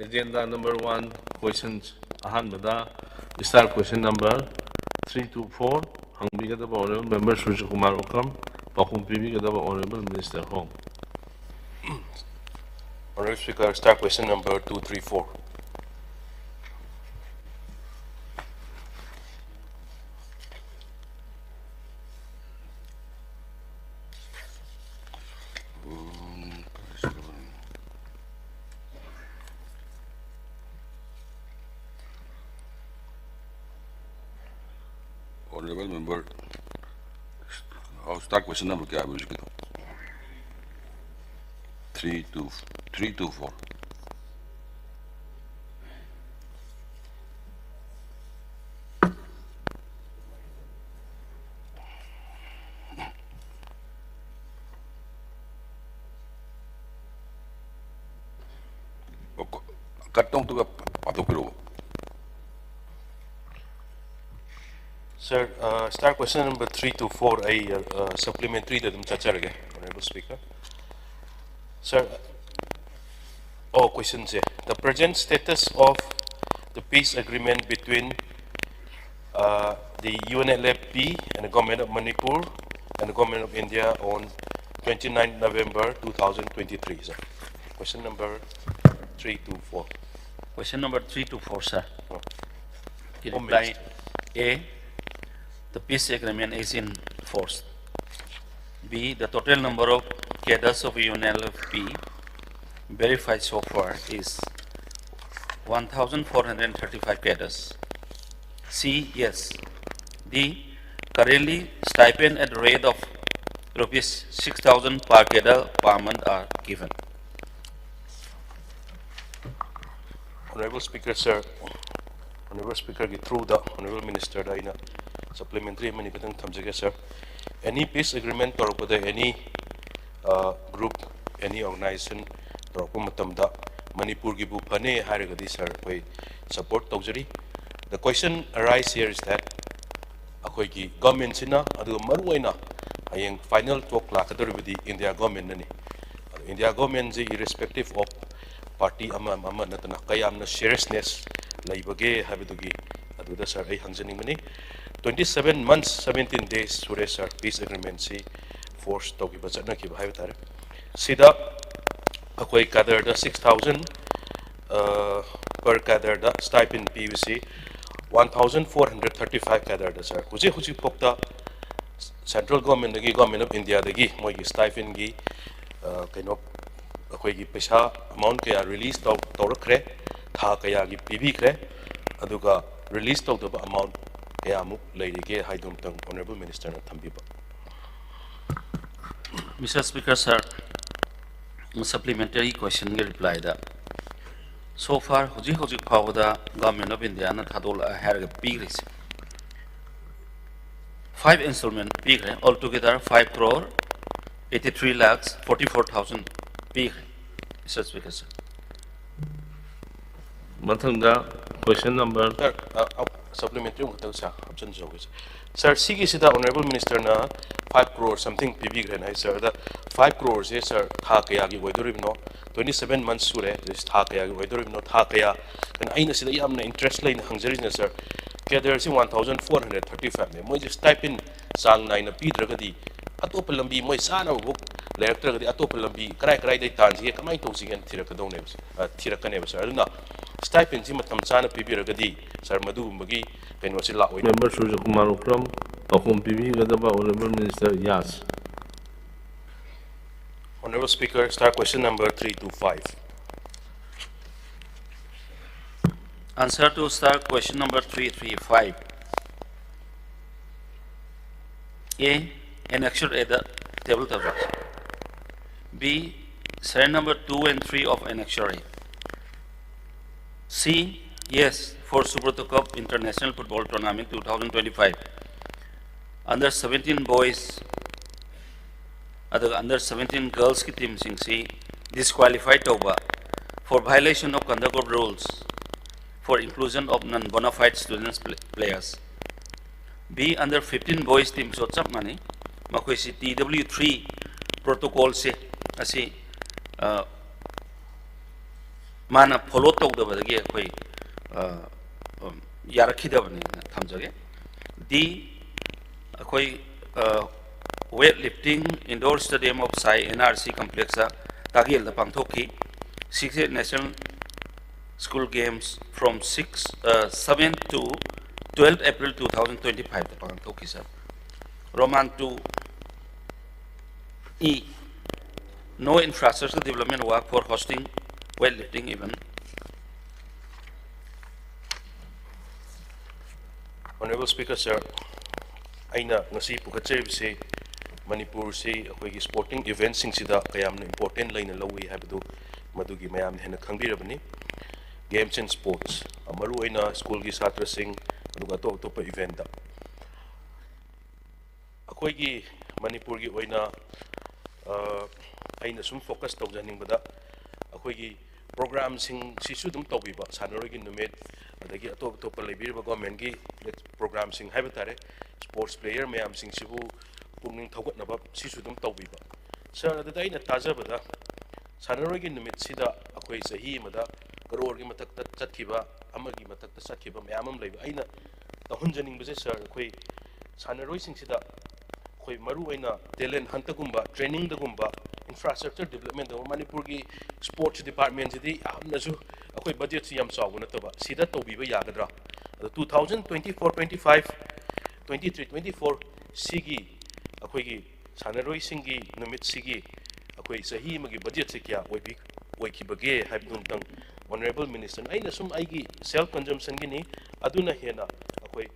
Agenda number 1, questions. Ahanbada, start question number 3 to 4. Hangbigadaba Honorable Member Surya Kumar Okam, Pakum Pibigadaba Honorable Minister Hong. Honorable Speaker, start question number 234. Honorable Member, I'll start question number क्या है मुझे 3 to 4. कट्टों तो पातो करो. Sir, start question number 3 to 4. Supplementary that Honorable Speaker. Sir, questions here. The present status of the peace agreement between the UNLFP and the Government of Manipur and the Government of India on 29 November 2023, sir. Question number 3 to 4. Question number 3 to 4, sir. Oh. Reply A, the peace agreement is in force. B, the total number of cadres of UNLFP verified so far is 1,435 cadres. C, yes. D, currently stipend at the rate of rupees 6,000 per cadre per month are given. Honorable Speaker, sir. Honorable Speaker, through the Honorable Minister, supplementary many sir. Any peace agreement or any group, any organization, Manipur gibu pane haragadi sir, we support tawjari. The question arises here is that akoigi government sina adu maruaina ayeng final talk lakadoribadi India government nani. India government is irrespective of party ama natana kayamna seriousness laibage habidugi aduda sir ay hangjaning mani 27 months 17 days sure sir peace agreement si force to giba chana ki bhai tare sida akoi kadar da 6,000 per kadar da stipend PVC 1,435 kadar da sir huji pokta central government dagi government of India dagi moi gi stipend gi kaino akoi gi paisa amount kaya release tawrakre tha kaya gi pibikre aduga release tawdaba amount kaya muk lairige haidum tang Honorable Minister na thambiba. Mr. Speaker, sir, supplementary question reply that so far huji phawada government of India na thadol harga pigris 5 installment pigre altogether 5 crore 83 lakhs 44,000 pigre. Mr. Speaker, sir. Mathangda, question number. Sir, supplementary option sir, Sigi Sida Honorable Minister na 5 crore something PB Grenai, sir. The 5 crores, yes, sir, Takayagi, Wedoribno, 27 months sure, this Takayagi, Wedoribno, Takaya, and Aina Sida Yamna interest line Hungarian, sir. There's 1,435. Moi stipend sang nine a Pidragadi, Atopalambi, Moi Sana book, Lector the Atopalambi, Crack de Tanzi, Kamai Tosi and Tirakadones, Tirakanev, sir. Stipends him at Tamsana Pibiragadi, Sir Madu Magi, and was a Member Surya Kumar Okam, Pakum Pibigadaba Honorable Minister Yas. Honorable Speaker, start question number 3 to 5. Answer to start question number 335. A, annexure A the table tablet. B, serial number 2 and 3 of annexure A. C, yes, for Subrata Cup International Football Tournament 2025. Under 17 boys, under 17 girls ki team sing C disqualified over for violation of conduct of rules for inclusion of non-bona fide students players. B, under 15 boys team so chap mani makoi si TW3 protocol se asi माना follow तौदबदगी अखोई यारखिदबनी थमजगे डी अखोई weightlifting indoor stadium of SAI NRC complex तागिल पांथोकी 6 national school games from 7 to 12 April 2025 पांथोकी sir Roman 2 E no infrastructure development work for hosting weightlifting event. Honorable Speaker, sir, aina ngasi pukhatse Manipur se akhoi sporting events sing sida kayamna important laina lawi habdu madugi mayam hena khangbirabani games and sports amaru aina school gi satra sing aduga to pa event da akhoi gi Manipur gi oina aina sum focus tawjaning bada akhoi gi program sing sisu dum tawbiba sanaroi gi numit adagi atop pa lebirba government gi program sing haibatare sports player mayam sing sibu pungning thogot na ba sisu dum tawbiba sir adada ina tajabada sanaroi gi numit sida akhoi sahi mada crore gi matak ta chatkiba amagi matak ta chatkiba mayamam leiba aina tahunjaning base sir akhoi sanaroi sing sida akhoi maru aina talent hunter gumba training da gumba infrastructure development da Manipur gi sports department jidi amna ju akhoi budget si yam chawu na taba sida tawbiba yagadra 2024-25 23-24 sigi akhoi gi sanaroi singi numit sigi akhoi sahi magi budget se kya oiki bage haibdun tang honorable minister aina sum aigi self consumption gi ni aduna hena akhoi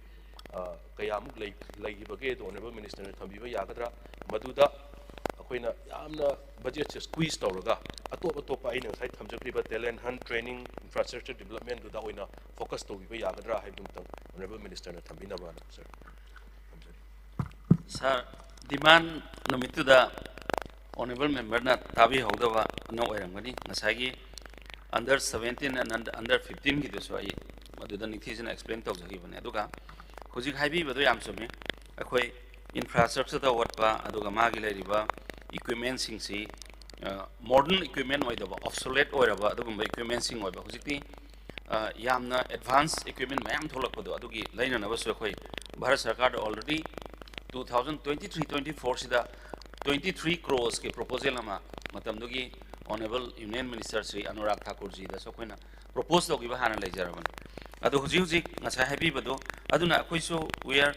kayamuk lei bage do honorable minister na thambiba yagadra maduda akhoi na yamna budget se squeeze tawraga atop aina sai thamjakriba talent hunt training infrastructure development do da oina focus tawbiba yagadra haibdun tang honorable minister na thambina ba sir Sir, demand numituda honorable member na tabi hogdaba no oiramgani ngasagi under 17 and under 15 gi deso ai maduda nikhisina explain tawjagi bane aduga hojik haibi badu yam sumi akhoi infrastructure da watpa aduga magi leriba equipment sing si modern equipment oidaba obsolete oiraba adugumba equipment sing oiba hojikti yamna advanced equipment mayam tholakpadu adugi laina nabasu akhoi Bharat Sarkar already 2023-24 sida 23 crores ke proposal ama matamdugi honorable union minister Sri Anurag Thakur ji da sokoina propose dogi ba hana leijaraban adu huji ngasa happy bado aduna akoi so we are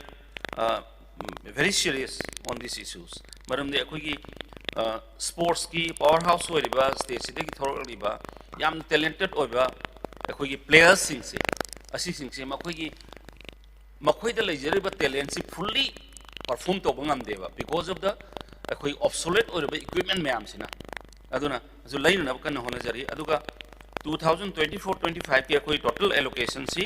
very serious on these issues maramde akoi gi sports ki powerhouse oiba state sidagi thoraliba yam talented oiba akoi gi players sing se asi sing se makoi da leijariba talent si fully perform to bangam deva because of the obsolete or equipment mayam sina aduna so line na kan hona jari aduga 2024-25 ke total allocation si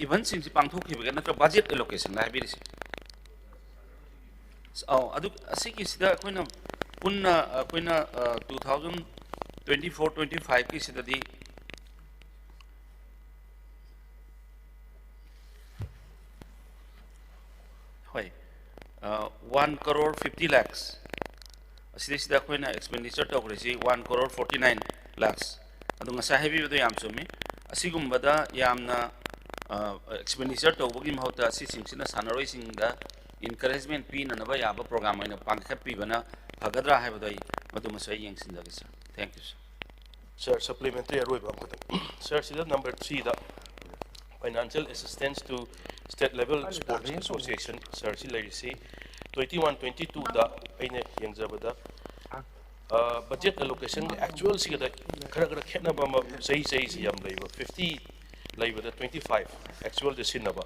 event sing si pangthok ki na budget allocation la bi si adu asiki sida koina punna koina 2024-25 ki sida di Hoi, 1 crore 50 lakhs. Asida koina expenditure to krisi 1 crore 49 lakhs. Adunga sahibi bedo yam sumi. Asigumbada yamna expenditure to bogi mahota asi singsina sanaroi singda encouragement pi na ba yaba program aina pangkhat pi bana phagadra hai badai maduma sai yeng sindagi sir. Thank you sir. Sir, supplementary aroi ba ko sir sida number 3 da financial assistance to state level sports association sir si legacy 21-22 da aina yengjabada budget allocation actual si da khara khena ba sei si yam leiba 50 leiba da 25 actual de sinaba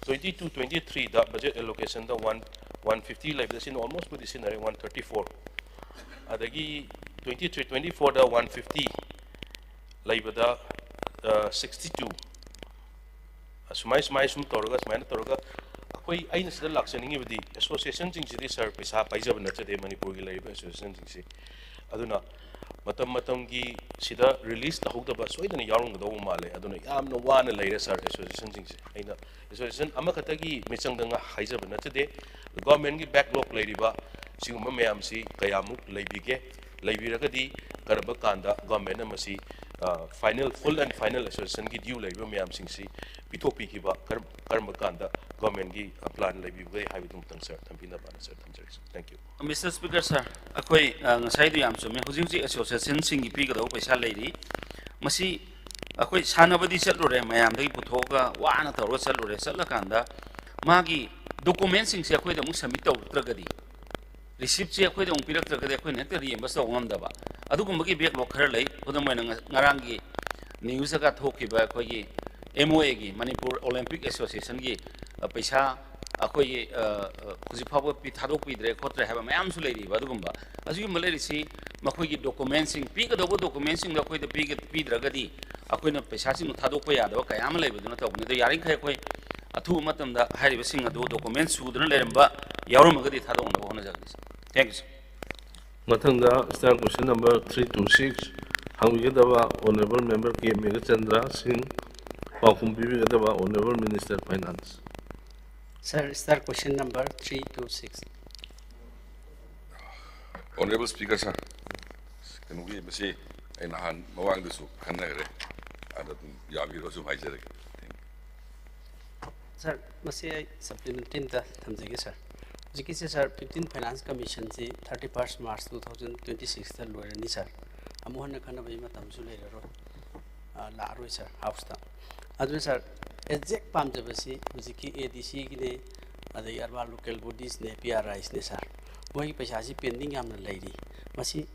22-23 da budget allocation da 150 leiba da sin almost with sin 134 adagi 23-24 da 150 leiba da 62 sumai sum toroga sumai toroga akoi aina sida laksaningi budi association jing sidi sir paisa paijab na chade Manipur gi laiba association jing si aduna matam gi sida release ta hokda ba soidana yarung do male aduna yamna wana laira sir association jing si aina association ama khata gi mechang danga haijab na chade government gi backlog lairiba सिगुम्बा ma'am सी कयामुक लेबिगे लेबिरगदी करब कांदा government मसी final full and final association की due लेब मैम सिंसी पिथोपीखिबा करब कांदा गवर्नमेंट की प्लान लेबिगे हाइबदुम तंग सर थंबिना बाना सर थंजरी thank you Mr. Speaker, sir, अखोई ngasai yam chumi huji association singi pigado paisa leiri masi अखोई सानबदी चलुरे मैम दगी पुथोगा वाना तौर चलुरे चलकंदा मागी डॉक्यूमेंट सिंग से अखोई दमु सबमिट तौरगदी रिसिप्ट से अखोई दमु पिरक्तरगदी अखोई नेक्ट रिएम्बर्स तौ ngамदबा अदुगुम्बगी बैकलॉग खर लई खुदमोय ngaranggi न्यूज़ का थोकिबा अखोई MOA की मणिपुर ओलंपिक एसोसिएशन की पैसा अखोई हुजिफाव थादोक पीद्रे खोत्रे है मैम सु लेरी अदुगुम्बा अजुगुम्बा लेरिसी मखोई की डॉक्यूमेंट सिंग पीगदोबो डॉक्यूमेंट सिंग अखोई द पीद्रगदी अखोइना पैसा सिंग थादोक यादव कयाम लेबदुना तौबने दो यारिंखै अखोई अथु मतमदा हारिबा सिंग अदु डॉक्यूमेंट सुदुना लेरंबा यावरमगदी थादोक होनजगदी थैंक यू मथंगा स्टार क्वेश्चन नंबर 326 हंगविगदबा honourable member K Meghachandra Singh पाखुम पीबीगदबा honourable minister finance Sir, start question number 326. Honorable Speaker, sir, can we say in hand Mawang the soup, Hanare, and Yavi Rosum Hajere? Sir, must say supplementing the Tamziki, sir. Ziki, sir, 15 Finance Commission, 31st March 2026, the lawyer, sir. Amohana Kanabima Tamzulero, Laru, sir, house. Other, sir. Exact Pamjabasi, Muziki ADC, the Yarba local bodies, ne PRIs, ne sir. Why Pasazi pending am the lady. Masi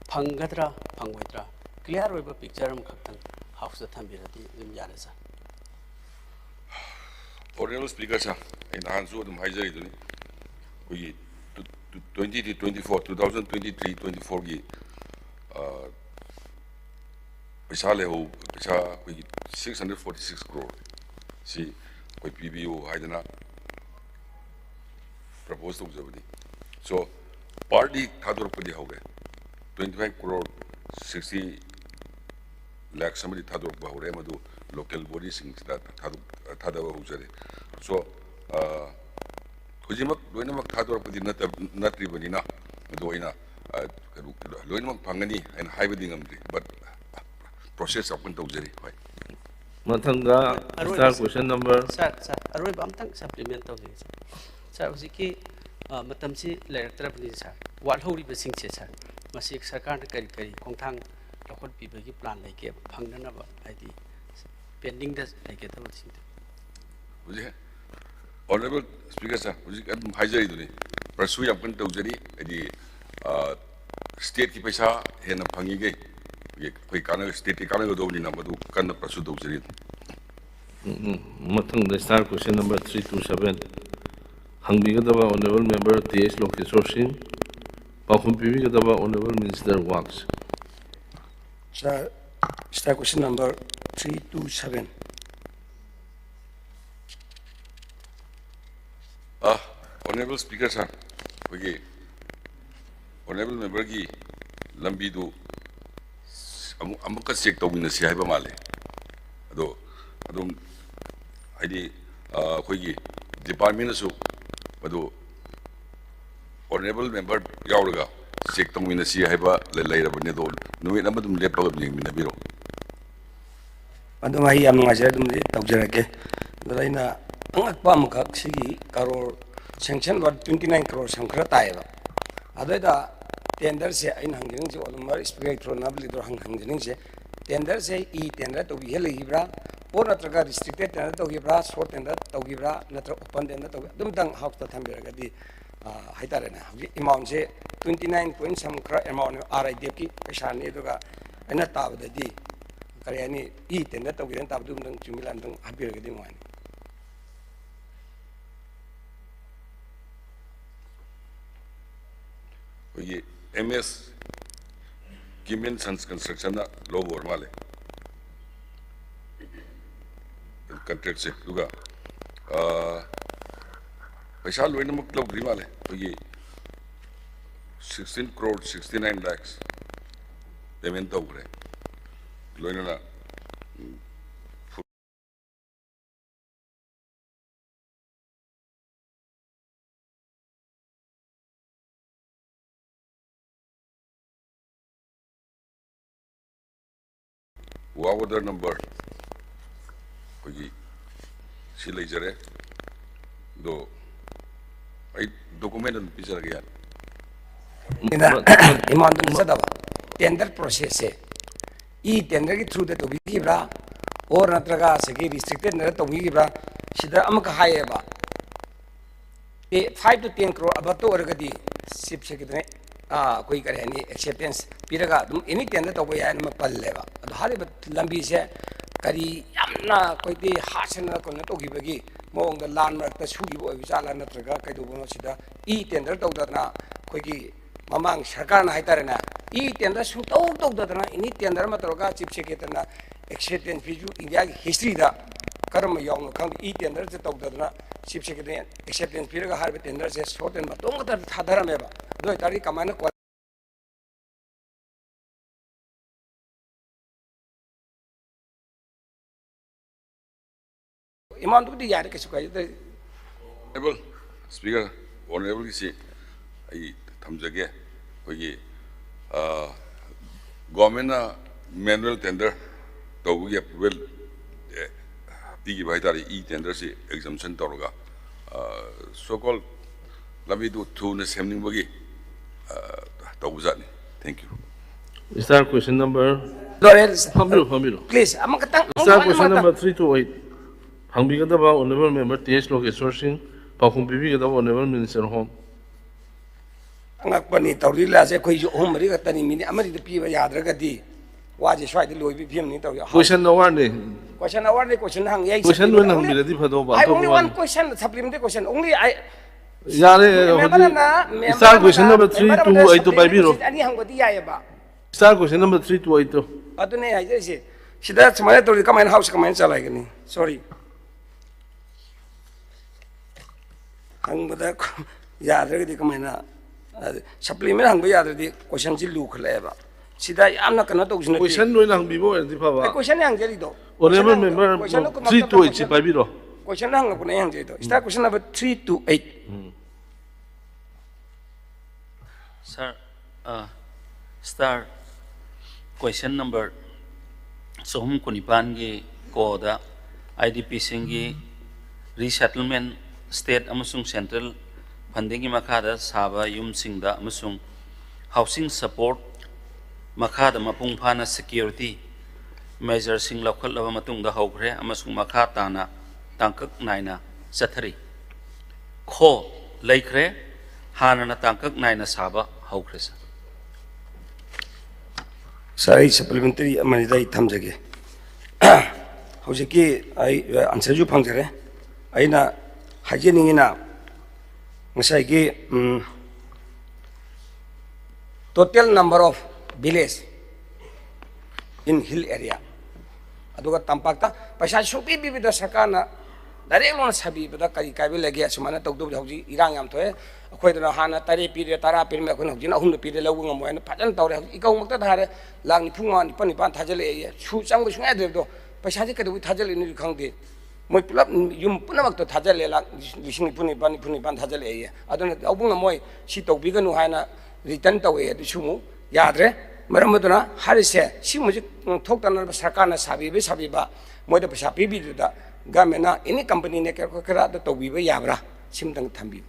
Pangadra, Pangwedra. Clear over picture of house the Tambirati in Yarasa. Honorable Speaker, sir, in hands of the Hajari, we 2024, 2023-24 Pisale, 646 crore. See, we PBO Haidana proposed to observe. So, party Thadurpadi Hauge, 25 crore, 60 lakh somebody Thadur Bahuremadu, local bodies in that Thadava Huzare. So, Hujimak, Luinamak Thadurpadi not Ribanina, Doina, Luinamak Pangani and Hibadingam, but process up until Zeri. Mathanga start question number Sir, Aroi Bamtang supplement of this. Sir, Ziki Matamsi Lector, sir. What holy basing, sir. Masik Sakan Kari, Kontang, Lokot people plan like a Panganaba ID. Pending this, I get over. Honorable Speaker, sir, Hajari, pursue up until Zeri, the state Kipesa, Hena Pangige. We can't state Canada only number to kind of pursue those. Mathang the start question number 327 Hangbigadaba honorable member TS Lokesor Singh Pakhum Pibigadaba honorable minister works. Sir, start question number 327. Honorable Speaker, sir, okay. Honorable member ki Lambidu Amuka check to win the Siaba Male. Adum ID Hoigi Department of Madu Honorable member Yauraga, check to win the Siaba, the later Benedo, no number to lep of in the bureau. Adumai Amazadum Taujarake, the Lina Angakpamka, Sigi, Karol, sanction about 29 crores and Krataiva. Other tenders in Hungary or the more spectral nobly or Hungary, tenders say E tender to be Helibra, or Natraga restricted tender to Gibra, short tender to Gibra, Natra open tender to Dumdang House the Tambergadi Hitarena. Amount say 29 point some amount of RIDP, Peshani, and a tab the D. Kariani E tender to Gren Tabdum Jumilan Habirgadi wine. MS Kim Sons Construction low or Male. Contract set Luga. I shall win a club Grimale. 16 crore 69 lakhs. They went over. Loina ꯋꯥ order number ꯑꯩꯈꯣꯏꯒꯤ ꯁꯤ ꯂꯩꯖꯔꯦ ꯑꯗꯣ ꯑꯩ document ꯑꯗꯨꯝ ꯄꯤꯖꯔꯒꯦ ꯌꯥꯅꯤ इमानदम सदब tender process से टेंडर की थ्रू तौबीब्रा और नत्रगा से रिस्ट्रिक्टेड नर तौबीब्रा सिदा अमक हायेबा 5 to 10 crore अब तो औरगदी सिप से कितने कोई करे नहीं एक्सेप्टेंस पीरगा तुम एनी टेंडर तौबे यान में पल्लेबा अदो हारिबा लंबी से करी यामना कोई दी हासन को न तौगिबगी मोंग लान मरक्ता सुगिबो विचाला नत्रगा कैदोबो सिदा टेंडर तौदना कोई ममांग सरकार ना हाइतारेना टेंडर सुतौ तौदना एनी टेंडर मा तौगा चीफ सेक्रेटरीना एक्सेप्टेंस फिजु इंडिया की हिस्ट्री दा कर्म यावनो खंग टेंडर से तौदना चीफ सेक्रेटरी एक्सेप्टेंस पीरगा हारबे टेंडर से शॉर्ट एंड मतोंग ता थादरमेबा दो तारी कमाना इमान तो यार के सुकाय एबल स्पीकर ऑनरेबल की सी आई थमजगे कोई गवर्नमेंट मैनुअल टेंडर तौबगी अप्रूवल पीगी भाई तारी टेंडर से एग्जाम्पशन तौरगा सो कॉल लंबी दो थूने सेमनिंग तौबजानी thank you Start question number. Please, Start question number 328. Hangbigadaba honorable member TH Lokesh Singh, Pakhum Bibigadaba honorable Minister Home. Angakpani tawrila se khoi hom ri gatani mini amari de piwa yadraga di waje swai de loi bi phim ni taw Question award ne. Question hang yai. Question when hang biladi phado ba. I only one question supplementary question only I Yare start question number 328 to biro. Ani hang godi yai ba. Start question number 328 to. Adune ai je se sida smare to comment house comment chalai gani. Sorry. Hang bada yadraga di comment supplement hang yadrdi question ji lu khleba sida amna kana to usne Question no hang bibo enti phaba. question hang jeri do Honorable member 328 by biro. question hang ko hang jeri do start question number 328 Sir, start question number Sohum Kunipangi Koda IDP Singi resettlement state amasung central funding makada saba yum singda amasung housing support makada mapung phana security measure sing lokhal laba matung da hokre amasung makha tana tangkak naina sathari kho laikre hana na tangkak naina saba hokre sa sai supplementary amani dai thamjage hojiki ai answer ju phangjare aina hajeningina ngasai total number of villages in hill area aduga tampakta paisa supi bibida sakana direct lona sabi bada kari kai lege asumana tawdu hauji irang yam thoe akhoi hana tare pire tara pire me khona hujina ahum pire lawu ngamoy na phajan tawre ikau makta dhare lang ni phunga ni pan thajale su chang bu sunga de do paisa ji kadu thajale ni khangde moi pulap yum puna makta thajale la lising puni ban thajale aduna abunga moi si tawbiganu haina return tawe du sumu yadre maramuduna harise si muji thoktana sarkana sabi ba moi da paisa pibi da gamena any company ne kera da tawbiba yabra simtang thambi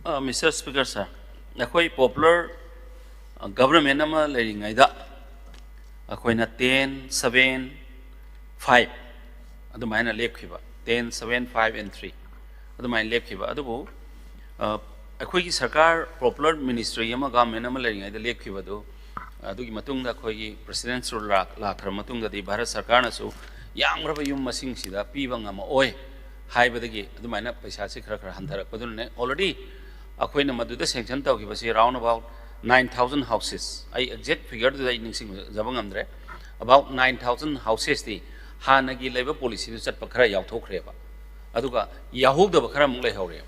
Mr. Speaker sir akhoi popular government ama leringai da akhoi na 10 7 5 adumaina lepkhiba 10 7 5 and 3 adumaina lepkhiba adubu akhoi ki sarkar popular ministry ama government ama leringai da lepkhiba do adugi matungda akhoi ki president sur lakhra matungda di bharat sarkar na su yangraba yum masing sida piba ngama oi haibadagi adumaina paisa se khara handharak padune already akhoi na maduda sanction tawgiba si round about 9,000 houses I exact figure da ningsing jabang amdre about 9,000 houses di hanagi leba policy du chat pakhara yaw thokhreba aduga yahog da bakhara mung lai hawre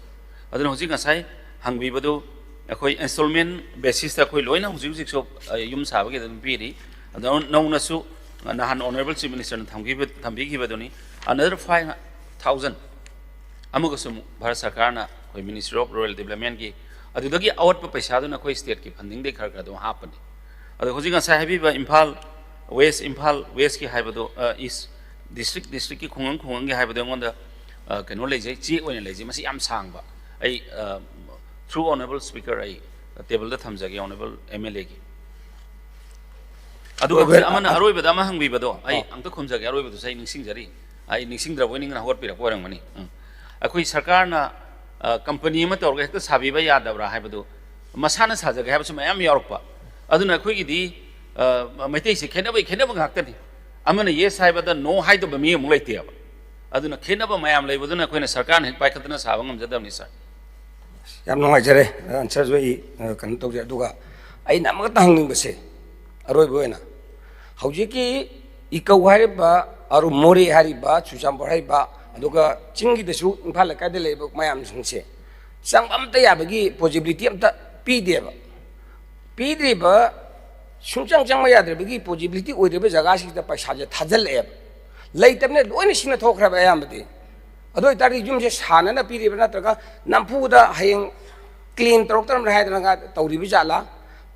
adun hoji ngasai hangbi badu akhoi installment basis ta khoi loina hoji so yum saba ge dum piri adun nauna su nahan honorable chief minister na thambi gi baduni another 5,000 amuga sum bharat sarkar na khoi ministry of rural development gi adudagi awat pa paisa du na khoi state ki funding de khar khar do hapani adu hoji ngasai habi ba imphal West Imphal West ki haibado East district ki khungang ki haibado ngonda kano leje chi oina leje masi yam sangba ai through honorable speaker ai table da thamjage honorable MLA ki adu amana aroi bada ma hangbi bado ai angta khumjage aroi bado sai ningsing jari ai ningsing dra boining na hot pira ko rang mani akoi sarkar na company ma tor ga hekta sabi ba ya dabra haibado masana sajage haibsu mayam yorpa aduna akoi gi di maitei se khenaba ngakta ni amana yes haibada no haido ba mi mu leite aba aduna khenaba mayam leibaduna koina sarkar na pai khatna saba ngam jadam ni sir yam no jare answer joi kan to ja duga ai na ma tang ning base aroi boina hauji ki ikau hari ba aru mori hari ba chusam hari ba aduga chingi desu imphal ka de leba mayam singse sang amta ya bagi possibility amta pi de ba sungchang chang maya de bagi possibility oi de ba jaga si da paisa je thajal e lei tamne loine sina thokra ba yam de adoi tari jum je sana na pi de ba natraga nampu da hayeng clean torok tam ra da ga tawri bi jala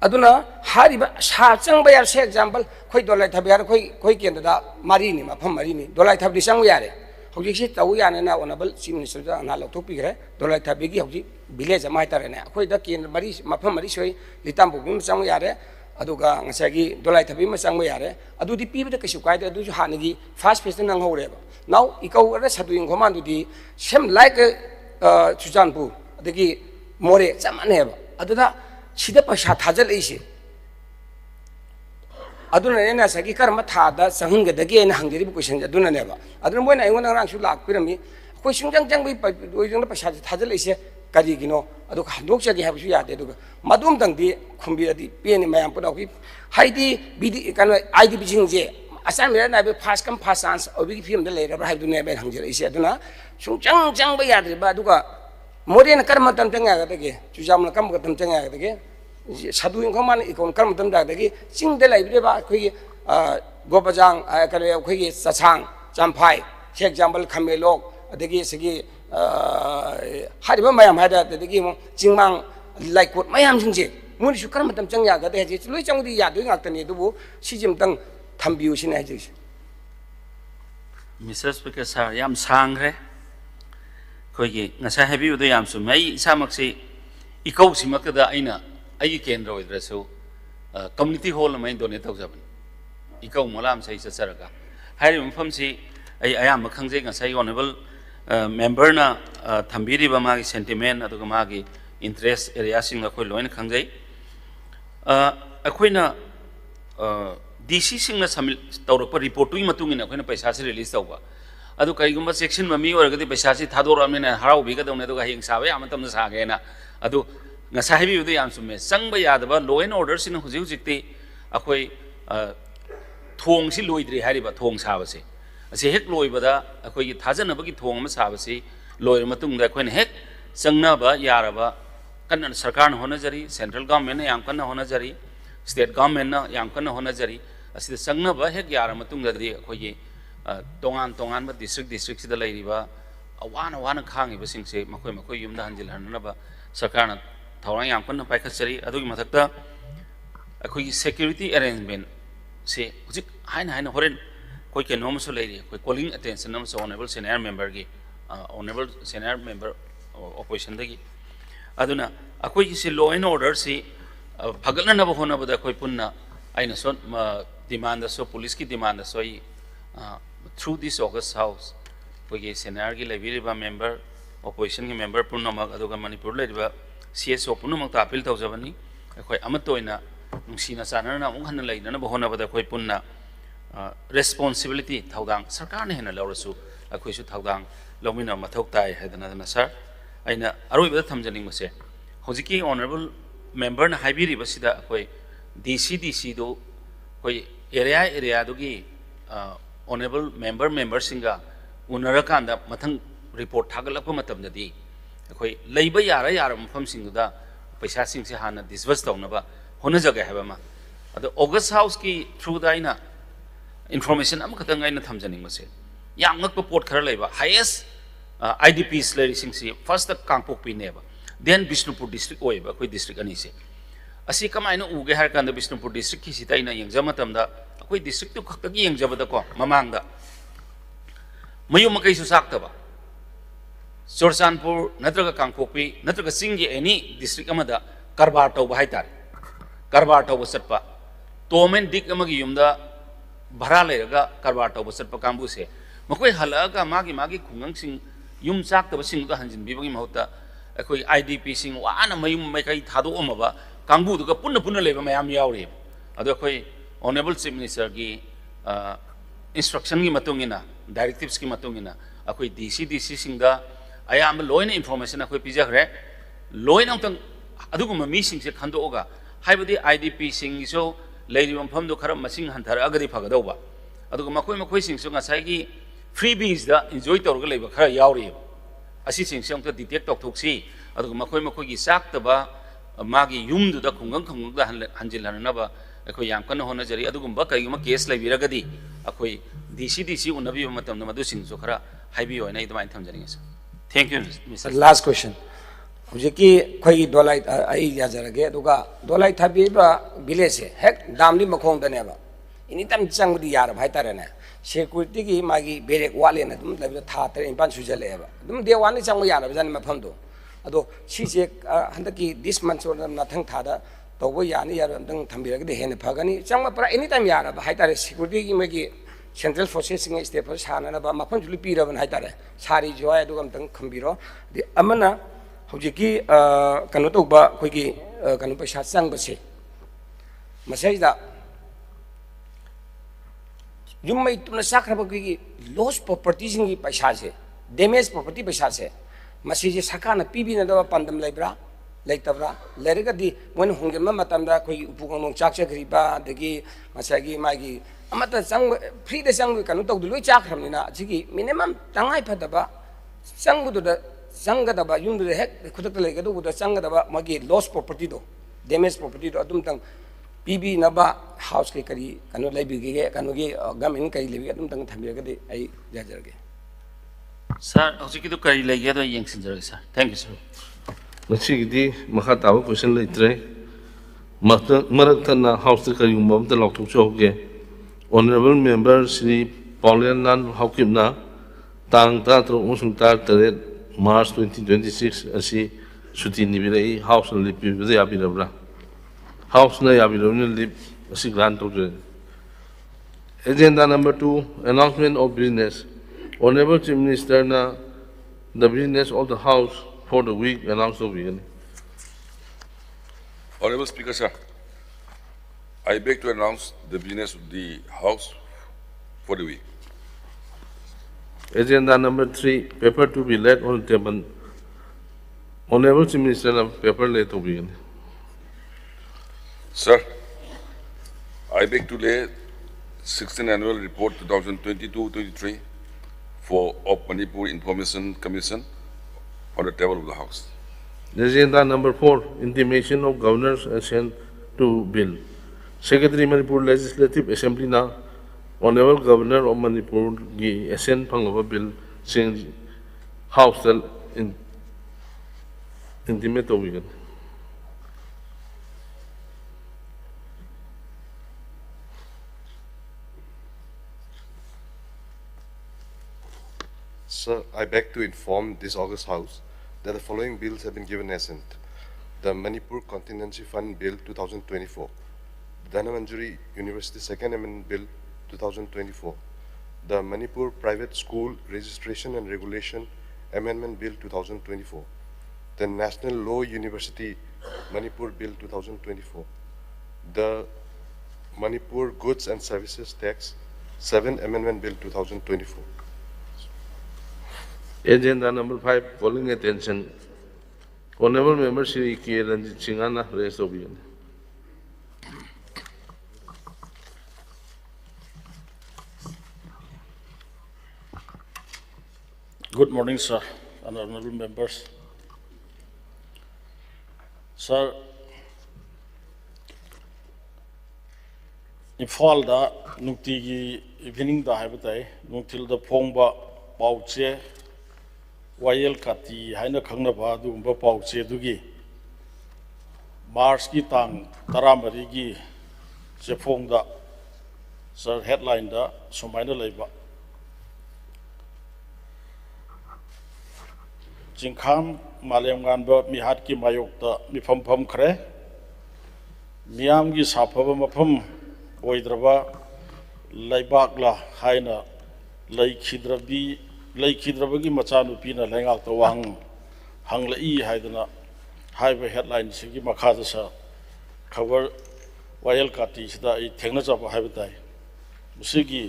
aduna hari ba sa chang ba ya se example khoi dolai thabi ar khoi ken da mari ni ma pham mari ni dolai thabi sang ya re hoji si taw ya na onable chief minister da na lo topi gre dolai thabi gi hoji village ma tare na khoi da ken mari ma pham mari soi litam bu bum sang ya re aduga ngasagi dolai thabi ma sang ya re adu di pi da kasu kai da du ha ni gi fast pace nang ho re ba now ikau ra saduing command du di same like chujanpu adagi more chamane ba aduda sida paisa thajal ise aduna ne na sagi karma thada sangga dagi na hangjeri bu question aduna ne ba aduna moina aingona rang su lak pirami koi sungjang jang bi oijong na paisa thajal ise kari gino adu handok chagi habu su yade adu madum dang di khumbi adi pe ni mayam pu dawki haidi bidi kan id bijing je asan mera na be fast kam fast chance obi film da le ra habu ne be hangjeri ise aduna sungjang jang ba yade ba aduga mori na karma tam tanga ga dege chujam na kam ga tam tanga ga dege sadu in khaman ikon karma tam da dege ching de lai bi ba khoi gopajang ka le khoi sachang champhai for example khamelok adegi sigi hariba mayam hada dege mo chingmang laikot mayam singje muni su karma tam tanga ga de je loi chang di ya do ngak tani dubu sijim tang thambiu sin ha je Mr. Speaker sir yam sangre koigi ngasa happy with yam su mai samaksi ikau simakada aina ai kendra oidrasu community hall mai donate tawjaban ikau molam sai saraga hari mfam si ai ayam khangje ngasai honorable member na thambiri ba magi sentiment aduga magi interest area sing la khoi loin khangjai akoina DC sing na samil tawrak pa report tu matungina akoina paisa se release tawba adu kaigumba section mami oragadi paisa si thador amne harau biga dawne adu hing sabe amatam na sage na adu ngasai bi udu yam sume sangba yadaba law and order sin huji hujikti akoi thong si loidri hariba thong sabase ase hek loibada akoi gi thajana bagi thong ma sabase loir matung da koin hek sangna ba yaraba kan sarkar na hona jari central government na yam kan hona jari state government na yam kan hona jari ase sangna ba hek yara matung da ri akoi gi tongan ba district sida lairiba awana khangi ba singse makoi yumda hanjil hanna ba sarkar na thawang yam kan pai khachari adu gi mathakta akoi security arrangement se hujik haina horen koi ke nom so lairi koi calling attention nam so honorable senior member opposition dagi aduna akoi se law and order si bhagalna na hona bada koi punna aina so demand so police ki demand so through this August house koi ke senior gi library ba member opposition ki member punna mag aduga manipur laiba CSO punna mag ta appeal tawjabani koi amatoina nungsina chana na ung han laina na hona bada koi punna responsibility thaudang sarkar ne hena lawrasu akoi su thaudang lomina mathok tai hedana na sir aina aroi bada thamjani mase hojiki honorable member na haibiri basida akoi DC do koi area do gi honorable member singa unarakanda mathang report thagalakpa matamda di akoi leiba yara mafam singda paisa singse hana disburse tawnaba hona jaga hebama ado August house ki through da ina information am khatang aina thamjani mase yang ngak port khara leiba highest IDPs leri singsi first Kangpok pi neba then Bishnupur district oiba koi district ani se asi kamaina uge har kanda Bishnupur district ki sita ina yangjama tamda अखोई district तो खक्तगी यंगजबदको ममांगदा मयूम मकईसु साक्तबा चुरचानपुर नत्रगा कांगपोकपी नत्रगा चिंगी any district अमदा कारबार तौबा हाइतारे कारबार तौबा चटपा तोमेन दिक अमगी युमदा भरा लेरगा कारबार तौबा चटपा कांबुसे मकोई हलगा मागी मागी खुंगंगसिंग युम चाक्तबा सिंगदा हंजिन बिबगी महौता अखोई आईडीपी सिंग वाना मयूम मैkai थादोअमबा कांबुदुगा पुन्ना पुन्ना लेबा मयाम यावरे अदो अखोई ऑनरेबल चीफ मिनिस्टर की इंस्ट्रक्शन की मतुंगिना डायरेक्टिव्स की मतुंगिना अखोई डीसी सिंगदा अयाम लोइन इंफॉर्मेशन अखोई पिजखरे लोइन अंतंग अदुगुम मीसिंग से खंदोगा हाइबदी आईडीपी सिंग सो लेरि मफम दो खरा मसिंग हंथर अगदी फगदौबा अदुगुम मखोई मखोई सिंग सो ngसाई फ्री बीज दा एंजॉय तौरगा लेबा खरा यावरे असी सिंग से अंत डिटेक्ट तौथोक्सी अदुगुम मखोई मखोई की साक्तबा मागी युमदुदा खुंगंग खुंगंगदा हंजिल हननबा अखोई याम कन होनजरी अदुगुम कईगुम केस लेबिरगदी अखोई डीसी उनबी मतम मदु सिंग सो खरा हाइबी होना इदमाइन थमजरिंग sir thank you mister last question हुजकी खोई दोलाई आई याजरगे दुगा दोलाई थाबीबा विलेज से हेक दामली मखोंग दनेबा इनी तम चंगदी यार भाईतारेने सिक्योरिटी की मागी बेरेक वालेन तुम लबि था तर इंपान सुजलेबा तुम देवानी चंग यार बजान मफम दो अदो सिसे हंदकी दिस मंथ और नथंग थादा तौबो यानी यार अंतंग थंबिरगदे हेन फगनी चंग परा एनी टाइम यार भाईतारे सिक्योरिटी की मेगी सेंट्रल फोर्सेस सिंग स्टेट फोर्स साननबा मफम जुली पीरबन हाईतारे सारी जोय दुगम तंग खंबिरो दि अमना हुजिकी कनो तौबा खोगी कनो पैसा चंगबसे मसैदा युम्मै तुमना साखरबा खोगी लॉस प्रॉपर्टी सिंग पैसा से डैमेज प्रॉपर्टी पैसा से मसीजे सरकारना पीबिनदबा पंदम लेब्रा लेतबरा लेरगदी मोन होंगेमा मतमदा खोई उपुगोंग चाकचगरिबा दगी मसागी मागी अमता चंग फ्री दे चंग कनो तौदु लोई चाखरमनिना असिगी मिनिमम तंगाई फदबा चंगबुदुदा चंगदबा युमदुदा हेक खुदत लेगदुदा चंगदबा मगी लॉस प्रॉपर्टी दो डैमेज प्रॉपर्टी दो अदुम तंग पीबी नबा हाउस के करी कनो लेबिगे कनो गे गवर्नमेंट करी लेबि अदुम तंग थंबिरगदे आई जाजरगे सर हौजिकी तो करी लेगे तो यंगसिंजरगे सर थैंक यू सर मसीगिदी मखा ताबो क्वेश्चन लेत्रे मरकथना हाउस करीगुम्बा अमता लौथोकचोगे ऑनरेबल मेंबर श्री पॉलियन नान हाउकिमना तांग 13 मार्च 2026 असी सुटी निबिरई हाउस लिपिबदे याबिरबरा हाउस ना याबिरबने लिप असी ग्रांट तौजे agenda number 2 announcement of business honourable chief minister ना the business of the house for the week announced the week. Honorable Speaker, sir, I beg to announce the business of the House for the week. Agenda number 3, paper to be laid on the table. Honorable Chief Minister, paper laid to begin. Sir, I beg to lay 16th Annual Report 2022-23 for of Manipur Information Commission on the table of the House. Agenda number 4, intimation of Governor's assent to bill. Secretary Manipur Legislative Assembly na Honorable Governor of Manipur gi assent phangaba bill sing House intimate obigan. Sir, I beg to inform this August House that the following bills have been given assent. The Manipur Contingency Fund Bill 2024, the Dhanamanjari University Second Amendment Bill 2024, the Manipur Private School Registration and Regulation Amendment Bill 2024, the National Law University Manipur Bill 2024, the Manipur Goods and Services Tax 7 Amendment Bill 2024. Agenda number 5, calling attention. Honorable Member Shri K. Ranjit Singhana, raised objection. Good morning, sir, and honorable members. Sir, Imphal-da nungtigi evening da haibatai nungtil-da phongba pauche Wayel Kati haina khangnaba adugumba pauche dugi March ki tang 13 gi se phongda sir headline दा सुमाइना लेबा जिंखाम मालेम गानबा मिहात की मायोक्ता मिफम फम खरे मियाम की साफब मफम ओइद्रबा लैबाकला हाइना लैखिद्रबगी मचानुपीना लैंगाक्ता वाहंग हंगलई हाइदना हाइबा headline सिगी मखादा सा खबर vial काटी सिदा आई थेंगनाजाबा हाइबा ताई मुसिगी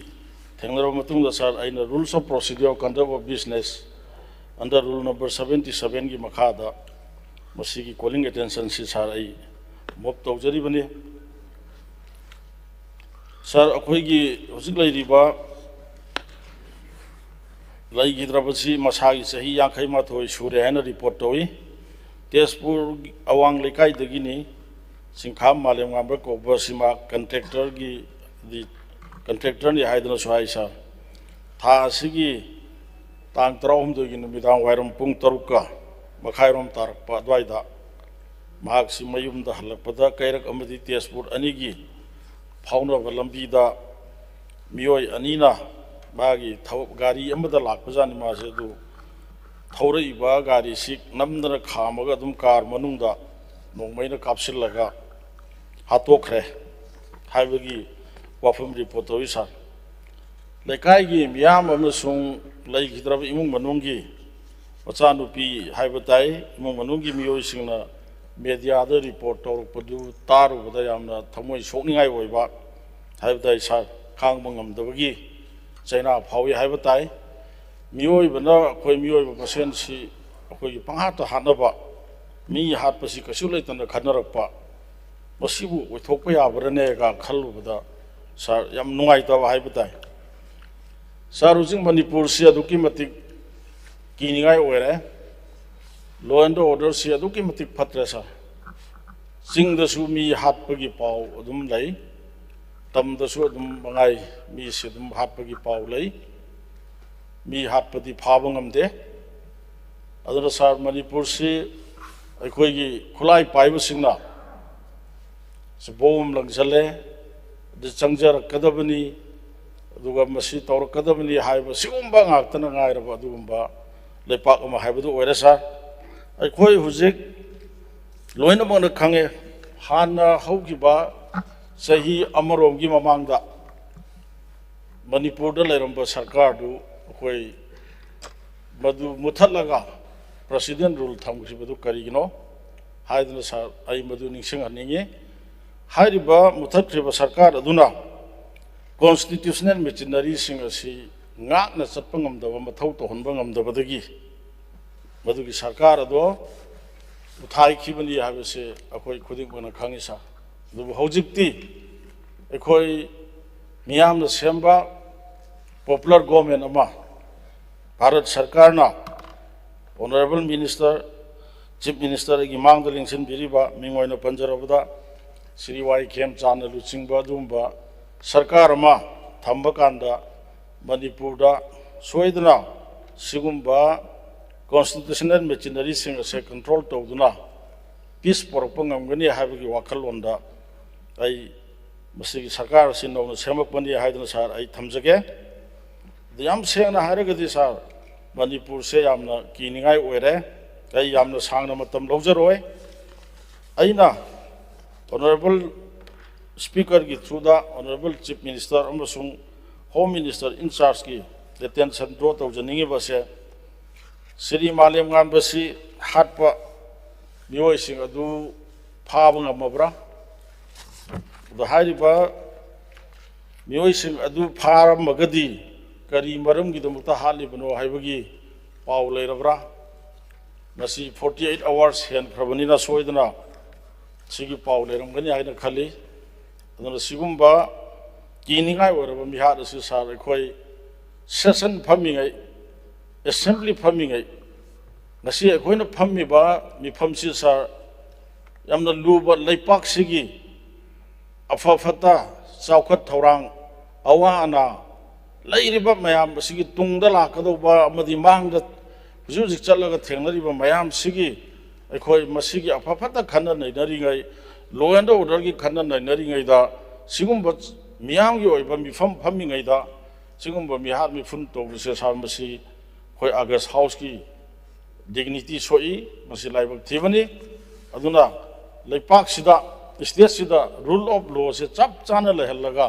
थेंगनारबा मतुंगदा sir आइना rules of procedure conduct of business under rule number 77 की मखादा मसिगी कॉलिंग अटेंशन से सर आई मोब तौजरीबनी सर अखोइगी हुजिक लैरिबा लैगिद्रबसी मसागी सही 52 सूरे हैना रिपोर्ट तौई तेजपुर अवांग लेकाइदगिनी सिंखाम मालेम गांबर कोबसिमा कंट्रेक्टर नि हाइदना सुहाइसा था सिगी तांग 13 नुमिदांग वाइरम पुंग 3 मखाइरोम तारकपा द्वाइदा महाक्सी मयुमदा हलकपदा कैरक अमदी तेजपुर अनिगी फाउनबा लंबीदा मियोय अनीना मागी गाड़ी अमदा लाकपजानि मासे दु थौरइबा गाड़ी सिक नमदना खामगा दुम कार मनुंगदा नोंमैना कापसिलगा हातोखरे हाइबगी वाफम रिपोर्ट तौई सर लेकाइगी मियाम अमसुंग लैखिद्रब इमुंग मनुंगी मचानुपी हाइबा ताई इमुंग मनुंगी मियोयसिंगना मीडियादा रिपोर्ट तौरपदु तारुबदा यामना थमोय सोकनिंगाय ओइबा हाइबा ताई सर खांगबा ngamdabagi चाइना फावी हाइबा ताई मियोयबना अखोय मियोयबा मसेनसी अखोयगी पंहात हानबा मी हातपसी कछु लेतना खनरकपा मसिबु ओइथोकपा याबरने का खल्लुबदा सर याम नुंगाइतबा हाइबा ताई सर हुजिक मणिपुर से अदुकी मतिक कीनिंगाय ओइरे लॉ एंड ऑर्डर से अदुकी मतिक फत्रे सर चिंगदसु मी हातपगी पाव अदुम लै तमदसु अदुम मंगाई मी से अदुम हातपगी पाव लै मी हातपदी फाबा ngamde अदुना सर मणिपुर से अखोयगी खुलाई पाइबसिंगना से बोम लंगजले द चंगजरकदबनी अदुगा मसी तौरकदबनी हाइबा सिगुम्बा ngakतना ngairaba अदुगुम्बा लेपाक अमा हाइबदु ओइरे सर अखोय हुजिक लोइनमना खंगे हाना हौगिबा सही अमरोमगी ममांगदा मणिपुरदा लेरंबा सरकारदु अखोय मधु मुथलगा प्रेसिडेंट रूल थमखिबदु करिगिनो हाइदना सर आई मधु निंगसिंग हनिंगे हाइरिबा मुथलखिबा सरकार अदुना कॉन्स्टिट्यूशनल मेचिनरी सिंग असि ngakna chatpa ngamdaba mathau to honba ngamdabadagi मधुगी सरकार अदो उठाई खिबनी हाबसे अखोय खुदिक बना खंगी सा दुबु हौजिकती अखोय मियामना सेमबा पॉपुलर गवर्नमेंट अमा भारत सरकार ना ऑनरेबल मिनिस्टर चीफ मिनिस्टर की मांग लिंगसिन बिरिबा मिंगोयना पंजरबदा श्री वाई खेम चाना लुचिंगबा दुंबा सरकार अमा थंबा कांदा मणिपुरदा सोइदना सिगुम्बा constitutional machinery sing se control tawduna peace porpangam gani habagi wakhalonda ai masigi sarkar sin no semakpani haidna sar ai thamjage yam sengna haragadi sar manipur se yamna kiningai oire ai yamna sangna matam lawjaroi aina honorable speaker gi through the honorable chief minister amasung home minister in charge ki attention draw tawjaningi base Sri Malim Gambasi Hatpa Mioising Adu Pabang Mabra the Hariba Mioising Adu Param Magadi Kari Marum Gidamuta Halibano Hibagi Paul Lerabra Nasi 48 hours and Pravanina Soidana Sigi Paul Leramani Aina Kali and the Sigumba Kiningai wherever we had a Sisar Koi session pumping assembly farming nasi akoina phammi ba mi phamsi sa yamna luba leipak sigi afa fata chawkhat thorang awa ana leiriba mayam sigi tungda lakado ba amadi mangda hujuk chalaga thengnari ba mayam sigi akoi masigi afa fata khana nainari ngai law and order gi khana nainari ngai da sigum मियाम की मिफम फमीदा सिगुम्ब मिहाद मिफुन तौबसे सार मसी होय अगस्त house की dignity सोई मसी लाइबक थीबनी अदुना लेपाक सिदा state सिदा rule of law से चप चाना लेहलगा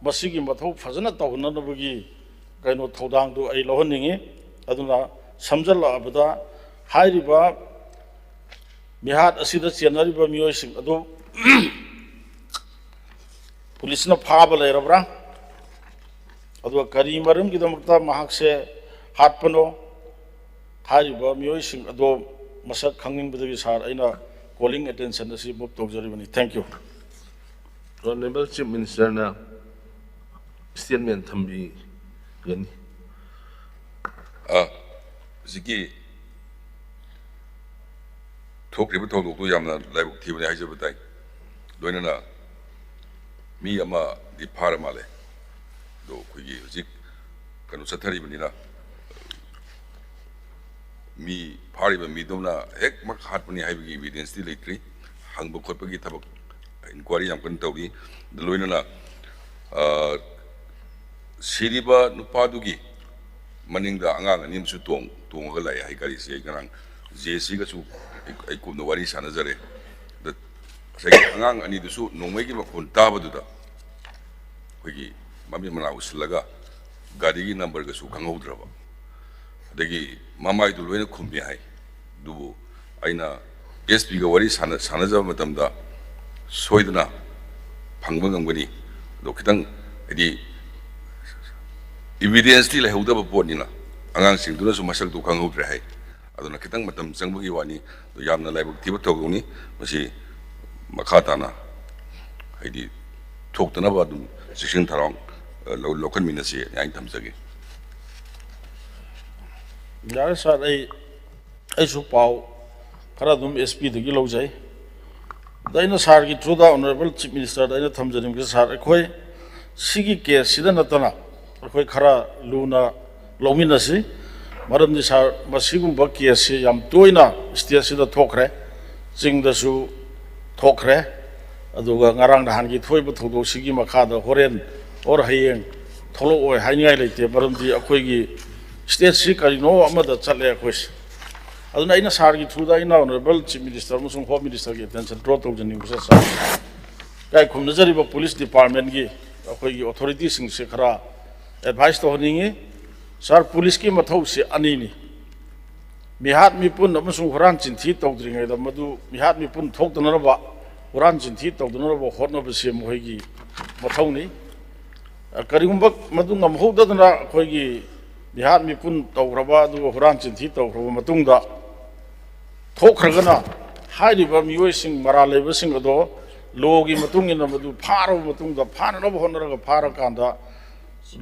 मसी की मथौ फजना तौहनबगी कइनो थौदांग दु आई लहनिंगी अदुना समझलबदा हाइरिबा मिहाद असिदा चेनरिबा मियोइसिंग अदु पुलिस न फाब लेरब्रा अदुगा करी मरम की दमकता महाक से हाटपनो हारिबा मियोइसिंग अदो मसक खंगिंबदगी सार अइना कॉलिंग अटेंशन असी मुव तौजरिबनी thank you Honorable Chief Minister na statement thambi gani. Ziki talk ribu talk tu yamna live TV ni haja betai. Doina na mi ama di para male. Do kuigi zik kanu satari bani na mi pari ba mi domna ek mak hat bani hai bagi evidence di litri hang bu khot bagi thabak inquiry yam kan tawri doina na siriba nupadugi maninga angang anim su tong ga lai hai kari se garang JC ga su ai kum no wari sana jare da sai angang ani du su nongmai gi makon ta ba du da kogi mami mana uslaga gari gi number ga su khangau dra ba dagi mamai du loina khumbi hai du aina SP ga wari sana ja matam da soidna phangba ngamgani do kitang edi evidence ti lehauda ba pon ni na angang sing duna su masak du khang hudre hai aduna kitang matam changbugi wani do yamna laibuk tiba thoguni masi makhata na haidi thoktana ba dum section tharong local minasi ai thamjage यार sir I सु पाव खरा दुम SP दगी लौजै दैना सार की through दा honourable chief minister दैना थमजनिम के सार अखोय सिगी case सिदा नतना अखोय खरा लुना लौमिनसी मरमदि सार मसिगुम ब केस से याम तोइना स्टेट सिदा थोखरे चिंगदसु थोखरे अदुगा ngarang dahan की थोइब थोदो सिगी मखादा होरेन और हयें थोलो ओय हाइनाय लेते मरमदि अखोय की स्टेट से करिनो अमदा चले अखोय अदुना इन सार की थ्रू दा इन ऑनरेबल चीफ मिनिस्टर मुसुंग होम मिनिस्टर की अटेंशन ड्रॉ तौजनिम के सार काय खुमनजरिबा पुलिस डिपार्टमेंट की अखोय की अथॉरिटी सिंग से खरा एडवाइस तो होनिंगे सर पुलिस की मथौ से अनिनी मिहात मिपुन अमसुंग होरान चिंथी तौद्रिङै द मदु मिहात मिपुन थोक्तनरबा होरान चिंथी तौदनरबा होटनब से मोहगी मथौनी करिगुंबा मदु ngमहौदना अखोय की मिहात मिपुन तौरबा दु होरान चिंथी तौरबा मतुंगदा थोखरगना हाइरिबा मियोइसिंग मरा लेबसिंग अदो लोगी मतुंगिना मदु फारो मतुंगदा फाननब होनरगा फारा कांदा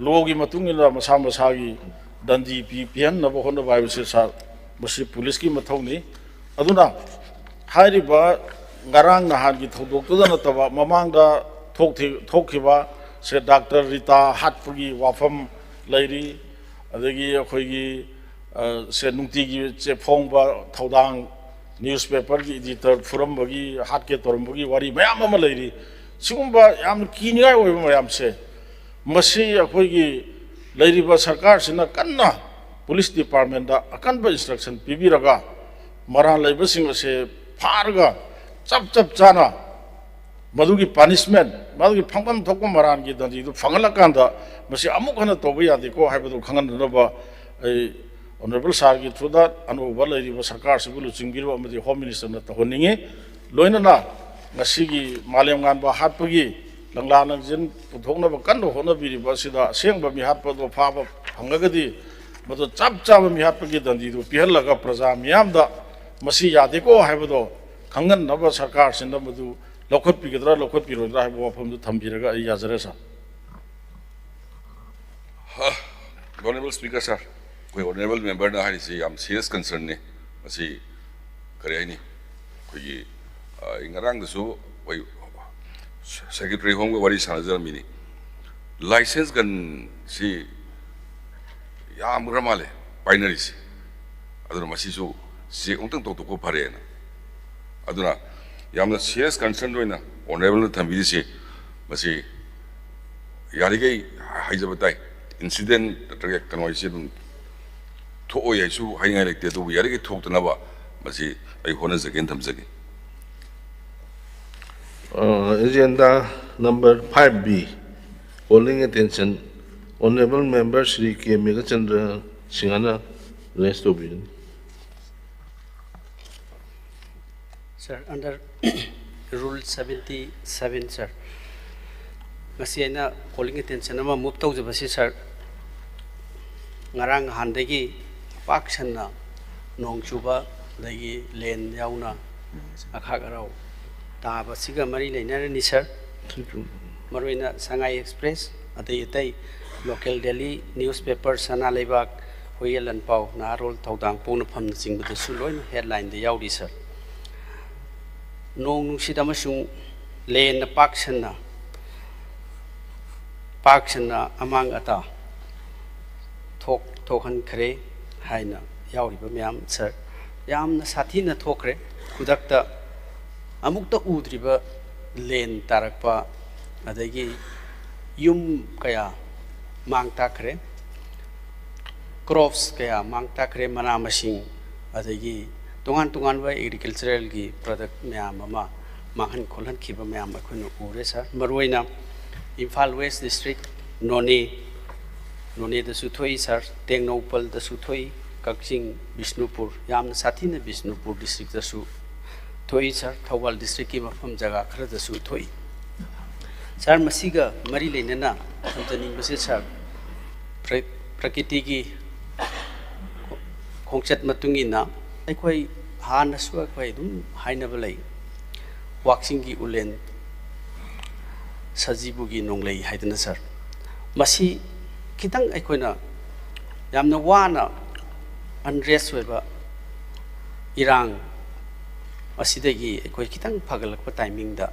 लोगी मतुंगिना मसा मसागी दंदी पिएन नब होनबा हाइबसे सार मसी पुलिस की मथौनी अदुना हाइरिबा ngarang nahan gi thodok to na taba mamangda thokhiba se Dr. Rita Hatpugi wafam lairi adagi akhoi gi se nungti gi che phongba thodang newspaper gi editor forum bagi hat ke torum bagi wari mayam ama lairi sigumba yam kiningai oi mayam se masi akhoi gi lairi ba sarkar sina kanna police department da akan ba instruction pibiraga maran laiba sing se pharga चप चप चाना मधुगी punishment मधुगी फंगम थोकम मरान की दंदी दु फंगला कांदा मसी अमुक हन तोबे यादे को हाइबदु खंगनबा ऑनरेबल सार की थ्रू दा अनुभव लेरिबा सरकार से बुलु चिंगिरबा अमदि होम मिनिस्टर न तहोनिंगे लोइनना ngasi मालेम गानबा हाटपगी लंगला नंजिन पुथोंनबा कन्नो होनबिरिबा सिदा सेंगबा मि हाटपदो फाबा फंगगदी मदो चप चाबा मि हाटपगी दंदी दु पिहलगा प्रजा मियामदा मसी यादे को हाइबदो खंगन नब सरकार से नबदु लखत पिगदरा लखत पिरोदरा है वफम दु थंबिरगा आई याजरे सा Honorable Speaker sir we honorable member na hari si am serious concern ne asi kare ai ni koi ingarang da su we secretary home wari sanajar mini license gan si ya amramale binary si aduna masi su si untang to ko pare na aduna yamna serious concern doina honorable thambi si masi यारिगै हाइजबताई incident नत्रगे कनोइसे दुम थोय याइसु हाइंगाइ लेक्ते दु यारिगै थोक्तनबा मसी आई होनजगेन थमजगे Agenda number 5B, calling attention, Honorable Member Shri K. Megachandra Singhana, rest of it. Sir, under Rule 77, sir, ngasi aina calling attention ama move tau jabasi sir, ngarang handagi pak sanna nong chuba dagi len yauna akhagarau taba siga mari leinarani sir, maruina Shanghai Express atai local Delhi newspaper sana leibak hoyelan pau na rol thaudang pona pham chingba su loina headline de yaudi sir. Nong nungsit amasung len na paksana amang ata thokhan khre haina yauriba myam sir yamna sathina thokre khudakta amukta udriba len tarakpa adagi yum kaya mang takre crops kaya mang takre mana masing adagi tungan ba agricultural gi product myam ama manghan kholhan khiba myam akhunu ure sir maruina Imphal West District None da Suthoi sir Tengnopal da Suthoi Kakching Bishnupur yamna sathina Bishnupur district da su thoi sir Thawal district ki mafam jaga khara da su thoi sir masiga mari leinana thamtaning base sir prakiti gi khongchat matungina aikhoi hana su aikhoi dum haina balai waxing gi ulen Sajibugi nonglei haidana sir masi kitang aikoina yamna wana unrest weba irang asidagi aikoi kitang phagalakpa timing da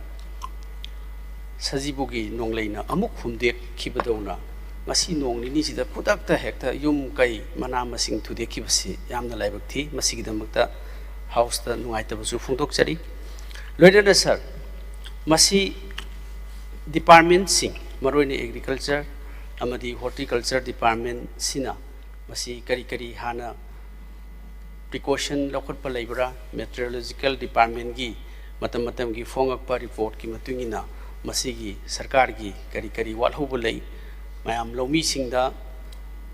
Sajibugi nongleina amuk humdek khibadona masi nonglini sida khudakta hekta yum kai mana masing thude khibasi yamna laibak thi masigi damakta house da nuaita basu phungdok chari loidana sir masi Department sing maroini agriculture amadi horticulture department sina masi kari hana precaution lokot palaibra meteorological department gi matam gi phongakpa report ki matungina masi gi sarkar gi kari walhubulai mayam lomi singda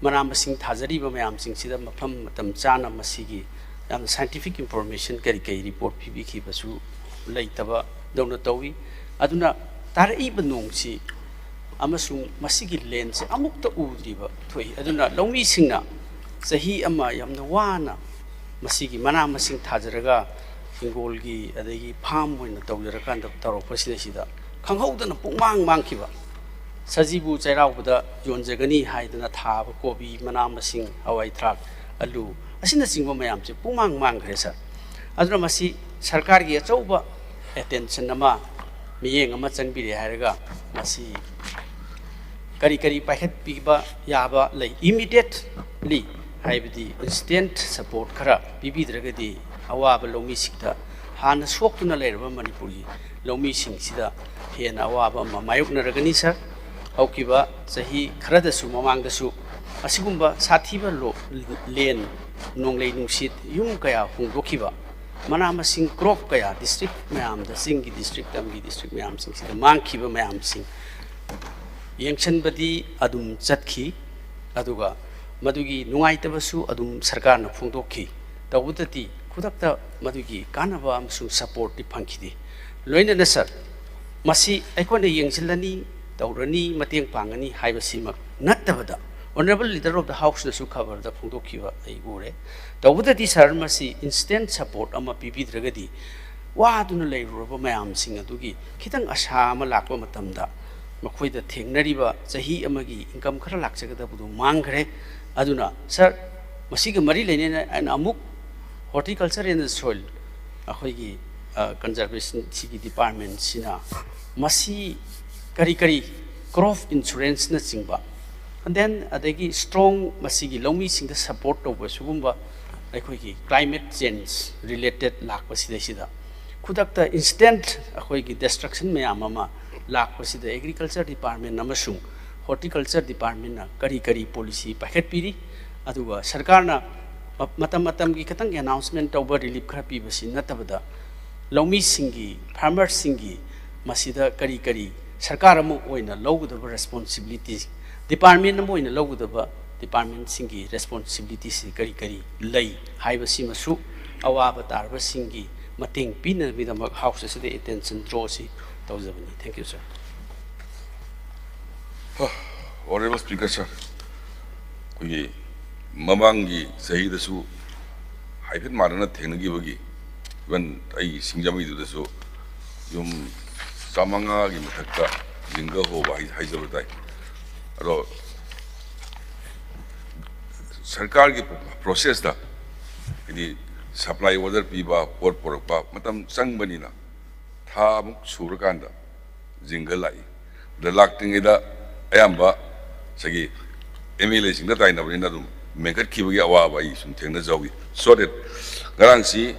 manam sing thajari ba mayam sing sida mafam matam chana masi gi yam scientific information kari report pbi ki basu leitaba dona tawi aduna Tarai benungsi, amasung masigi lens, amukta udriba, tuai. Aduna lomi singna, sahi ama yamna wana, masigi mana masing thajaraga, ingolgi, adagi palm wina tawjarakan da taro pasida sida. Kanghau dana pungmang mangkiba. Sajibu chairau bada yonjagani haidana thaba kobi mana masing hawai thrak alu. Asina singwa mayam che pungmang mang kresa. Aduna masi sarkar gi achauba attention nama miyeng ama changbiri haraga masi kari paikhat piba yaba lei immediately haibdi instant support khara pibidragadi awaba lomi sikta hana soktuna leiraba manipuri lomi sing sida hena awaba ma mayukna ragani sir haukiba sahi khara da su mamang da su asigumba sathiba lo len nonglei nungsit yum kaya hungdokiba mana masing crop kaya district mayam da singi district amgi district mayam sing sida mangkiba mayam sing yengchan badi adum chatkhi aduga madugi nungaitabsu adum sarkar na phungdokhi tawudati khudakta madugi kanaba amsung support ti phangkhidi loina na sir masi aikona yengchilani tawrani mateng pangani haibasimak nattabada Honorable Leader of the House na su cover da phungdokhiba ai ure tawudati sir masi instant support ama pipi dragadi wa aduna leiruba mayam sing adugi khitang asa ama lakpa matamda makhoi da thengnariba chahi amagi income khara lakchagada budu mangkhre aduna sir masiga mari leine an amuk horticulture and the soil akhoi gi conservation sigi department sina masi kari crop insurance na chingba and then adagi strong masigi lomi sing the support of sugumba akhoi gi climate change related lakpa sida khudakta instant akhoi gi destruction mayam ama lakpa sida agriculture department namasung horticulture department na kari policy paket piri aduga sarkar na matam gi katang announcement over relief khara pi basi natabada laumi singi farmers singi masida kari sarkar amu oina logudaba responsibilities department amu oina logudaba department singi responsibilities kari lay haibasi masu awaba tarba singi mating pina bidamak house se attention draw si tawjabani. Thank you, sir. Honorable Speaker, sir, we mamangi sahida su haifit marana thenagi bagi when I singjami do so yum samanga gi mathakta jinga ho ba haijabatai aro sarkar gi process da ini supply order piba port porpa matam sangbani na tha muk surakanda jinga lai the lacting ida ayamba sagi MLA sing da tai na bani na dum mekat ki bagi awa ba isum thengna jawi so that garang si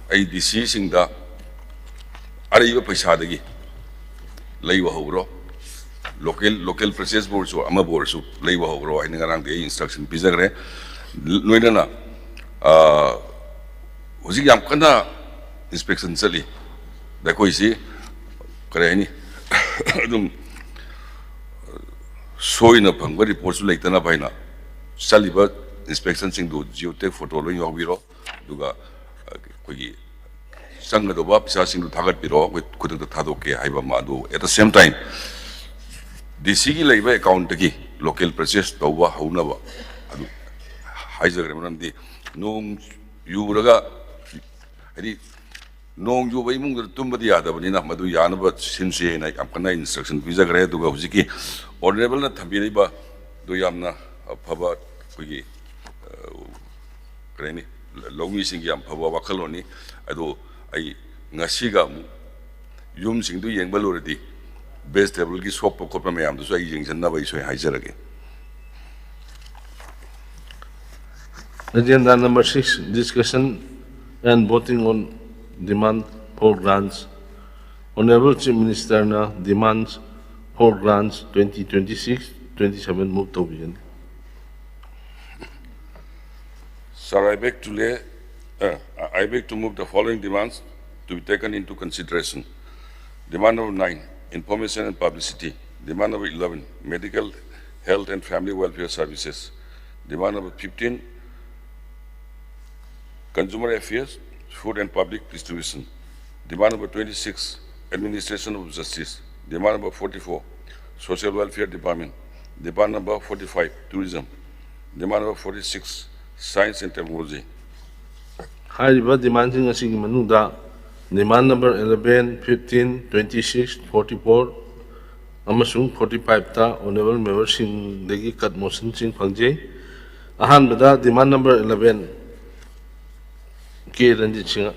ai DC sing da ariba paisa dagi leiwa hobro local process board so ama board so leiwa hobro ai ngarang de instruction pizagre noina na hoji yam kana inspection sali da koi si kare ni adum soina phangba report su leitana baina saliba inspection sing do geotech photo lo yawbiro duga koi sanga do ba pisa sing do thagat biro kudang thadoke haiba ma do at the same time DC gi leiba account ki local process to ba hauna ba adu haijagre manam di nong yuraga hari nong yu bai mung tum ba dia da bani na madu yana ba sinse na am kana instruction bijagre duga hujiki honorable na thambi ba do yamna phaba koi kreni lomi sing yam phaba wakaloni adu ai ngasiga yum sing du yeng baluradi best table ki sop ko pa mayam du so ai yeng janna bai so haijarage. Agenda number 6, discussion and voting on demand for grants. Honorable Chief Minister na demands for grants 2026-27 move to begin. Sir, I beg to move the following demands to be taken into consideration. Demand number 9, information and publicity. Demand number 11, medical, health and family welfare services. Demand number 15, consumer affairs, food and public distribution. Demand number 26, administration of justice. Demand number 44, social welfare department. Demand number 45, tourism. Demand number 46, science and technology. High demand in a manuda, demand number 11, 15, 26, 44, Amasung 45 ta, honorable member Singh Degi Kat Motion Singh Pangje. Ahan Bada, demand number 11, K. Ranjit Singh.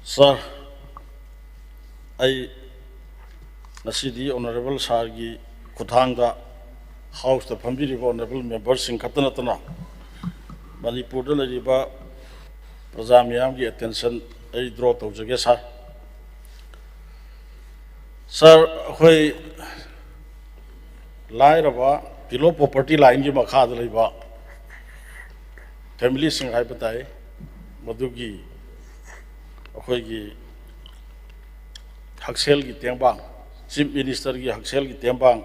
Sir, I Nasidi Honorable Sargi Kutanga House the Pambiri Honorable Members in Katanatana Manipur the Riba Prazamiam the attention I draw to the guest. Sir, why Lairava below property line you Makadaliba family sing Hypatai Madugi. अखोई हक्सेल की तेंबांग chief minister की हक्सेल की तेंबांग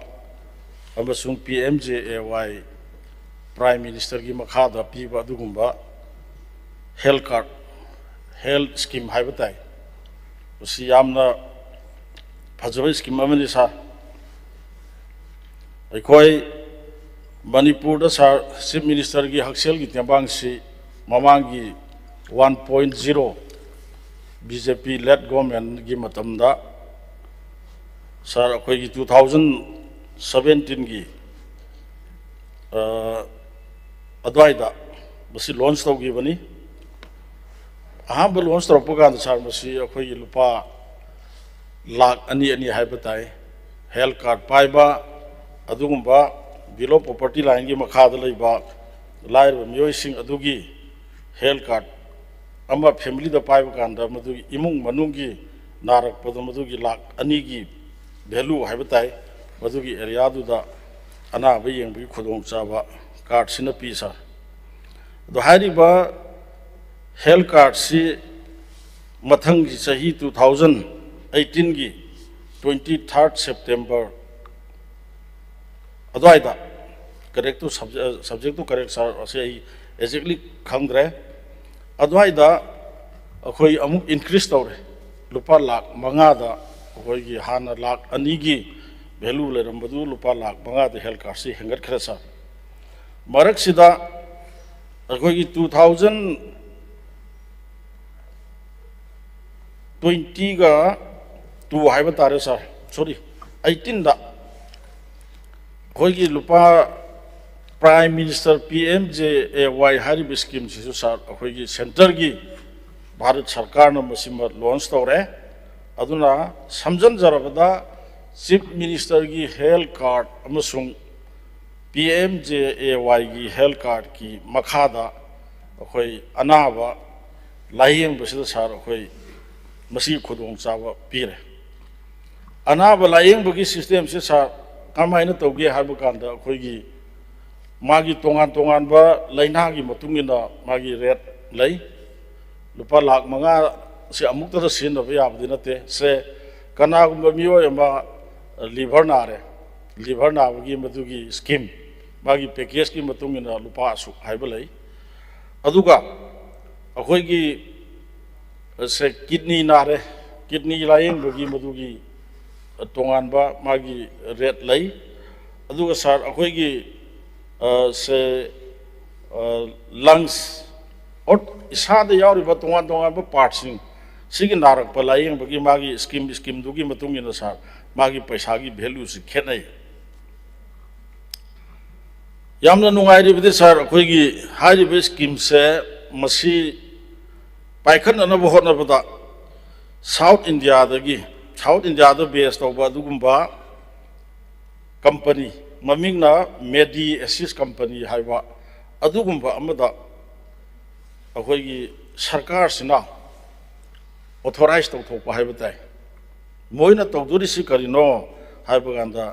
अमसुंग PMJAY prime minister की मखादा पीबा दुगुंबा health card health scheme है बताए उसी यामना फजबा scheme अमनि सा अखोई मणिपुर दा सा चीफ मिनिस्टर की हक्सेल की तेंबांग सी ममांगी 1.0 BJP led government gi matamda sar akhoi gi 2017 gi adwaida basi launch tau gi bani aham launch tau pagan sar basi akhoi gi lupa lakh अनि अनि है बताए हेल्थ कार्ड पाइबा अदुगुम्बा बिलो प्रॉपर्टी लाइन की मखाद लेबा लाइरबा मियोइसिंग अदुगी health card अमा family दा पाइबा कांदा मदुगी इमुंग मनुंगी नारक पद मदुगी लाख अनि की वैल्यू है बताए मदुगी एरिया दुदा अनाबा येंबगी खुदोंग चाबा कार्ड सिना पीसा दो हारिबा हेल्थ कार्ड सी मथंग की सही 2018 की 23 सेप्टेम्बर अद्वाइदा correct to subject to correct sir असे एक्जेक्टली खंग्रे अद्वाइदा अखोई अमुक इंक्रीज तौरे लुपा लाख मंगादा अखोई की हाना लाख अनि की वैल्यू लेरंबदु लुपा लाख मंगादा हेल्थ कार्ड से हेंगत खरे सर मरक सिदा अखोई की 2020 का 2 है तारे सर सॉरी 18 दा अखोई लुपा prime minister PMJAY Harib scheme से सर अखोई सेंटर की भारत सरकार ने मसिम लॉन्च तौरे अदुना समझन जरबदा चीफ मिनिस्टर की हेल्थ कार्ड अमसुंग PMJAY की हेल्थ कार्ड की मखादा अखोई अनाबा लायेंग बसिदा सर अखोई मसी खुदोंग चाबा पीरे अनाबा लायेंग बगी सिस्टम से सर कमायना तौगे हाइब कांदा अखोई मागी तोंगान तोंगान बा लाइना की मतुंगिना मागी रेट लई लुपा लाख मंगा से अमुक सिनब याबदी नते से कनागुम्बा मियोय अमा लिवर नाबगी मदुगी स्कीम मागी पैकेज की मतुंगिना लुपा असुक हाइब लई अदुगा अखोई से किडनी नारे किडनी लायेंबगी मदुगी तोंगानबा मागी रेट लई अदुगा सर अखोई से लंग्स और इसाद यावरिबा तोंगान तोंगानबा पार्टसिंग सिगी नारकपा लायेंबगी मागी स्कीम दुगी मतुंगिना सर मागी पैसा की वैल्यू से खेनई यामना नुंगाइरिबदि सर अखोई हारिबे स्कीम से मसी पाइखननब होनबदा साउथ इंडिया बेस तौबा अदुगुम्बा कंपनी ममिंगना मेडी एसिस कंपनी हाइबा अदुगुम्बा अमदा अखोई सरकार सिना ऑथोराइज तौथोपा हाइबताई मोइना तौदुरिसि करिनो हाइबगांदा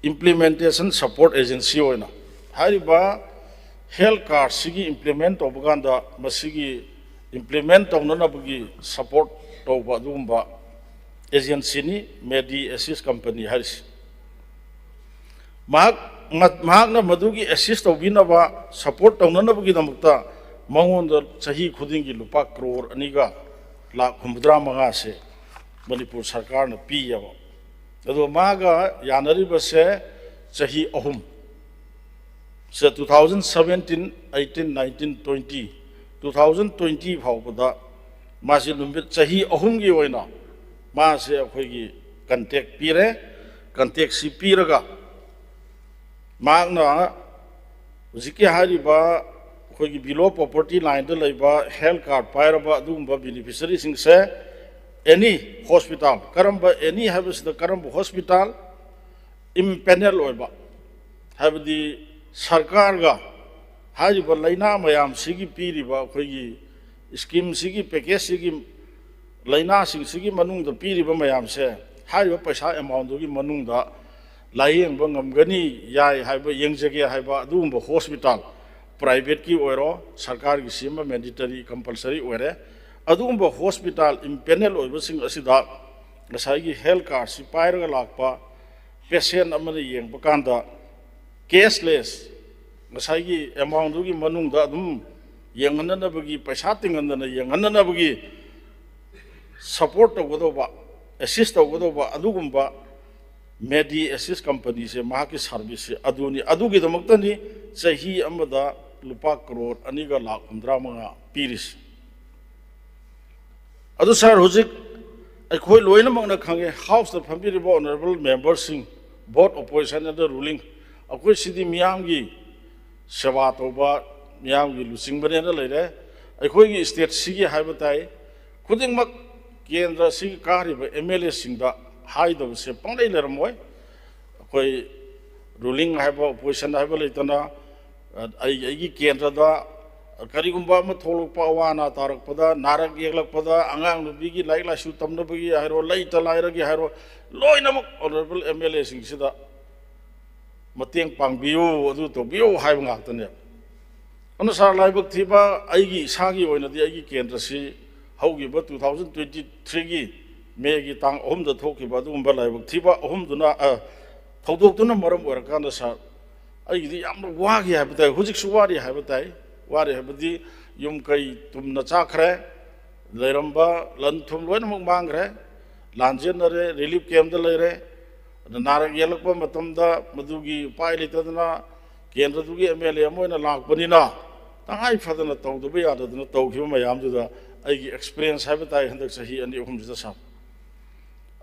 इम्प्लीमेंटेशन सपोर्ट एजेंसी होइना हाइबा हेल्थ कार्ड सिगी इम्प्लीमेंट तौबगांदा मसिगी इम्प्लीमेंट तौननबगी सपोर्ट तौबा अदुगुम्बा एजेंसी नि मेडी एसिस कंपनी हाइस महाकना मदुगी एसिस तौबिनबा सपोर्ट तौननबगी दमकता मंगोंद चाही खुदिंगी लुपा करोड़ अनिगा लाख 85 से मणिपुर सरकार ने पीयब अदो मागा यानरिब से चाही अहुम से 2017 18 19 20 2020 फाउबदा मासे नुमित चाही अहुम की ओइना मासे अखोई कंटेक्ट पीरे कंटेक्ट सी पीरगा मागना हुजिके हारिबा अखोई बिलो प्रॉपर्टी लाइन द लैबा हेल्थ कार्ड पाइरबा अदुगुम्बा बेनिफिशियरी सिंग से एनी हॉस्पिटल करम एनी है करम हॉस्पिटल इम्पेनल होइबा हाबदी सरकार गा हाजिबा लाइना मयाम सिगी पीरिबा अखोई स्कीम सिगी पैकेज सिगी लाइना सिगी मनुंग द पीरिबा मयाम से हाजिबा पैसा अमाउंट दुगी मनुंग दा लायेंबा ngамगनी याय हाइबा येंगजगे हाइबा अदुगुम्बा हॉस्पिटल प्राइवेट की ओरो सरकार की सीमा मैंडेटरी कंपलसरी ओरे अदुगुम्बा हॉस्पिटल इम्पेनल ओइबसिंग असिदा ngसाई हेल्थ कार्ड सि पाइरगा लाकपा पेशेंट अमने येंगबा कांदा कैशलेस ngसाई अमाउंट दुगी मनुंग दा अदुम येंगननबगी पैसा तिंगनना येंगननबगी सपोर्ट तौगदोबा असिस्ट तौगदोबा अदुगुम्बा मेडी एसिस कंपनी से मां की सर्विस से अदुनी अदुगी दमक्तनी चाही अमदा लुपा करोड़ अनिगा लाख 85 पीरिस अदु सर हुजिक अखोई लोइनमकना खंगे हाउस द फैमिली ऑनरेबल मेंबर्स सिंग बोर्ड ऑपोजिशन एंड रूलिंग अखोई सिदी मियाम की सेवा तौबा मियाम की लुसिंग बनेना लेरे अखोई स्टेट सिगी हाइबताई खुदिंगमक केंद्र से कारिब MLA सिंगदा हाइदब से पंगले लेरमोय कोई रूलिंग है ओपोजिशन है लेतना आई केंद्र दा करीगुम्बा म थोलुपा वाना तारकपदा नारक येगलकपदा अंगांग नुबीगी लाइक लासु तमनबगी हाइरो लैत लाइरगी हाइरो लोइनमक ऑनरेबल MLA सिंगसिदा मतेंग पांगबियो अदु तोबियो हाइब ngaktane अनुसार लाइबक थीबा आइगी इसागी ओइनदि आइगी केंद्र से हौगिबा 2023 गी मेगी तांग अहुम द थोकिबा दुंबा लाइबक थीबा अहुम दुना थौदोक्तुना मरम ओरकान सा आइगी याम वागी हाबताय हुजिकसु वारी हाबताय वारी हाबदि युम कई तुमना चाखरे लेरंबा लन थुम लोइनमक मांगरे लांजेनरे रिलीफ कैम्प द लेरे नारक येलकपा मतमदा मदुगी पाइ लेतदना केंद्र दुगी MLA अमोइना लाकपनिना तंगाई फदना तौदबा याददना तौखिबा मयामदुदा आइगी एक्सपीरियंस हाबताय हंदक सही अनि अहुम जिदा सा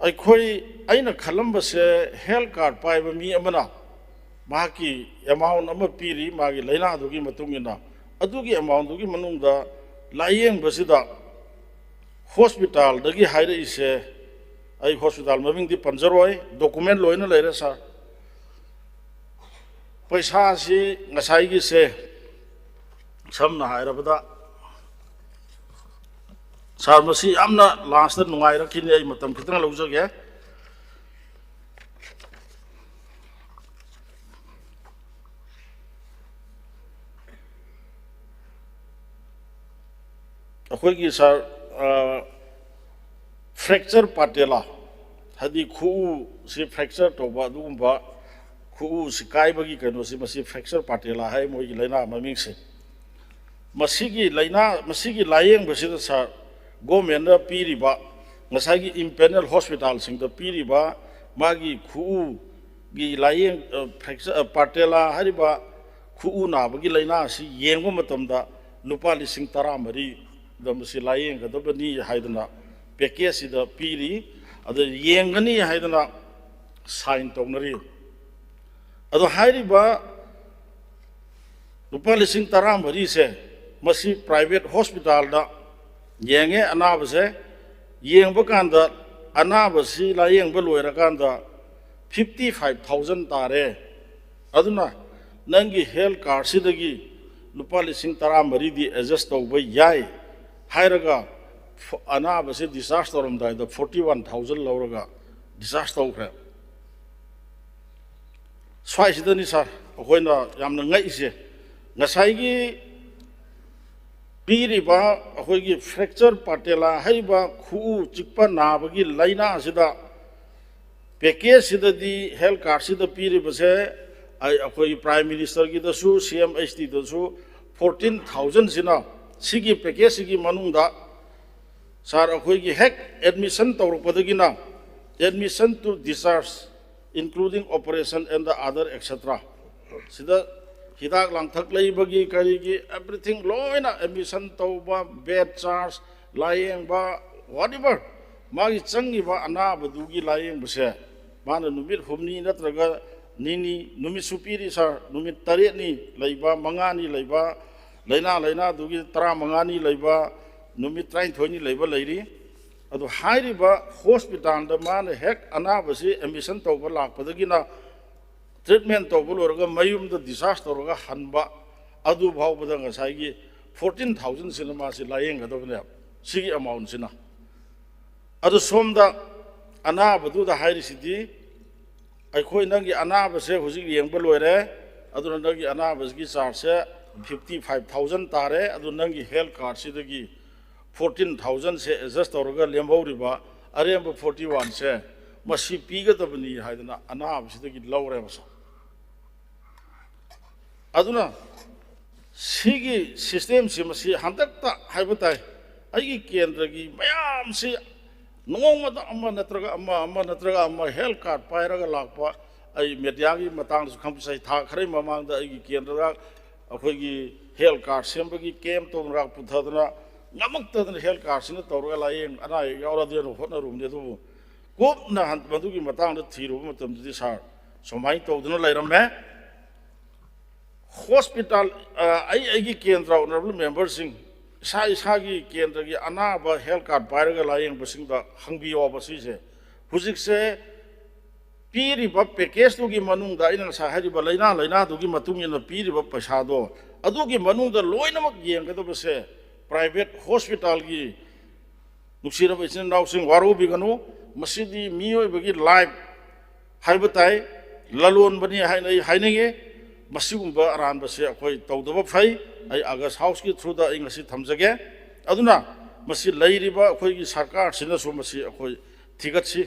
अखोई आइना खलंबसे हेल्थ कार्ड पाइबा मी अमना माकी अमाउंट अमा पीरी मागी लैना दुगी मतुंगिना अदुगी अमाउंट दुगी मनुंगदा लायेंग बसिदा हॉस्पिटल दगी हाइरे इसे आई हॉस्पिटल ममिंग दि पंजरोय डॉक्यूमेंट लोइना लेरे सा पैसा से ngसाइगी से समना हाइरबदा सार मसी यामना लास्ट नुंगाइ रखिने आई मतम खितंग लौजगे अखोइगी सार फ्रैक्चर पाटेला हदी खु से फ्रैक्चर तोबा दुगुंबा खु से काइबगी कनो से मसी फ्रैक्चर पाटेला है मोइगी लैना ममिंग से मसीगी लैना मसीगी लायेंग बसिदा सार गवर्नमेंट पीरिबा ngसाइगी इम्पेनल हॉस्पिटल सिंग द पीरिबा मागी खु गी लायेंग फ्रैक्चर पाटेला हरिबा खु नाबगी लैना से येंगो मतमदा लुपा लिसिंग 13 दमसी लायेंग गदबनी हाइदना पैकेज सिदा पीरी अद येंगनी हाइदना साइन तौनरी अदो हाइरिबा लुपा लिसिंग 13 से मसी प्राइवेट हॉस्पिटल दा येंगे अनाबसे येंगबा कांदा अनाबसी लायेंगबा लोइरकांदा 55,000 तारे अदुना नंगी हेल्थ कार्ड सिदगी लुपा लिसिंग 13 दी एडजस्ट तौबा याय हाइरगा अनाबसे डिस्चार्ज तौरमदाय द 41,000 लौरगा डिस्चार्ज तौख्रे स्वाइसिदनी सर अखोइना यामना ngaiसे ngसाइगी पीरिबा अखोइगी फ्रैक्चर पाटेला हाइबा खु चिकपा नाबगी लैना सिदा पैकेज सिददी हेल्थ कार्ड सिदा पीरिबसे अखोइ प्राइम मिनिस्टर की दसु CMHT दसु 14,000 सिना सिगी पैकेज सिगी मनुंगदा सार अखोइगी हेक एडमिशन तौरपदगिना admission to discharge including operation and the other etc. Sida hidak langthak leibagi karigi everything loina admission tauba bed charge layeng ba whatever magi changi ba ana badugi layeng base mana numit humni natraga nini numit supiri sar numit taret ni leiba mangani leiba leina dugi 15 ni leiba numit 30 ni leiba leiri अदो हाइरिबा hospital the मान हेक अनाबसी admission तौबा लाकपदगिना treatment तौबा लोरगा मयुम the discharge तौरगा हनबा अदु भावबदा ngसाइगी 14,000 cinema से लायेंग गदबने सिगी amount सिना अदु सोमदा अनाबदु the हाइरिसिदी अखोइ नंगी अनाबसे हुजिक येंबा लोइरे अदु नंगी अनाबसगी चार्ज से 55,000 तारे अदु नंगी हेल्थ कार्ड सिदगी 14,000 से एडजस्ट तौरगा लेमबौरिबा अरेम 41 से मसी पीगदबनी हाइदना अनाब सिदगी लौरे बस अदुना सिगी सिस्टम से मसी हंदकता हाइबताय आइगी केंद्रगी मयाम से नोंगमदा अम्मा नत्रगा अम्मा हेल्थ कार्ड पाइरगा लाकपा आई मीडियागी मतांग खंपसै था खरै ममांगदा आइगी केंद्रगा अखोइगी हेल्थ कार्ड सेमबगी केम तोनरा पुथदना नमक्तदना हेल्थ कार्ड सिना तौरगा लायेंग अना यावरादेनो होटनरुमने दु कोपना मदुगी मतांगदा थीरुब मतमदि सार समाइ तौदना लैरमे हॉस्पिटल आई केंद्र ऑनरेबल मेंबर सिंह इसागी केंद्र की अनाब हेल्थ कार्ड पायरगा लायेंग हंगबियो बसीसे हुजिकसे पीरिब पैकेज तुगी मनुंग दा इना साहरिब लैना लैना तुगी मतुंग इन पीरिब पैसादो अदुगी मनुंग दा लोइनमक येंगदबसे प्राइवेट हॉस्पिटल की नुसिरब इचिन नाउसिंग वारुबिगनु मसिदी मियोइबगी लाइफ हाइबताई ललोन बनी हाइनेगे मसिगुंबा अरानबसे अखोय तौदब फै आई अगस्त हाउस की थ्रू दा इंगसी थमजगे अदुना मसि लैरिबा अखोयगी सरकार सिनसु मसि अखोय थिगतसी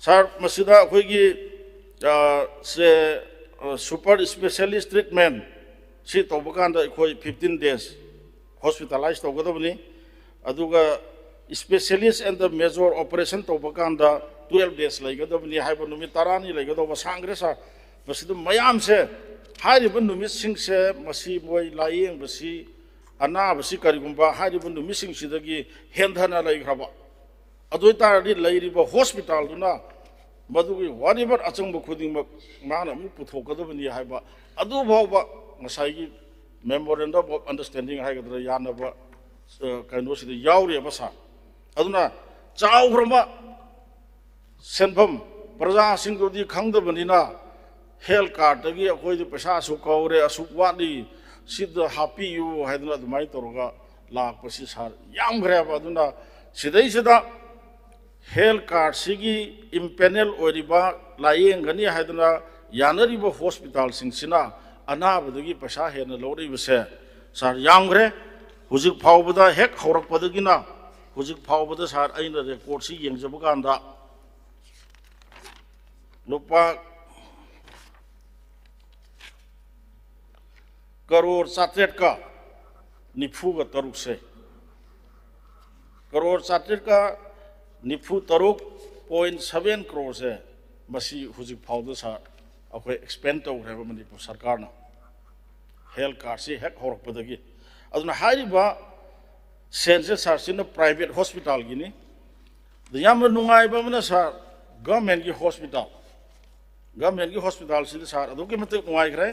सर मसिदा अखोयगी से सुपर स्पेशलिस्ट ट्रीटमेंट सि तौबकांदा अखोय 15 days हॉस्पिटलाइज तौगदबनी अदुगा specialist and the major operation तौबकांदा 12 days लैगदबनी हाइबा नुमि तारानी लैगदबा सांग्रे सा मसिद मयाम से हारिबा नुमि सिंग से मसि मोय लायेंग बसि अनाबसि करिगुंबा हारिबा नुमि सिंग सिदगी हेंधना लैग्रबा अदुइतारदि लैरिबा हॉस्पिटल दुना मदुगी वारिबर अचंग खुदिंग माना मु पुथोकदबनी हाइबा अदु भावबा मसाइगी मेमोरेंडम ऑफ अंडरस्टैंडिंग हाइगदरा यानबा कइनोसिद यावरि बसा अदुना चाउग्रबा सेनफम प्रजा सिंगदि खंगदबनिना हेल्थ कार्ड तगी अखोय पैसा सु कौरे असुक वादी सिद हापियु हाइदना अदुमाइ तोरगा लाकपसि सार यामग्रेबा अदुना सिदैसिदा हेल्थ कार्ड सिगी इम्पेनल ओरिबा लायेंगनी हाइदना यानरिबा हॉस्पिटल सिंगसिना अनाबदगी पैसा हेन लौरिबसे सार यामग्रे हुजिक फावबदा हेक हौरकपदगिना हुजिक फावबदा सार अइना रेकॉर्ड सि येंजबकांदा लुपा करोड़ 7 का निफूगा तरुक से करोड़ 7 का निफू तरुक 0.7 करोड़ से मसी हुजिक फाउद सा अखोय एक्सपेंड तौग्रेबा मणिपुर सरकार ना हेल्थ कार्ड से हेक हौरकपदगी अदुना हारिबा सेंसे सारसिन प्राइवेट हॉस्पिटल गिनी याम नुंगाइबा मना सार गवर्नमेंट की हॉस्पिटल से सार अदुके मते नुंगाइग्रे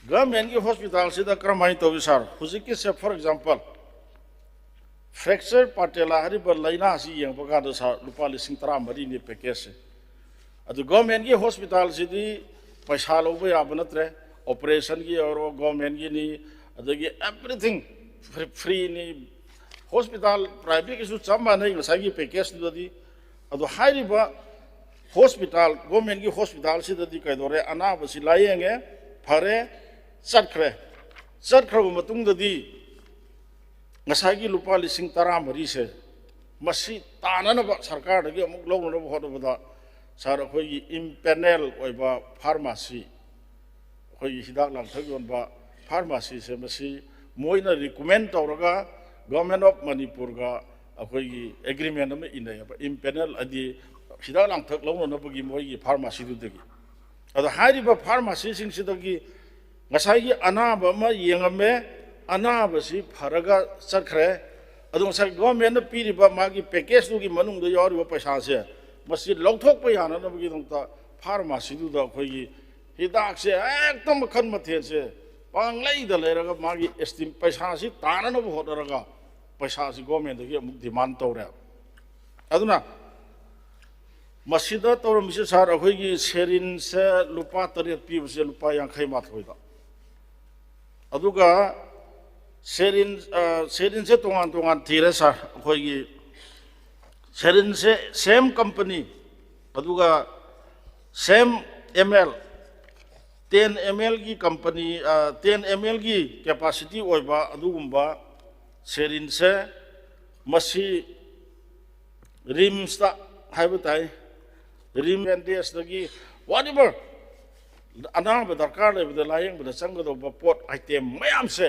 गवर्नमेंट की हॉस्पिटल से क्रमाइन तौर सर हुजिकी से फॉर एग्जांपल फ्रैक्चर पाटेला हरिब लाइना से येंबगा सर लुपा 13 नि पैकेज से अदु गवर्नमेंट की हॉस्पिटल से पैसा लौब याब नत्रे ऑपरेशन की और गवर्नमेंट की नि अदगी एवरीथिंग फ्री नि हॉस्पिटल प्राइवेट की चम मानै ngसागी पैकेज दुदी अदु हाइरिबा हॉस्पिटल गवर्नमेंट की हॉस्पिटल से कैदोरे अनाबसी लायेंगे फरे चटख्रब मतुंगददी ngसागी लुपा 13 से मसी ताननब सरकार दगी अमुक लौनब होदबदा सर अखोई इम्पेनल ओइबा फार्मेसी अखोई हिदाक लांथक योनबा फार्मेसी से मसी मोइना रिकमेंड तौरगा गवर्नमेंट ऑफ मणिपुर का अखोई एग्रीमेंट में इनयबा इम्पेनल अदि हिदाक लांथक लौनबगी मोइगी फार्मेसी दुदगी अदा हारिबा फार्मेसी सिंगसिदगी ngसागी अनाब अमा येंगमे अनाबसी फरगा चखरे अदो ngसाई गवर्नमेंट पीरिबा मागी पैकेज दुगी मनुंग द यारिबा पैसा से मसी लौथोकपा याननबगी दंता फार्मेसी दुदा अखोई हिदाक से एकदम मखन मथे से पांगलाई द लेरगा मागी एस्टिम पैसा से ताननब होदरगा पैसा से गवर्नमेंट दगी अमुक डिमांड तौरे अदुना मसीदा तौर मिसे सार अखोई सेरिन से लुपा 3 पीबसे लुपा 50 माथोइदा अदुगा सेरिन से तोंगान थीरे सर अखोई सेरिन से सेम कंपनी अदुगा सेम ml 10 ml की कंपनी 10 ml की कैपेसिटी ओइबा अदुगुंबा सेरिन से मसी रिम्स ता हाइबताई रिम एंडेस दगी व्हाटएवर अनाब दरकार लेबद लायंग बद चंगदो पोट आइटम मयाम से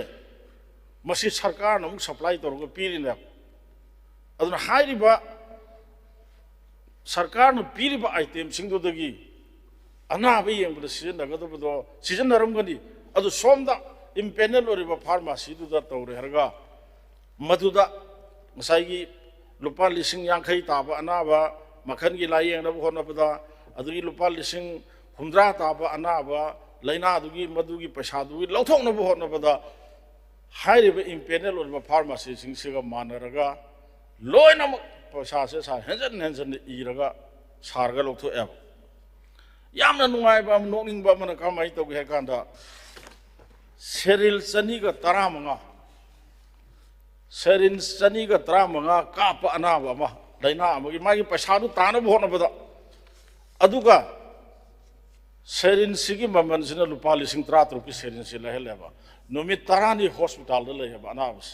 मसी सरकार नम सप्लाई तौर पीरिने अदुना हाइरिबा सरकार न पीरिबा आइटम सिंगदोदगी अनाब येंबद सिजनगदबदो सिजनरमगनी अदु सोमदा इम्पेनल ओरिबा फार्मेसी दुदा तौरे हरगा मदुदा मसाइगी लुपा 50 ताबा अनाबा मखन की लायेंगनब होनबदा अदुगी लुपा 50 ताबा अनाबा लाइना अदुगी मदुगी पैसा दुगी लौथोंनब होनबदा हाइरिबा इम्पेनल और फार्मेसी सिंग मानरगा लोइनमक पैसा से सा हेंजन इरगा सारगा लौथोएब यामना नुंगाइबा नोनिंगबा मन कमाई तौगे कांदा सेरिल चनीगा 15 सेरिन चनीगा 15 काप अनाबा अमा लाइना अमगी मागी पैसादु तानब होनबदा अदुगा सेरिन सिगी ममन सिना लुपा लिसिंग 13 की सेरिन से लहेलेबा नुमित 10 हॉस्पिटल द लेहेबा अनाबस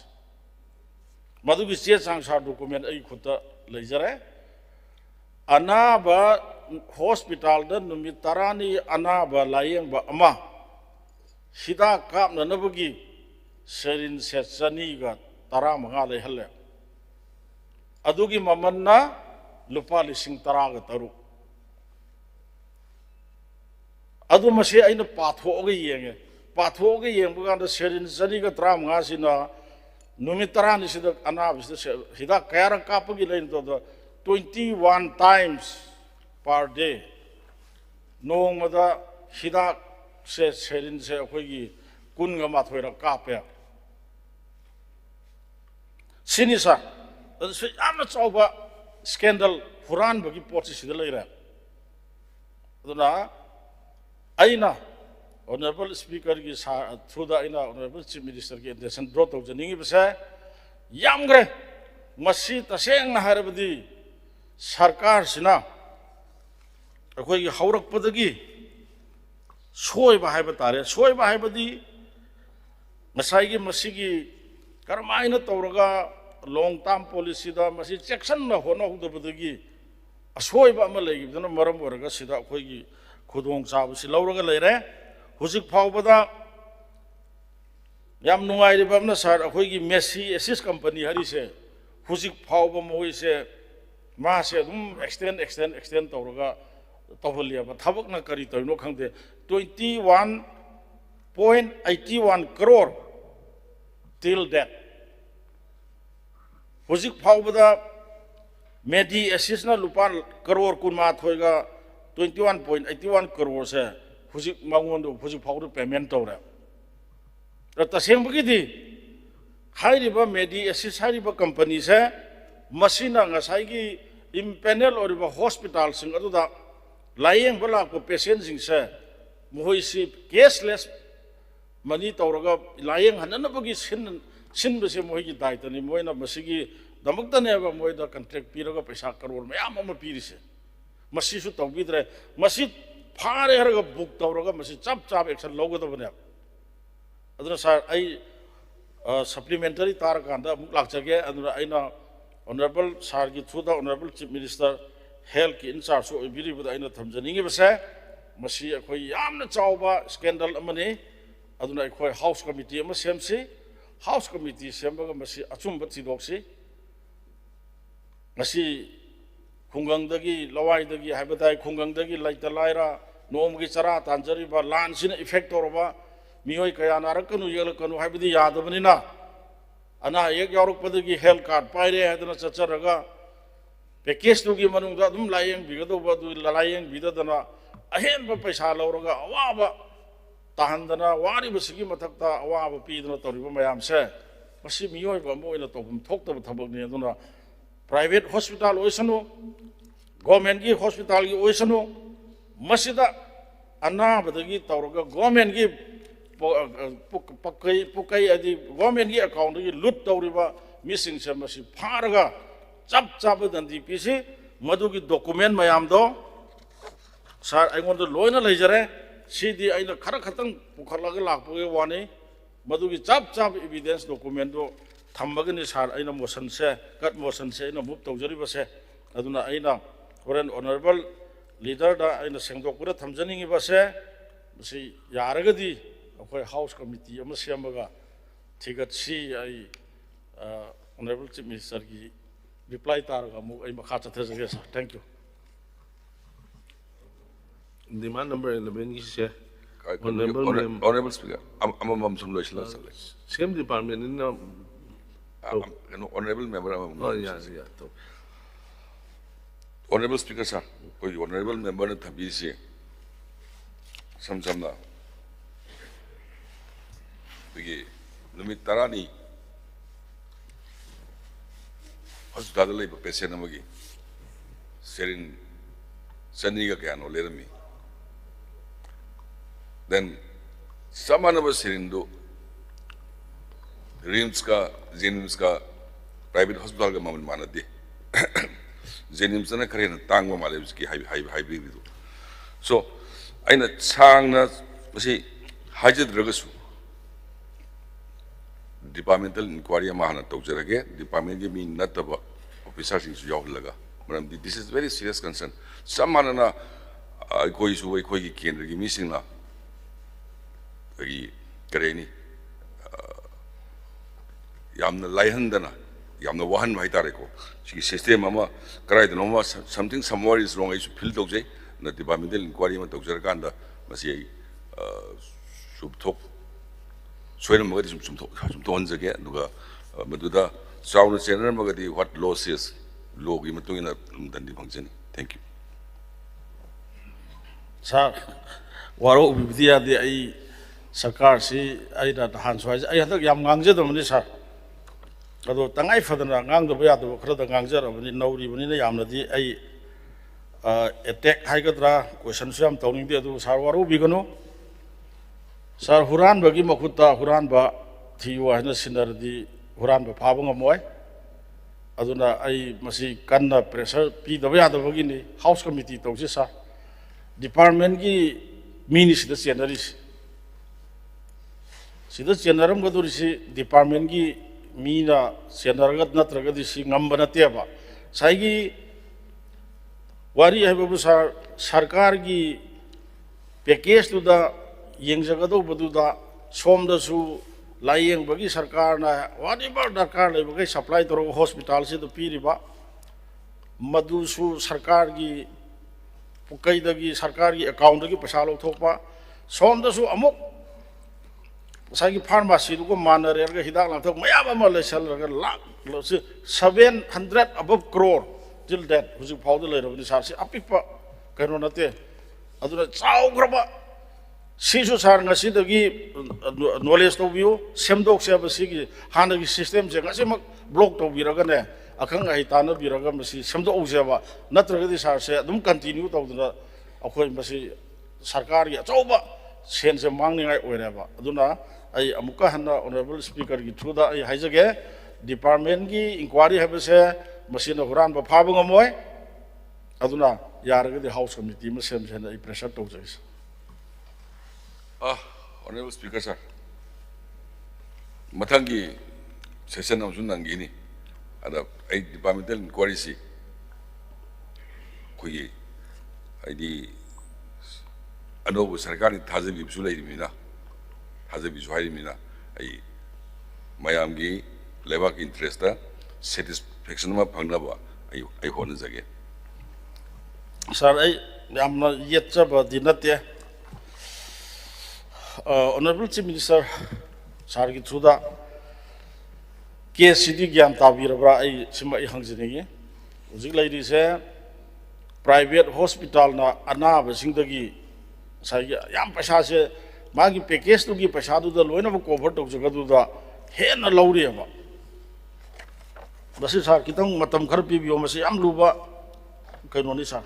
मधुगी चे चांगसा डॉक्यूमेंट आई खुदा लेजरे अनाबा हॉस्पिटल द नुमित 10 अनाबा लायेंबा अमा हिदा कापननबगी सेरिन से चनीगा 15 लेहले अदुगी ममन्ना लुपा लिसिंग 13 अदु मसे अइना पाथोगे येंगे पाथोगे येंबगांदा सेरिन चनीगा 15 सिना नुमित 10 सिदा अनाबिस हिदा कयार कापगी लेन तो 21 times per day नोंगमदा हिदा से सेरिन से अखोगी कुनगा माथोइरा कापे सिनिसा अदु यामना चावबा स्कैंडल हुरान बगी पोटि सिदा लेरा अदुना आइना ऑनरेबल स्पीकर की थ्रू द आइना ऑनरेबल चीफ मिनिस्टर की अटेंशन ड्रॉ तौजनिंगी बसे यामग्रे मसी तसेंगना हारबदी सरकार सिना अखोई हौरकपदगी सोयबा हाइबा तारे सोयबा हाइबदी मसाइगी मसीगी करमाइना तौरगा लॉन्ग टर्म पॉलिसी दा मसी चेक्शन न होना हुदबदगी असोयबा अमा लेगिबदना मरम ओरगा सिदा अखोई खुदोंग चाबसी लौरगा लेरे हुजिक फावबदा याम नुंगाइरिबा अमना सर अखोई मेसी एसिस कंपनी हरिसे हुजिक फावबा मोइसे मासे दुम एक्सटेंड तौरगा तौहलियाबा थबकना करी तौनो खंगदे 21.81 crore till that हुजिक फावबदा मेडी एसिस ना लुपा करोड़ कुनमा थोइगा 21.81 crore से हुजिक मांगोंदो हुजिक फावदो पेमेंट तौरे तसेंबगिदी हाइरिबा मेडी एसिस हाइरिबा कंपनी से मसीना ngसाइगी इम्पेनल ओरिबा हॉस्पिटल सिंग अदुदा लायेंग बला को पेशेंट सिंग से मोहिसी कैशलेस मनी तौरगा लायेंग हननबगी सिनबसे मोहिगी दायित्वनि मोइना मसीगी दमक्तनेबा मोइदा कॉन्ट्रैक्ट पीरगा पैसा करोड़ मयाम अमा पीरिसे मसीसु तौबिद्रे मसी फारे हरगा बुक तौरगा मसी चप एक्शन लौगदबने अदुना सर आई सप्लीमेंटरी तारकांदा अमुक लाक्चगे अदुना आइना ऑनरेबल सर की through the honourable chief minister health की इंचार्ज ओइबिरिबदा आइना थमजनिंगे बसे मसी अखोई यामना चावबा स्कैंडल अमने अदुना अखोई हाउस कमिटी अमा सेमसी हाउस कमिटी सेमबगा मसी अचुंबा थिदोक्सी मसी खुंगंगदगी लवाइदगी हाइबदाई खुंगंगदगी लाइता लाइरा नोमगी चरा तांजरिबा लानसिना इफेक्ट तौरबा मियोय कया नारकनु येलकनु हाइबदी यादबनिना अना एक यारुकपदगी हेल्थ कार्ड पाइरे हादना चचरगा पैकेज तुगी मनुंगदा दुम लायेंग बिगदोबा दु लायेंग बिददना अहेनबा पैसा लौरगा अवाबा ताहंदना वारिबसिगी मथक्ता अवाबा पीदना तौरिबा मयामसे मसी मियोयबा मोइना तौबम थोक्तबा थबकनि अदुना प्राइवेट हॉस्पिटल ओइसनु गवर्नमेंट की हॉस्पिटल की ओइसनु मसीदा अनाबदगी तौरगा गवर्नमेंट की पुकई अदि गवर्नमेंट की अकाउंट की लूट तौरिबा मिसिंग से मसी फारगा चप दंदी पीसी मधुगी डॉक्यूमेंट मयाम दो सर अगोंद लोइना लेजरे सीदी आइना खरा खतंग पुखलगा लापगे वानी मधुगी चप एविडेंस डॉक्यूमेंट दो थम्बगनि सर आइना मोशन से कट मोशन से आइना मूव तौजरिबसे अदुना आइना होरेन ऑनरेबल लीडर दा आइना सेंगदोकपुरा थमजनिंगी बसे मसी यारगदी अखोई हाउस कमिटी अमा सेमबगा थिगतसी आई ऑनरेबल चीफ मिनिस्टर की रिप्लाई तारगा मु आई मखा चथजगे sir thank you demand number 11 की से ऑनरेबल स्पीकर अमम सम लोइसला सले सेम डिपार्टमेंट इन ऑनरेबल मेंबर oh yeah तो ऑनरेबल स्पीकर सर कोई ऑनरेबल मेंबर ने थबी से समझना ये numit tarani hospital lay patient amagi serin saniga kaya no lerami then samana ba serin do RIMS ka Jenims ka private hospital ka mamun manade Jenims na kare na tangwa male uski high do so aina chang na masi hajat ragasu departmental inquiry mahana tawjarage department ge mi nataba officers is job laga maram this is very serious concern samana na koi su koi ki kendra gi missing na gi kareni yamna laihandana yamna wahan mai tare ko si system ama karai de no something somewhere is wrong I should feel dogje na departmental inquiry ma tawjaraganda masi subthok soiram magadi sumthok onjage duga maduda sauna channel magadi what loss is log gi matungina dandi function thank you sir waro bidia de ai sarkar si ai da han swai ai hadak yam ngangje do mani sir ado tangai fadana ngang do ya do khra da ngangje ro mani nauri mani na yamna di ai attack haigadra question su am tawning de do sir waro bigano sir huran bagi makuta huran ba thiwa hina sinar di huran ba phaba ngamoy aduna ai masi kanna pressure pi do ya do bagi ni house committee tawse sir department ki minister senaris sida senaram gadurisi department ki mina senaragat natraga disi ngambana teba saigi wari hai babu sar sarkar ki package tu da yeng jagado badu da som da su layeng bagi sarkar na wari ba darkar le bagi supply toro hospital se to piri ba madu su sarkar ki pukai dagi sarkar ki account dagi paisa lo thokpa som da su amuk सागी pharmacy को मानरे के हिदाक लाथक मयाम अमा लेसल रग lakh 700 above crore till that हुजु फाउद ले रबनि सारसे अपिप कनो नते अदुना चाउग्रबा सिसु सार ngasi दगी knowledge तो बियो सेमदोक से बसी की हानगी सिस्टम से ngasi मक ब्लॉक तो बिरगने अखंग ai तान बिरग मसी सेमदोक सेबा नत्रगदि सारसे अदुम कंटिन्यू तौदना अखोय मसी सरकार की अचौबा सेन से मांगनिङाय ओइरेबा अदुना आई अमुका हन्ना ऑनरेबल स्पीकर की थ्रू दा आई हाइजगे डिपार्टमेंट की इंक्वायरी हबसे मसीना हुरान बा फाबंग मोय अदुना यारगदि हाउस कमिटी में सेम सेन आई प्रेशर तो जइस ऑनरेबल स्पीकर सर मथंगी सेशन अमसु नंगिनी अदा आई डिपार्टमेंटल इंक्वायरी सी कोई आईदी अनोब सरकार थाजबी बिसु लेरिमिना थाजबी सुहाइमिना आई मयामगी लेबाक interest satisfaction ma phangnaba ai hona jage sir ai amna yetcha ba dinate honorable chief minister sir ki thuda KCD gyam tabirabra ai sima ai hangjini hujik lairi se private hospital na anaba singdagi sai yam paisa se magi package tu gi paisa du da loina ba cover to jaga du da he na lauri ba basi sar kitang matam khar pi biyo masi am luba kaino ni sar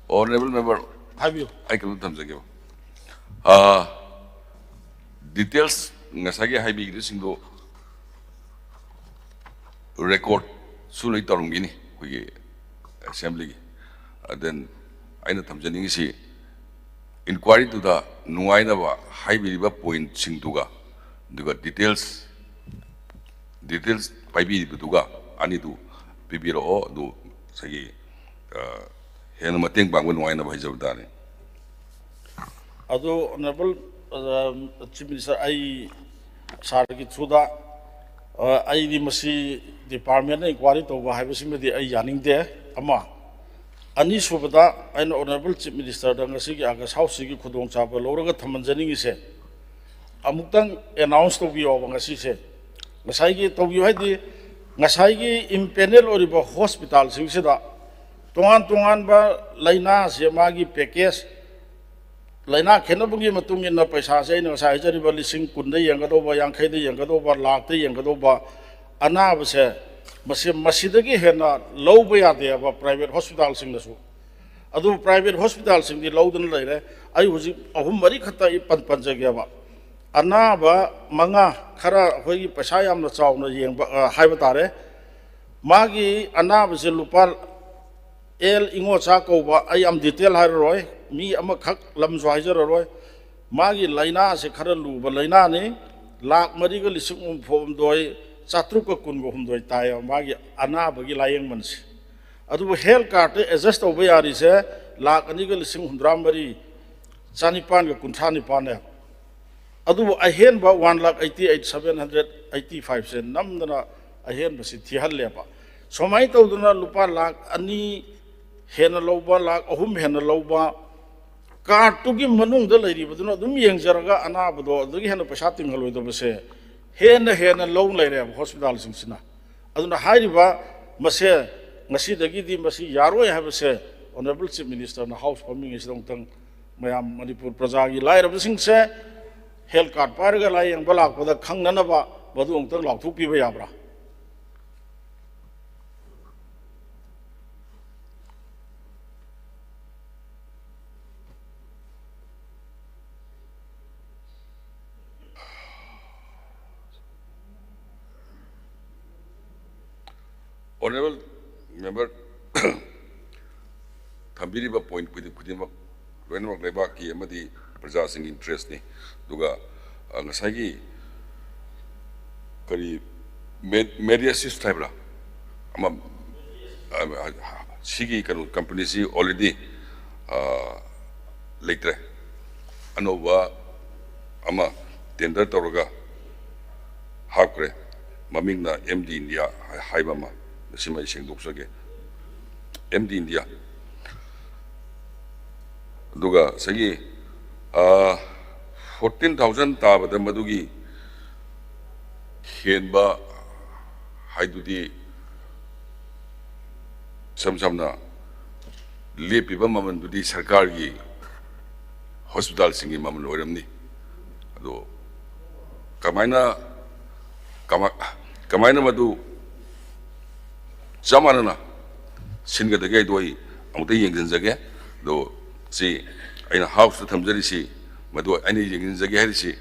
honorable member have you I can tam jage details ngasagi haibi gi singdo record sulai tarungini we assembly then aina thamjani si inquiry to the nuaina ba haibi ba point singduga duga details paibi duga ani du pibiro du sagi hen mateng bangwa nuaina ba hijabdane ado honorable chief minister ai sar ki thuda ai di masi department inquiry to ba haibasi me di ai yaning de ama ani subada ai honorable chief minister da ngasi ki aga house ki khudong chaba loraga thamanjani gi se amuktang announce to bi oba ngasi se ngасꯥꯏꯒꯤ ꯇꯧꯕꯤꯌꯨ ꯍꯥꯏꯗꯤ ngасꯥꯏꯒꯤ impanel ꯑꯣꯏꯔꯤꯕ ꯍꯣꯁꯄꯤꯇꯥꯜꯁꯤꯡꯁꯤꯗ ꯇꯣꯉꯥꯟ ꯇꯣꯉꯥꯟꯕ ꯂꯩꯅꯥꯁꯦ ꯃꯥꯒꯤ package ꯂꯩꯅꯥ ꯈꯦꯠꯅꯕꯒꯤ ꯃꯇꯨꯡ ꯏꯟꯅ ꯄꯩꯁꯥꯁꯦ ꯑꯩꯅ ꯉꯁꯥꯏ ꯍꯥꯏꯖꯔꯤꯕ 10,000ꯗ ꯌꯦꯡꯒꯗꯧꯕ 50ꯗ ꯌꯦꯡꯒꯗꯧꯕ ꯂꯥꯈꯇ ꯌꯦꯡꯒꯗꯧꯕ ꯑꯅꯥꯕꯁꯦ ꯃꯁꯤꯗꯒꯤ ꯍꯦꯟꯅ ꯂꯧꯕ ꯌꯥꯗꯦꯕ ꯄ꯭ꯔꯥꯏꯚꯦꯠ ꯍꯣꯁꯄꯤꯇꯥꯜꯁꯤꯡꯗꯁꯨ ꯑꯗꯨ ꯄ꯭ꯔꯥꯏꯚꯦꯠ ꯍꯣꯁꯄꯤꯇꯥꯜꯁꯤꯡꯗꯤ ꯂꯧꯗꯨꯅ ꯂꯩꯔꯦ ꯑꯩ ꯍꯧꯖꯤꯛ 3-4 ꯈꯛꯇ ꯄꯟꯖꯒꯦꯕ ꯑꯅꯥꯕ 5 ꯈꯔ ꯑꯩꯈꯣꯏꯒꯤ ꯄꯩꯁꯥ ꯌꯥꯝꯅ ꯆꯥꯎꯅ ꯌꯦꯡꯕ ꯍꯥꯏꯕ ꯇꯥꯔꯦ ꯃꯥꯒꯤ ꯑꯅꯥꯕꯁꯦ ꯂꯨꯄꯥ ꯑꯦꯜ ꯏꯉꯣꯆꯥ ꯀꯧꯕ ꯑꯩ ꯌꯥꯝ ꯗꯤꯇꯦꯜ ꯍꯥꯏꯔꯔꯣꯏ ꯃꯤ ꯑꯃꯈꯛ ꯂꯝꯁꯨ ꯍꯥꯏꯖꯔꯔꯣꯏ ꯃꯥꯒꯤ ꯂꯩꯅꯥꯁꯦ ꯈꯔ ꯂꯨꯕ ꯂꯩꯅꯥꯅꯤ ꯂꯥꯈ 4,39,719 ꯇꯥꯏꯌꯦꯕ ꯃꯥꯒꯤ ꯑꯅꯥꯕꯒꯤ ꯂꯥꯌꯦꯡꯃꯟꯁꯦ ꯑꯗꯨꯕꯨ ꯍꯦꯜꯊ ꯀꯥꯔꯗꯇ ꯑꯦꯗꯖꯁ ꯇꯧꯕ ꯌꯥꯔꯤꯁꯦ ꯂꯥꯈ 2,184,999ꯅꯦ ꯑꯗꯨꯕꯨ ꯑꯍꯦꯟꯕ 1,88,785 ꯁꯦ ꯅꯝꯗꯅ ꯑꯍꯦꯟꯕꯁꯤ ꯊꯤꯍꯜꯂꯦꯕ ꯁꯨꯃꯥꯏꯅ ꯇꯧꯗꯅ ꯂꯨꯄꯥ ꯂꯥꯈ 2 ꯍꯦꯟꯅ ꯂꯧꯕ ꯂꯥꯈ 3 ꯍꯦꯟꯅ ꯂꯧꯕ ꯀꯥꯔꯗꯇꯨꯒꯤ ꯃꯅꯨꯡꯗ ꯂꯩꯔꯤꯕꯗꯨꯅ ꯑꯗꯨꯝ ꯌꯦꯡꯖꯔꯒ ꯑꯅꯥꯕꯗꯣ ꯑꯗꯨꯒꯤ ꯍꯦꯟꯅ ꯄꯩꯁꯥ ꯇꯤꯡꯍꯜꯂꯣꯏꯗꯕꯁꯦ ꯍꯦꯟꯅ ꯂꯧ ꯂꯩꯔꯦꯕ ꯍꯣꯁꯄꯤꯇꯥꯜꯁꯤꯡꯁꯤꯅ ꯑꯗꯨꯅ ꯍꯥꯏꯔꯤꯕ ꯃꯁꯦ ꯉꯁꯤꯗꯒꯤꯗꯤ ꯃꯁꯤ ꯌꯥꯔꯣꯏ ꯍꯥꯏꯕꯁꯦ ꯑꯣꯅꯔꯦꯕꯜ ꯆꯤꯐ ꯃꯤꯅꯤꯁꯇꯔꯅ ꯍꯥꯎꯁ ꯐꯝꯃꯤꯉꯩꯁꯤꯗ ꯑꯃꯨꯛꯇꯪ ꯃꯌꯥꯝ ꯃꯅꯤꯄꯨꯔ ꯄ꯭ꯔꯖꯥꯒꯤ ꯂꯥꯏꯔꯕꯁꯤꯡꯁꯦ ꯍꯦꯜꯊ ꯀꯥꯔꯗ ꯄꯥꯏꯔꯒ ꯂꯥꯌꯦꯡꯕ ꯂꯥꯛꯄꯗ ꯈꯪꯅꯅꯕ ꯃꯗꯨ ꯑꯃꯨꯛꯇꯪ ꯂꯥꯎꯊꯣꯛꯄꯤꯕ ꯌꯥꯕ꯭ꯔꯥ Honorable member, thambiriba point kudimak loinak lebak ki amadi praja sing interest ni duga ngasagi kari mediasis type la ama sigi kanu company si already leitre anova ama tender toroga hakre mamingna MD India haibama Simai Singh Duksage MD India Duga Sagi 14,000 Tabada Madugi Henba Haidudi Samsamna Lepiba Mamandudi Sarkargi Hospital Singi Mamaloramni Ado Kamaina Madu Zamanana Singa the gate way, Amta Yanzage, though see in a house that Hamzerisi, but do any Yanzagarisi,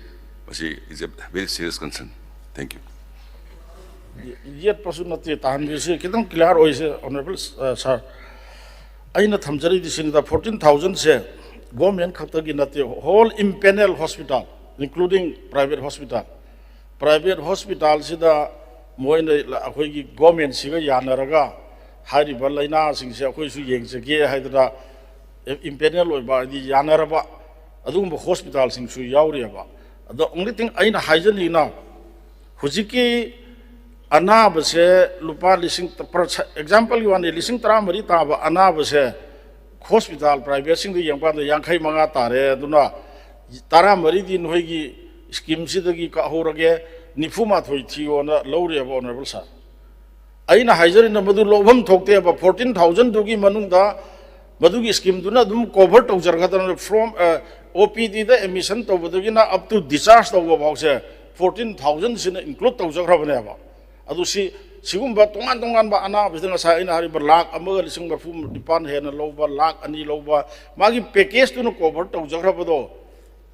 is a very serious concern. Thank you. Yet, personally, time you say, Kitan Kilar or is honorable, sir. I know Hamzari is in the 14,000 say, government Kataginati, whole impanel hospital, including private hospital. Private hospital, see the Moina government Siga Yanaraga, Hari Balina, Sings, Yangzaki, Hydra, impanel by the Yanaraba, Adum hospital sings to Yauriaba. The only thing I know hygiene now, Hujiki Anabase, Lupa listening, example, you want to listen to Ramarita, Anabase, hospital, private sing the young the Yankai Mangatare, Duna, Tara Maridin Hoigi, Skim Sidagi Kahorage. Nifuma Toiti on a low honorable sir. Aina Heiser in the Madu Lovam talked about 14,000 Dugi Manunda, Madugi scheme do not cover to Zargatan from OPD the emission to Vadugina up to disaster over 14,000 include to Zagravaneva. Adusi, Sigumba Tongan Bana within a sign Hariber Lak, a mother listening from the Pan Hen and Lova, Lak and Ilova, Magi Pekes to no cover to Zagrabado.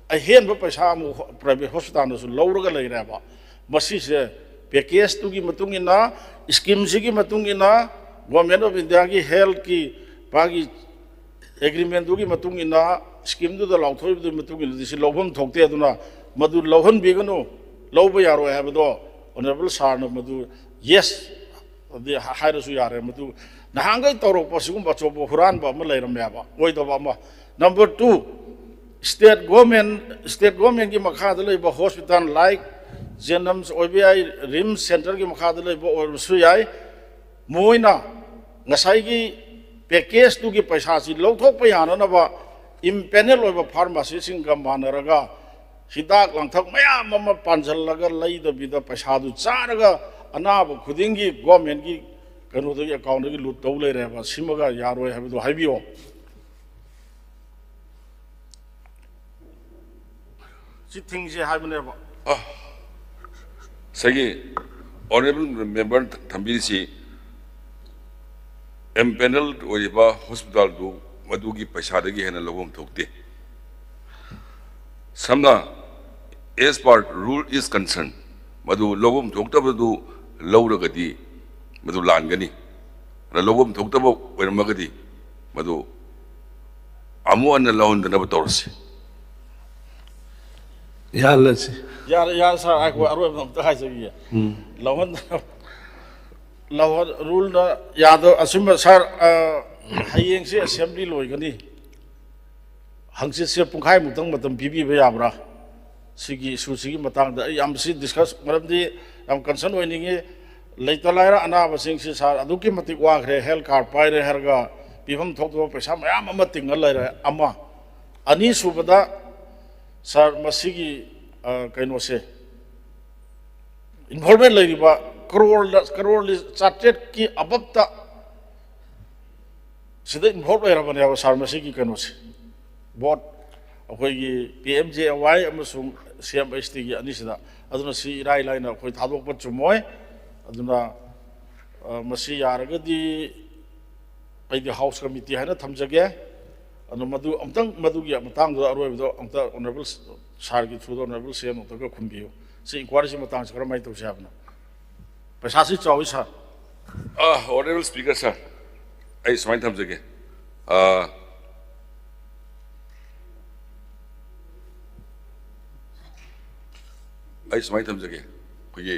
I hear Papasham private hospitals lower Galereva. Masise package to give Matungina, scheme Sigi Matungina, Government of India held ki Pagi agreement to give Matungina, scheme to the Lauto of the Matungin, this is Lovan Tokteaduna, Madu Lovan Bigano, Lobayaro Habado, Honorable Sarn of Madu, yes, the Hairasuyare Madu, Nahanga Toro Posum Bachobo Huran Malay Maba, Void of Number 2, state government give Makadale hospital like Zenams OBI Rim Center give Makadale or Suyai Moina Nasaigi package to give Pasasi Loto Payana impanel of a pharmacy in Gamanaraga हिदाक लांथक मयाम अमा पांजल्लगा लैदबिदा पैसादु चारगा अनाब खुदिंगी government की कनोदगी account की लूट तौ लेरेबा सिमगा यारोय हाबिदु हाइबियो सी थिंगसे हाबिनेबा सही honourable member थंबीसी empanel ओइबा hospital दु मदुगी पैसादगी हेना लोगम थोकते समना as per rule is concerned madu logum thoktabadu lawragadi madu langani na logum thoktaba oirmagadi madu amu an lawndana batorsi yalasi ya sa ako aro nam ta haji lawan rule da yado asima sar hayeng se assembly loigani hangsi se pungkhai mutang matam bibi ba yabra sigi su sigi matang da am si discuss maramdi am concern oiningi leita laira ana basing si sar aduki matik wa khre health card pai re herga pibam thok do paisa mayam ama tingal laira ama ani subada sar masigi kaino se involvement lairiba crore charted ki abapta sida involved lairabane aba sar masigi kaino se board अखोई PMJY अमसुंग CMHT की अनिसिदा अदुना सी Irai line अखोई थादोक चुमोय अदुना मसी यारगदी अइदि house committee हाइना थमजगे अनु मदु अमतंग मदुगी मतंग दो अरोइबदो अमता honourable सार की through honourable CM तक खुंबियो सी inquiry सी मतंग सकरा माइ तौसे आपना पैसा सी चावि सर ऑनरेबल स्पीकर सर आई समाइ थमजगे आई समाइ थमजगे खुये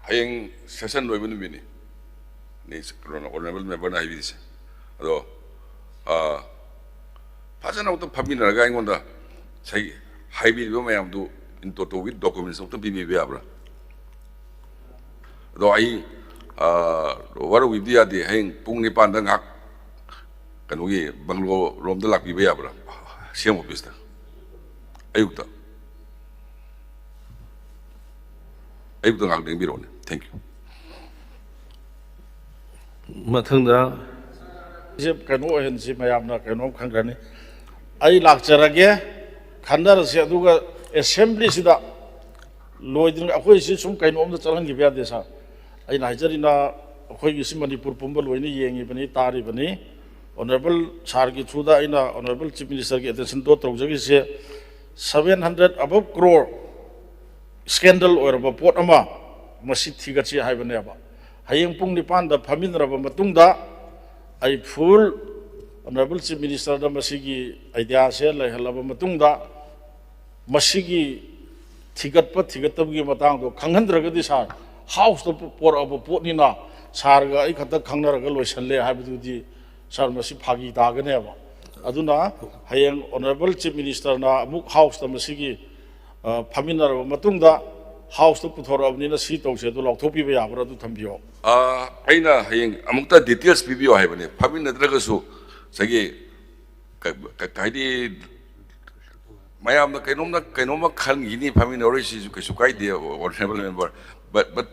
हयेंग सेशन लोइब नुमिनि ने ऑनरेबल मेंबर ना हाइबिसे अदो फाजना उत फमिनरगा आइंगोंदा सही हाइबिबो मयामदु इन टोटो विथ डॉक्यूमेंट्स उत बिबिबे आब्रा अदो आई वारो विदिया दे हयेंग पुंग निपान दा ngak कनुगी बंगलो रोमदा लाकबिबे आब्रा सीएम ऑफिस दा Ayukta Ayukta ngak deng birone thank you mathangda जे कनो हेन सि मयामना कनो खंगरनी आई लाक्चरगे खंडर से अदुगा असेंबली सिदा लोइदिन अखोइ सि सुम कइनोम द चलहंगि बिया देसा आई नाइजरिना अखोइ सि मणिपुर पुंबा लोइनि येंगि बनि तारि बनि ऑनरेबल सार की थ्रुदा आइना ऑनरेबल चीफ मिनिस्टर की अटेंशन तो तौजगी से 700 above crore स्कैंडल ओरबा पोट अमा मसि थिगछि हाइबनेबा हयेंग पुंग निपान दा फमिनरबा मतुंगदा आई फुल ऑनरेबल चीफ मिनिस्टर दा मसिगी आइडिया से लहलबा मतुंगदा मसिगी थिगतबगी मतंग दो खंगहंद्रगदी सार हाउस तो पोर अब पोटनिना सारगा आई खत खंगनरगा लोइसनले हाइबदुदी सार मसि फागी दागनेबा अदुना हयेंग ऑनरेबल चीफ मिनिस्टर ना अमुक हाउस दा मसिगी फमिनरबा मतुंगदा हाउस तो पुथोरबनिना सी तौसे दो लौथोपिबा याबरा दु थंबियो अना हयेंग अमुक्ता डिटेल्स पीबियो हाइबने फमिनद्रगसु सगे काइदि मयामना कैनोमा खलगिनी फमिनोरिसि कैसु काइदे honourable member but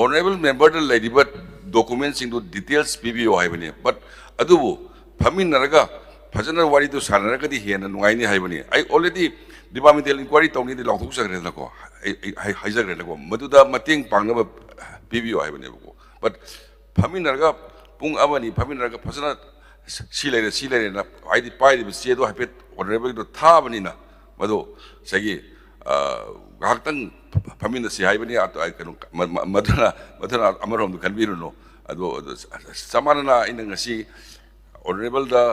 honourable member द लेडिबा डॉक्यूमेंट्स इन डिटेल्स पीबियो हाइबने बट अदुबु फमिनरगा फजना वारी दो सानरगदी हेना नुगाइनी हाइबने आई ऑलरेडी डिपार्टमेंटल इंक्वायरी तौनी दि लौथोक सकरेनको हाइजगरेनको मदुदा मतेंग पांगनबा पीबियो हाइबनेबको बट फमिनरगा पुंग अमनी फमिनरगा फजना सिलेरे ना आइदि पाइदि चेदो हाइपेट ऑनरेबल दो थाबनिना मदो सगी गाहतंग फमिन से हाइबनी आतो आई कनो मदना अमरोम दो कनबिरुनो अदो समानना इन ngasi ऑनरेबल दा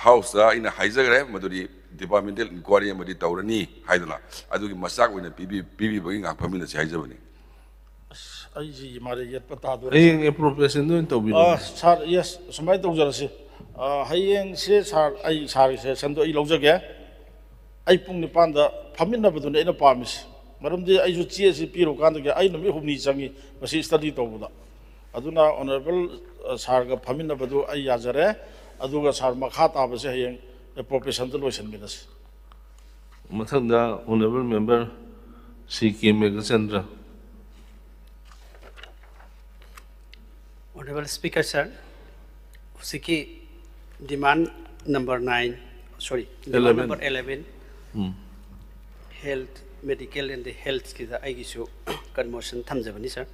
हाउस दा इन हाइजगरे मदुरी डिपार्टमेंटल इंक्वायरी मदि तौरनी हाइदना अदुगी मसाक ओइना पीबी बगी ngak फमिन से हाइजबनी आई जी मारे यत पता दो hayeng appropriation do into bi sir yes समाय तौजरसे हयेंग से सर आई सर से संदो आई लौजगे आई पुंग निपान दा फमिनबदुने इन पामिस मरमदि आई जु चे से पिरो कान दगे आई नमी हुमनी चंगी मसी स्टडी तौबदा अदुना ऑनरेबल सर गा फमिनबदु आई याजरे अदुगा सर मखा ताबसे हयेंग appropriation तो लोइसन minus Mathanda, Honorable Member C.K. Megachandra. Honorable Speaker, sir, Siki demand number 9, sorry, demand 11. number 11, health, medical and the health ki da ai gisu conmotion thamjabani sir.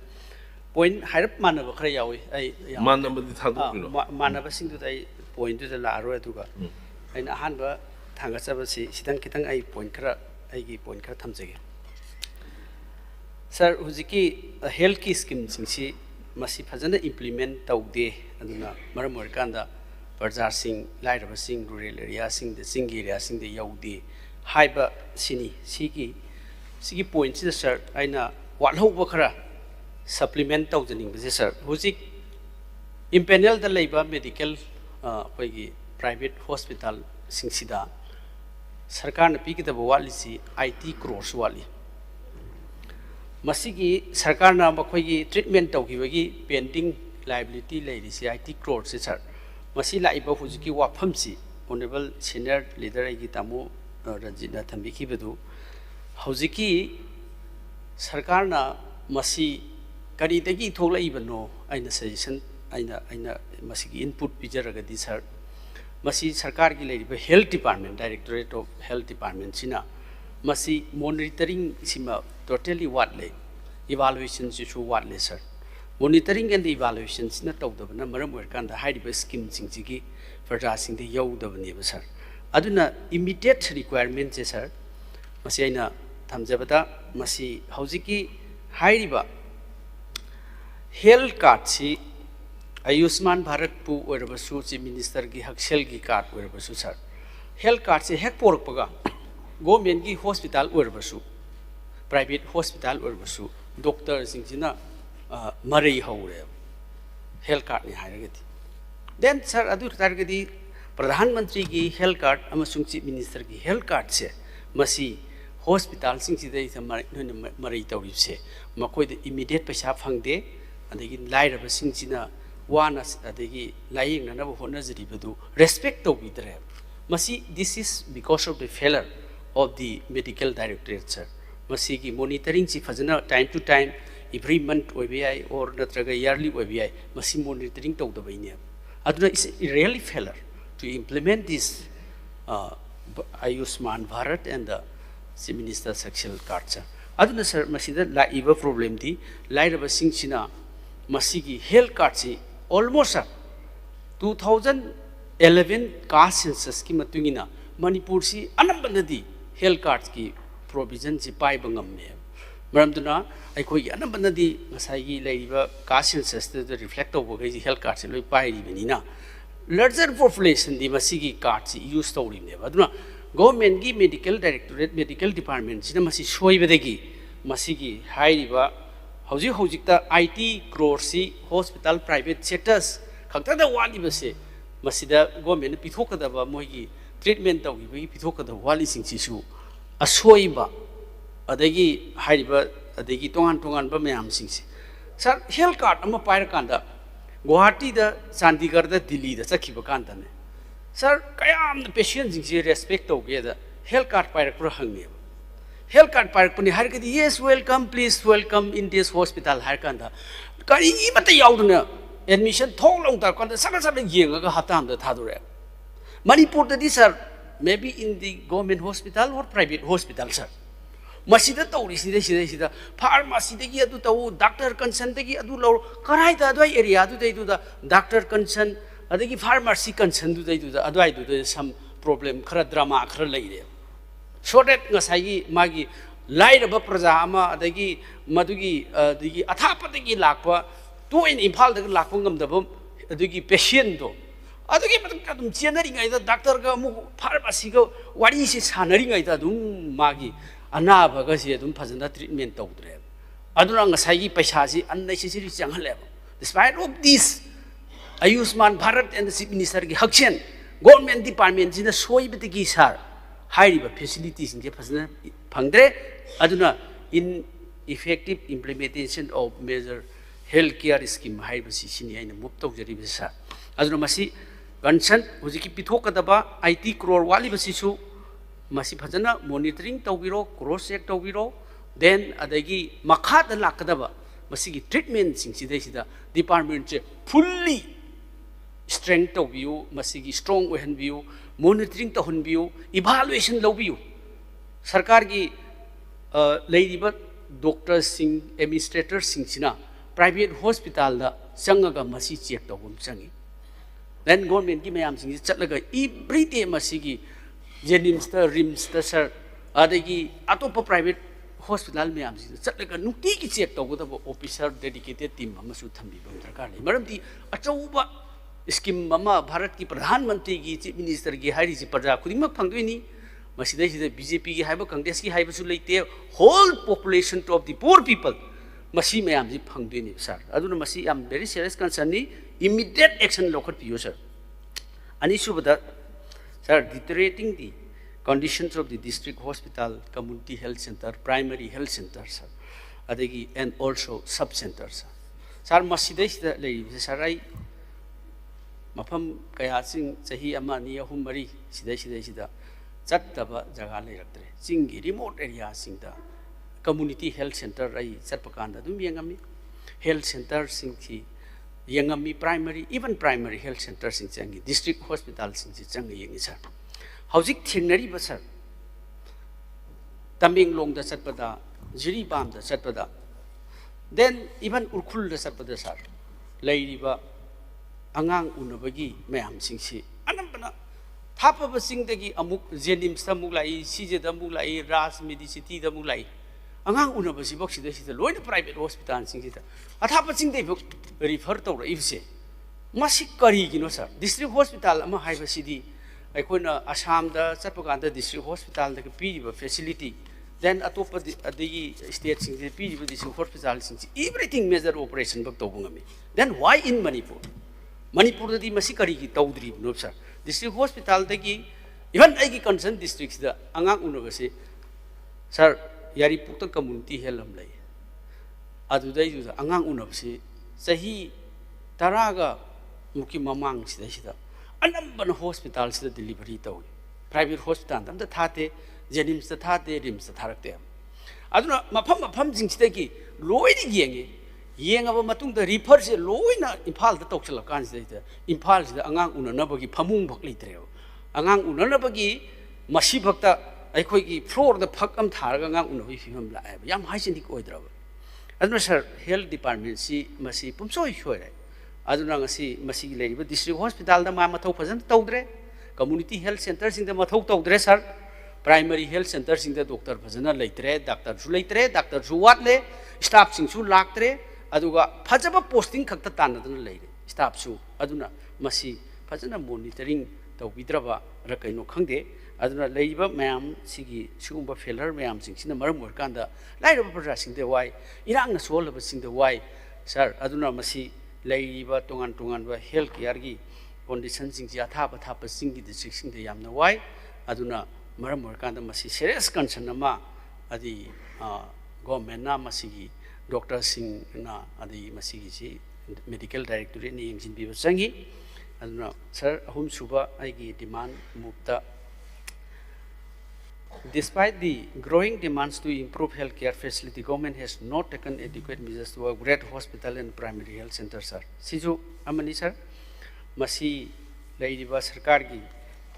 Point harap manaba khara yawi ai Manaba di thadu kilo. manaba sing du dai point du la aro atuga. Ai na han ba thanga saba si sidang kitang ai point khara ai gi point khara thamjage. Sir, hujiki health ki scheme sing si masi fajana implement taude aduna maram orkanda Parjar Singh, Lairaba Singh, rural area Singh, the Singh area Singh, the Yaudi, Haiba Sini, Siki points, sir, I know what hope wakara supplement of the English, sir, who's impanel the labor medical private hospital Singh Sida, Sarkar Piki the Walisi, IT Cross Wali. Masigi Sarkana Makwagi treatment of Hivagi, painting liability ladies, IT Cross, sir. Masila iba hujiki wapamsi honorable senior leader ai gitamu Rajina Thambiki bedu hujiki sarkar na masi kari dagi thogla ibano aina suggestion aina masigi input pijaraga di sir masi sarkar ki leriba health department directorate of health department sina masi monitoring sima totally what le evaluation su what le sir monitoring and the evaluations not of the Maram and the high scheme singing for dressing the yow of the neighbor, sir. Aduna immediate requirements, sir. Masina Tamzabata, Masi Hausiki, Haiba Health card, see Ayusman Bharat Pu, wherever suits Minister Gihakshelgi card, wherever suits her. Health card, say Hek Porpaga, go Mengi hospital, wherever su, private hospital, wherever su, doctors in Marie Howre, health card ni Hiragati. Then, sir, Adu Targadi, Pradhan Mantri ki health card, Amasung Chief Minister ki health card se, Masi hospital, sing today is a Marie Tawib se, Makoi the immediate Peshap hang day, and they get light of a singina, one as they lying another honors ribedu, respect to be there. Masi, this is because of the failure of the medical directorate, sir. Masiki monitoring si fazana time to time. Every month OBI or Natraga yearly OBI, must monitoring to the Vania. Aduna is really failure to implement this Ayusman Bharat and the Minister Sexual Cards. Aduna sir, Masida La Eva problem di, Light of a Singchina, Masigi, health cards, almost 2011 caste census Kimatungina, Manipur si, Anabandadi, health cards ki provisions by Bangam. Maramduna, I could Anabandadi, Masai, Ladiva, caste census to reflect over health cards and by Venina. Larger population, the Masigi cards used to in there. Government give medical directorate, medical department, Sinamasi Shoibedegi, Masigi, Haiva, Hausi Hojita, IT, Crorsi, hospital, private sectors, Kakata Walibase, Masida, government, Pitoka the Mogi, treatment of Pitoka the Wallising Sisu, a Soiba. Adegi Haiba, Adegi Tongan Bamayam Sings. Sir, health card, I'm a Pyrakanda. Guwahati the Chandigarh the Delhi, the Sakibakantane. Sir, Kayam the patients in respect of the health card Pyrakura. Health card Pyrakuni Harkadi, yes, welcome, please welcome in this hospital Harkanda. Kari but the Yauduna admission told on the Kanda Sakasaka Yang Hatam the Tadure. Manipur the sir, maybe in the government hospital or private hospital, sir. Masida Tori, Sida, pharmacy, the doctor consent, the Adulo, Karaita, the area, they do the doctor consent, the pharmacy consent, they do the Adwai, do some problem, Karadrama, Kralade. So that Nasai, Magi, light of Prazama, the Madugi, the Atapa, the Lakwa, two in Impal, the Lakungam, the patient. Other generating either Doctor Gamu, pharmacy go, what is his hammering either doom Magi? Anaba Gaziadum Pazana treatment of them. Aduranga Sagi Pashazi, unnecessary jungle level. Despite of this, Ayusman Bharat and the Chief Minister Hakshen, government departments in the Soibati Sar, high facilities in the Pangre, Aduna, in effective implementation of major healthcare scheme, high position in the Mupto Jeribisa. Adunamasi, Gansan, Uziki Pitokadaba, IT Crore Walibasisu. masi phajana monitoring tawbiro cross check tawbiro then adagi makha da lakadaba masi gi treatment sing sidai sida department che fully strength tawbiu masi gi strong ohen view monitoring to hun view evaluation lo view sarkar gi leidiba doctors sing administrators sing sina private hospital da changaga masi check tawum changi then government ki mayam sing chatlaga every day masi gi jenims ta rims ta sir adagi atopa private hospital mayam sing chatlaga nuti ki check tawda officer dedicated team amasu thambi bam sarkar ni maramdi achauba scheme mama bharat ki pradhan mantri ki chief minister ki hari si praja khudima phangdoi masidai sida BJP ki haiba congress ki haiba su leite whole population of the poor people masi mayam ji phangdoi ni sir aduna masi am very serious concern ni immediate action lokhat piyo sir ani subada sir deteriorating the conditions of the district hospital community health center primary health center sir adagi and also sub centers sir masidai sida lei sir ai mafam kaya sing sahi ama ni ahum mari sida chattaba jaga leiraktre chingi remote area singda community health center ai charpakanda dum yengami health center singthi yengami primary even primary health center sing changi district hospital sing changi yengi sir hojik thingnari ba sir Tamenglong da chatpada Jiribam da chatpada then even Urkhul da chatpada sir leiriba angang unabagi mayam singsi anambana thapaba singdagi amuk jenims ta muglai sije da muglai ras medicity da muglai angang unabasi bok sida loina private hospital singita athapa singdai bok refer to ifse masi kari gino sir district hospital ama haiba sidi aikona assam da chapaganda district hospital da piba facility then atopa the state sing piba district hospital sing everything major operation bak to bungami then why in Manipur di masi kari ki tawdri no sir district hospital dagi even ai ki concern districts da angang unabase sir yari pukta community helam lai adu dai ju angang unabase sahi taraga muki mamang sida anambana hospital sida delivery tawi private hospital dam da thate jenims da thate rims da tharakte aduna mafam jing sida ki loi ni yengi yengaba matung da refer se loina imphal da toksala kan se imphal se angang unanabagi phamung bak leitre angang unanabagi masi bhakta aikoi ki floor da phak am tharaga angang unabi phimam la yam hygienic oidraba aduna sir health department si masi pumsoi shoire aduna ngasi masi leiba district hospital da ma mathau phajan tawdre community health center sing da mathau tawdre sir primary health center sing da doctor phajana leitre doctor su watle staff sing su laktre aduga phajaba posting khakta tanaduna leire staff su aduna masi phajana monitoring tawbidraba ra kaino khangde aduna leiba mayam sigi sugumba failure mayam sing sina maram orkanda lairaba praja sing de wai irang na solaba sing de wai sir aduna masi leiba tongan ba health care gi condition sing ja thaba sing gi district sing de yamna wai aduna maram orkanda masi serious concern ama adi government na masi Dr. Singh na adi masigi medical directorate ni engine biba sangi aduna sir ahum suba aigi demand mukta despite the growing demands to improve healthcare facility government has not taken adequate measures to upgrade hospital and primary health center sir siju amani sir masi leidiba sarkar gi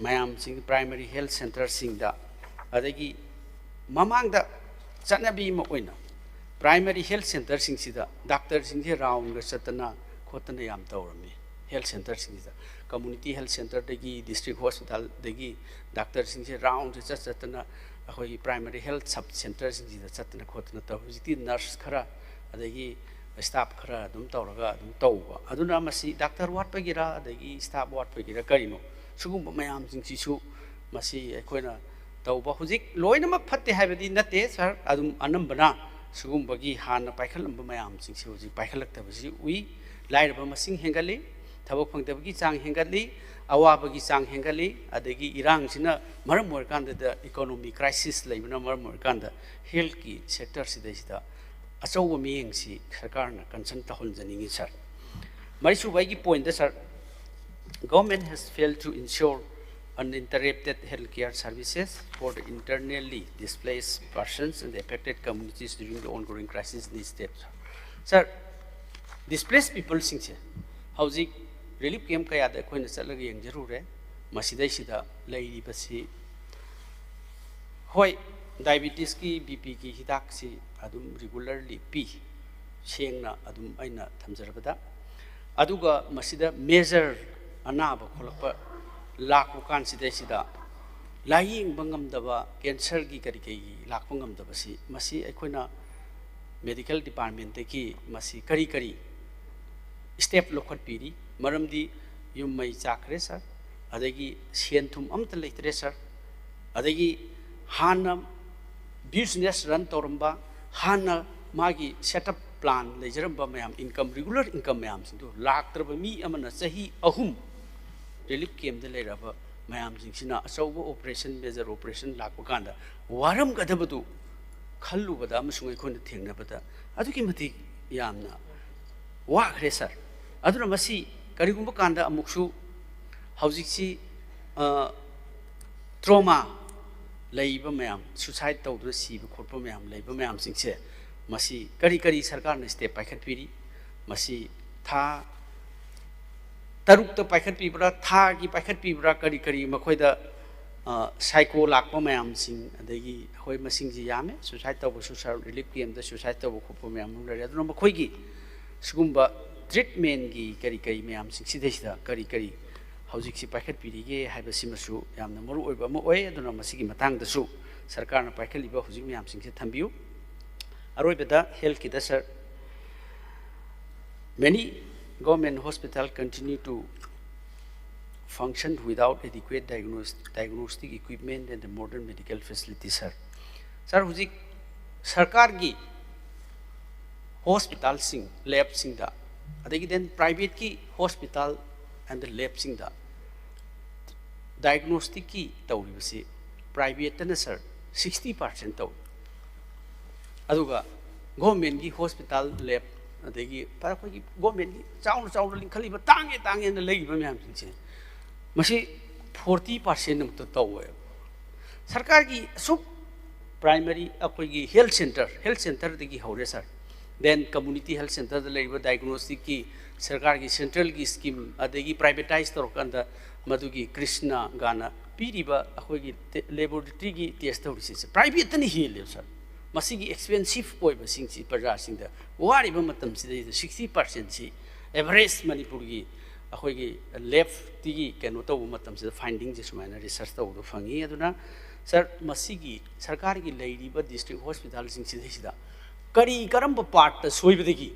mayam sing primary health center sing da adagi mamang da chanabi ma oina primary health center sing sida doctor sing the round satana khotana yam tawrami health center sing sida community health center dagi district hospital dagi doctor sing the round satana ahoi primary health sub center sing sida satana khotana tawji nurse khara adagi staff khara dum tawraga dum tawba aduna masi doctor wat pagira adagi staff wat pagira karino sugum mayam sing sisu masi ekoina tawba hujik loina mak phatte haibadi nate sir adum anambana sugum bagi hana paikhalamba mayam sing si hoji paikhalaktabasi ui lairaba masing hengali thabak phangtabagi chang hengali awabagi chang hengali adagi irang sina maram morkanda da economy crisis leibna maram morkanda health ki sector sida achawa miyeng si sarkar na concern tahul janingi sir mari su bai ki point da sir government has failed to ensure uninterrupted healthcare services for the internally displaced persons and the affected communities during the ongoing crisis in these states. Sir, displaced people singse hauzik relief camp kaya da koi na chalaga yang jarure masidai sida lairi basi hoi diabetes ki bp ki hidak si adum regularly pi sengna adum aina thamjarabada aduga masida major anaba kholakpa lakku kan sida laying bangam daba cancer ki kari kai lakku ngam daba si masi aikoina medical department ki masi kari step lokhat piri maramdi yum mai chakre sir adagi sienthum amta leitre sir adagi hana business run toramba hana magi setup plan lejaramba mayam income regular income mayam sindu laktraba mi amana sahi ahum relief camp de leiraba mayam singsina asoba operation major operation lakpa kanda waram gadabadu khallu bada amasung khon thengna bada aduki mati yamna wa khre sir aduna masi karigumba kanda amuksu haujiksi trauma leiba mayam suicide tawdu siba khotpa mayam leiba mayam singse masi kari sarkar na step paikhat piri masi tha taruk ta paikhat pibra tha gi paikhat pibra kari makhoida psycho lakpa mayam sing adagi hoi masing ji yame suicide tawbu social relief camp da suicide tawbu khotpa mayam lare aduna makhoi gi sugumba treatment gi kari mayam sing sidesida kari hauzik si paikhat pirige haiba simasu yamna maru oiba mo oi aduna masigi matang da su sarkar na paikhat liba hauzik mayam sing se thambiu aroibada health ki da sir many government hospital continue to function without adequate diagnostic equipment and the modern medical facilities sir hauzik sarkar gi hospital sing lab sing da adagi then private ki hospital and the lab sing da diagnostic ki tawribasi private na sir 60% taw aduga government ki hospital lab adagi para ko ki government ki chauna linkhali ba tange na legi ba myam sing masi 40% nam to taw sarkar ki sub primary akoi ki health center degi hore sir then community health center da leiba diagnostic ki sarkar ki central ki scheme adagi privatize torokanda madugi krishna gana piriba akoi ki laboratory ki test tawrisi private ni hele sir masigi expensive oiba singsi praja singda wari ba matam sida 60% si average manipur gi akoi ki left ti keno taw matam sida finding je sumaina research taw do fangi aduna sir masigi sarkar gi leiriba district hospital singsi sida kari karamba part ta soibadagi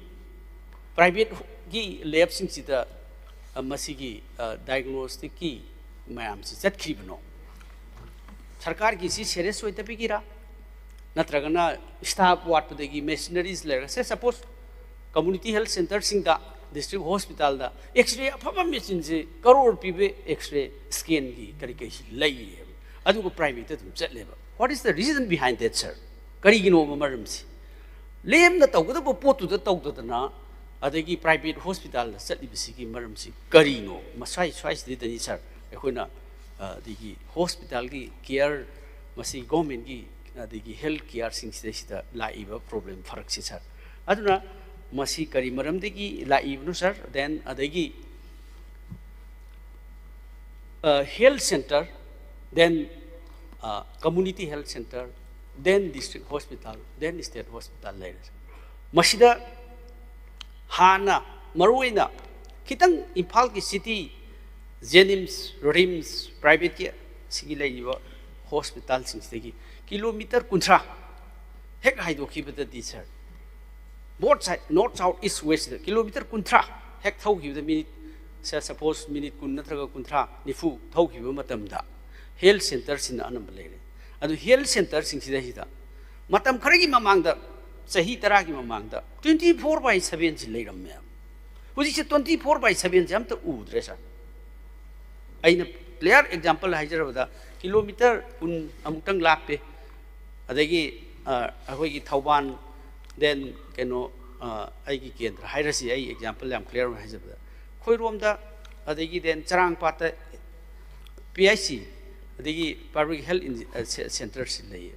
private gi lab singsi da masigi diagnostic ki mayam si chatkribno sarkar gi si serious oi tapigira natragana staff watpadagi machineries lega say suppose community health center singda district hospital da x-ray afaba machine je crore pibe x-ray scan gi kari kai lai adugo private dum chatleba what is the reason behind that sir kari gino maram si lem na tawgada bo potu da tawdana adagi private hospital da chatlibisi gi maram si kari no masai de dani sir ekhoina digi hospital gi care masi government gi adagi health care singsidesida laiba problem farak si sir aduna masi kari maram degi laibnu sir then adagi health center then community health center then district hospital then state hospital later masida hana maruina kitang imphal ki city jenims rims private ki sigi laiba hospital singsidegi kilometer kuntra hek haido khibada di sir both side north south east west kilometer kuntra hek thau khibada minute suppose minute kun natraga kuntra nifu thau khiba matamda health center sin anam lele adu health center singsidda hida matam kharagi mamangda sahi taragi mamangda 24/7 sin leiram me huji se 24/7 jam ta udre sa aina clear example haijarabada kilometer kun amutang lape adagi ahoi gi thauban then keno ai gi kendra hairasi ai example am clear haijarabada khoi rom da adagi then charang pata PIC ꯑꯗꯒꯤ public health ꯁꯦꯟꯇꯔꯁꯤ ꯂꯩꯌꯦ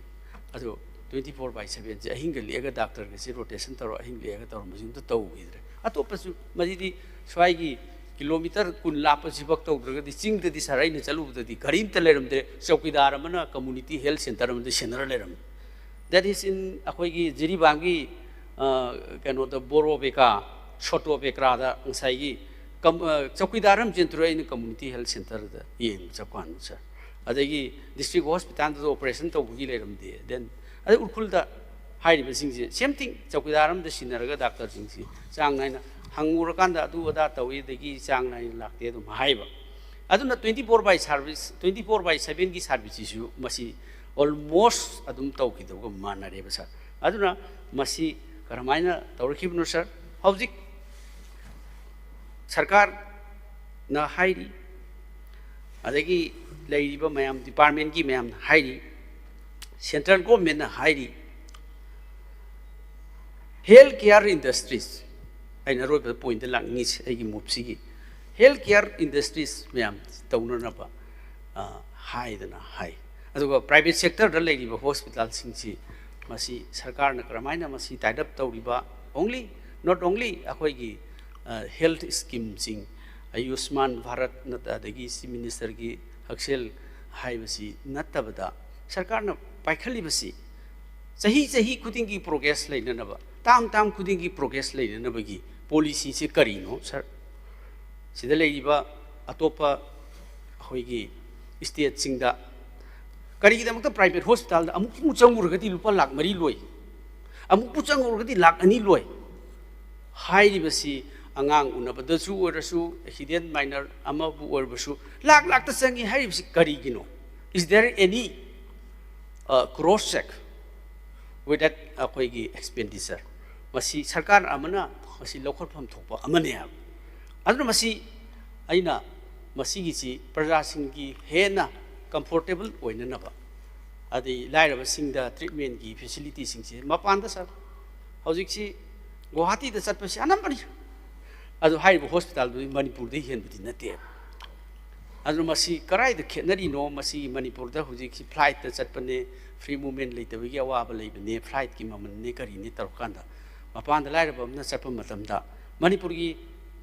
ꯑꯗꯣ 24/7 ꯁꯦ ꯑꯍꯤꯡꯒ ꯂꯦꯛꯑꯒ ꯗꯥꯛꯇꯔꯒꯁꯤ rotation ꯇꯧꯔ ꯑꯍꯤꯡ ꯂꯦꯛꯑꯒ ꯇꯧꯔꯝꯕꯁꯤꯡꯗꯣ ꯇꯧꯈꯤꯗ꯭ꯔꯦ ꯑꯇꯣꯞꯄꯁꯨ ꯃꯁꯤꯗꯤ ꯁ꯭ꯋꯥꯏꯒꯤ kilometre 10 ꯂꯥꯞꯄꯁꯤꯐꯛ ꯇꯧꯗ꯭ꯔꯒꯗꯤ ꯆꯤꯡꯗꯗꯤ ꯁꯥꯔ ꯑꯩꯅ ꯆꯠꯂꯨꯕꯗꯗꯤ ꯀꯔꯤꯝꯇ ꯂꯩꯔꯝꯗ꯭ꯔꯦ ꯆꯧꯀꯤꯗꯥꯔ ꯑꯃꯅ ꯀꯝꯃꯨꯅꯤꯇꯤ ꯍꯦꯜꯊ ꯁꯦꯟꯇꯔ ꯑꯃꯗ ꯁꯦꯟꯅꯔ ꯂꯩꯔꯝꯃꯤ ꯗꯦꯠ ꯏꯁ ꯏꯟ ꯑꯩꯈꯣꯏꯒꯤ ꯖꯤꯔꯤꯕꯥꯝꯒꯤ ꯀꯩꯅꯣꯗ ꯕꯣꯔꯣ ꯕꯦꯀꯥ ꯁꯣꯇꯣ ꯕꯦꯀ꯭ꯔꯥꯗ ꯉꯁꯥꯏꯒꯤ ꯆꯧꯀꯤꯗꯥꯔ ꯑꯃ ꯆꯦꯟꯊꯣꯔꯛꯑꯦ ꯑꯩꯅ ꯀꯝꯃꯨꯅꯤꯇꯤ ꯍꯦꯜꯊ ꯁꯦꯟꯇꯔꯗ ꯌꯦꯡꯕ ꯆꯠꯄꯀꯥꯟꯗ ꯁꯥꯔ ꯑꯗꯒꯤ ꯗꯤꯁꯇ꯭ꯔꯤꯛ ꯍꯣꯁꯄꯤꯇꯥꯜꯗꯨꯗ ꯑꯣꯄꯔꯦꯁꯟ ꯇꯧꯕꯒꯤ ꯂꯩꯔꯝꯗꯦ ꯗꯦꯟ ꯑꯗꯩ ꯎꯈ꯭ꯔꯨꯜꯗ ꯍꯥꯏꯔꯤꯕꯁꯤꯡꯁꯦ ꯁꯦꯝ ꯊꯤꯡ ꯆꯧꯀꯤꯗꯥꯔ ꯑꯃꯗ ꯁꯤꯟꯅꯔꯒ ꯗꯥꯛꯇꯔꯁꯤꯡꯁꯤ ꯆꯥꯡ ꯅꯥꯏꯅ ꯍꯪꯉꯨꯔꯀꯥꯟꯗ ꯑꯗꯨ ꯑꯗꯥ ꯇꯧꯏ ꯑꯗꯒꯤ ꯆꯥꯡ ꯅꯥꯏꯅ ꯂꯥꯛꯇꯦ ꯑꯗꯨꯝ ꯍꯥꯏꯕ ꯑꯗꯨꯅ 24/7ꯒꯤ ꯁꯥꯔꯚꯤꯁꯁꯤꯁꯨ ꯃꯁꯤ ꯑꯣꯜꯃꯣꯁ ꯑꯗꯨꯝ ꯇꯧꯈꯤꯗꯕꯒ ꯃꯥꯟꯅꯔꯦꯕ ꯁꯥꯔ ꯑꯗꯨꯅ ꯃꯁꯤ ꯀꯔꯝꯍꯥꯏꯅ ꯇꯧꯔꯛꯈꯤꯕꯅꯣ ꯁꯥꯔ ꯍꯧꯖꯤꯛ ꯁꯔꯀꯥꯔꯅ ꯍꯥꯏꯔꯤ ꯑꯗꯒꯤ ꯂꯩꯔꯤꯕ ꯃꯌꯥꯝ ꯗꯤꯄꯥꯔꯠꯃꯦꯟꯒꯤ ꯃꯌꯥꯝꯅ ꯍꯥꯏꯔꯤ ꯁꯦꯟꯇ꯭ꯔꯦꯜ ꯒꯣꯔꯃꯦꯟꯠꯅ ꯍꯥꯏꯔꯤ ꯍꯦꯜꯊ ꯀꯦꯌꯔ ꯏꯟꯗꯁꯇ꯭ꯔꯤꯁ ꯑꯩꯅ ꯑꯔꯣꯏꯕꯗ ꯄꯣꯏꯟꯠꯇ ꯂꯥꯛꯅꯤꯡꯉꯤꯁꯦ ꯑꯩꯒꯤ ꯃꯨꯚꯁꯤꯒꯤ ꯍꯦꯜꯊ ꯀꯦꯌꯔ ꯏꯟꯗꯁꯇ꯭ꯔꯤꯁ ꯃꯌꯥꯝ ꯇꯧꯅꯅꯕ ꯍꯥꯏꯗꯅ ꯍꯥꯏ ꯑꯗꯨꯒ ꯄ꯭ꯔꯥꯏꯚꯦꯠ ꯁꯦꯛꯇꯔꯗ ꯂꯩꯔꯤꯕ ꯍꯣꯁꯄꯤꯇꯥꯜꯁꯤꯡꯁꯤ ꯃꯁꯤ ꯁꯔꯀꯥꯔꯅ ꯀꯔꯝꯍꯥꯏꯅ ꯃꯁꯤ ꯇꯥꯏꯠ ꯑꯞ ꯇꯧꯔꯤꯕ ꯑꯣꯡꯂꯤ ꯅꯣꯠ ꯑꯣꯡꯂꯤ ꯑꯩꯈꯣꯏꯒꯤ ꯍꯦꯜꯊ ꯁ꯭ꯀꯤꯝꯁꯤꯡ ꯑꯌꯨꯁꯃꯥꯟ ꯚꯥꯔꯠ ꯑꯗꯒꯤ ꯆꯤꯐ ꯃꯤꯅꯤꯁꯇꯔꯒꯤ ꯍꯛꯁꯦꯜ ꯍꯥꯏꯕꯁꯤ ꯅꯠꯇꯕꯗ ꯁꯔꯀꯥꯔꯅ ꯄꯥꯏꯈꯠꯂꯤꯕꯁꯤ ꯆꯍꯤ ꯈꯨꯗꯤꯡꯒꯤ ꯄ꯭ꯔꯣꯒ꯭ꯔꯦꯁ ꯂꯩꯅꯅꯕ ꯇꯥꯝ ꯈꯨꯗꯤꯡꯒꯤ ꯄ꯭ꯔꯣꯒ꯭ꯔꯦꯁ ꯂꯩꯅꯅꯕꯒꯤ ꯄꯣꯂꯤꯁꯤꯁꯤ ꯀꯔꯤꯅꯣ ꯁꯔ ꯁꯤꯗ ꯂꯩꯔꯤꯕ ꯑꯇꯣꯞꯄ ꯑꯩꯈꯣꯏꯒꯤ ꯁ꯭ꯇꯦꯠꯁꯤꯡꯗ ꯀꯔꯤꯒꯤꯗꯃꯛꯇ ꯄ꯭ꯔꯥꯏꯚꯦꯠ ꯍꯣꯁꯄꯤꯇꯥꯜꯗ ꯑꯃꯨꯛꯄꯨ ꯆꯪꯉꯨꯔꯒꯗꯤ ꯂꯨꯄꯥ ꯂꯥꯛ 4 ꯂꯣꯏ ꯑꯃꯨꯛꯄꯨ ꯆꯪꯉꯨꯔꯒꯗꯤ ꯂꯥꯛ 2 ꯂꯣꯏ ꯍꯥꯏꯔꯤꯕꯁꯤ ꯑꯉꯥꯡ ꯎꯅꯕꯗꯁꯨ ꯑꯣꯏꯔꯁꯨ ꯑꯦꯛꯁꯤꯗꯦꯟ ꯃꯥꯏꯅꯔ ꯑꯃꯕꯨ ꯑꯣꯏꯔꯕꯁꯨ ꯂꯥꯛꯇ ꯆꯪꯉꯤ ꯍꯥꯏꯔꯤꯕꯁꯤ ꯀꯔꯤꯒꯤꯅꯣ is there any cross check with that ꯑꯩꯈꯣꯏꯒꯤ ꯑꯦꯛꯁꯄꯦꯟꯗꯤꯆꯔ ꯃꯁꯤ ꯁꯔꯀꯥꯔ ꯑꯃꯅ ꯃꯁꯤ ꯂꯧꯈꯠꯐꯝ ꯊꯣꯛꯄ ꯑꯃꯅꯦ ꯍꯥꯏꯕ ꯑꯗꯨꯅ ꯃꯁꯤ ꯑꯩꯅ ꯃꯁꯤꯒꯤꯁꯤ ꯄ꯭ꯔꯖꯥꯁꯤꯡꯒꯤ ꯍꯦꯟꯅ ꯀꯝꯐꯣꯔꯇꯦꯕꯜ ꯑꯣꯏꯅꯅꯕ ꯑꯗꯩ ꯂꯥꯏꯔꯕꯁꯤꯡꯗ ꯇ꯭ꯔꯤꯠꯃꯦꯟꯒꯤ ꯐꯦꯁꯤꯂꯤꯇꯤꯁꯤꯡꯁꯦ ꯃꯄꯥꯟꯗ ꯁꯔ ꯍꯧꯖꯤꯛꯁꯤ ꯒꯨꯋꯥꯍꯥꯇꯤꯗ ꯆꯠꯄꯁꯤ ꯑꯅꯝꯕꯅꯤ ꯑꯗꯨ ꯍꯥꯏꯔꯤꯕ ꯍꯣꯁꯄꯤꯇꯥꯜꯗꯨꯗꯤ ꯃꯅꯤꯄꯨꯔꯗ ꯍꯦꯟꯕꯗꯤ ꯅꯠꯇꯦꯕ ꯑꯗꯨꯅ ꯃꯁꯤ ꯀꯗꯥꯏꯗ ꯈꯦꯠꯅꯔꯤꯅꯣ ꯃꯁꯤ ꯃꯅꯤꯄꯨꯔꯗ ꯍꯧꯖꯤꯛꯁꯤ ꯐ꯭ꯂꯥꯏꯠꯇ ꯆꯠꯄꯅꯦ ꯐ꯭ꯔꯤ ꯃꯨꯚꯃꯦꯟ ꯂꯩꯇꯕꯒꯤ ꯑꯋꯥꯕ ꯂꯩꯕꯅꯦ ꯐ꯭ꯂꯥꯏꯠꯀꯤ ꯃꯃꯜꯅꯦ ꯀꯔꯤꯅꯦ ꯇꯧꯔꯀꯥꯟꯗ ꯃꯄꯥꯟꯗ ꯂꯥꯏꯔꯕ ꯑꯃꯅ ꯆꯠꯄ ꯃꯇꯝꯗ ꯃꯅꯤꯄꯨꯔꯒꯤ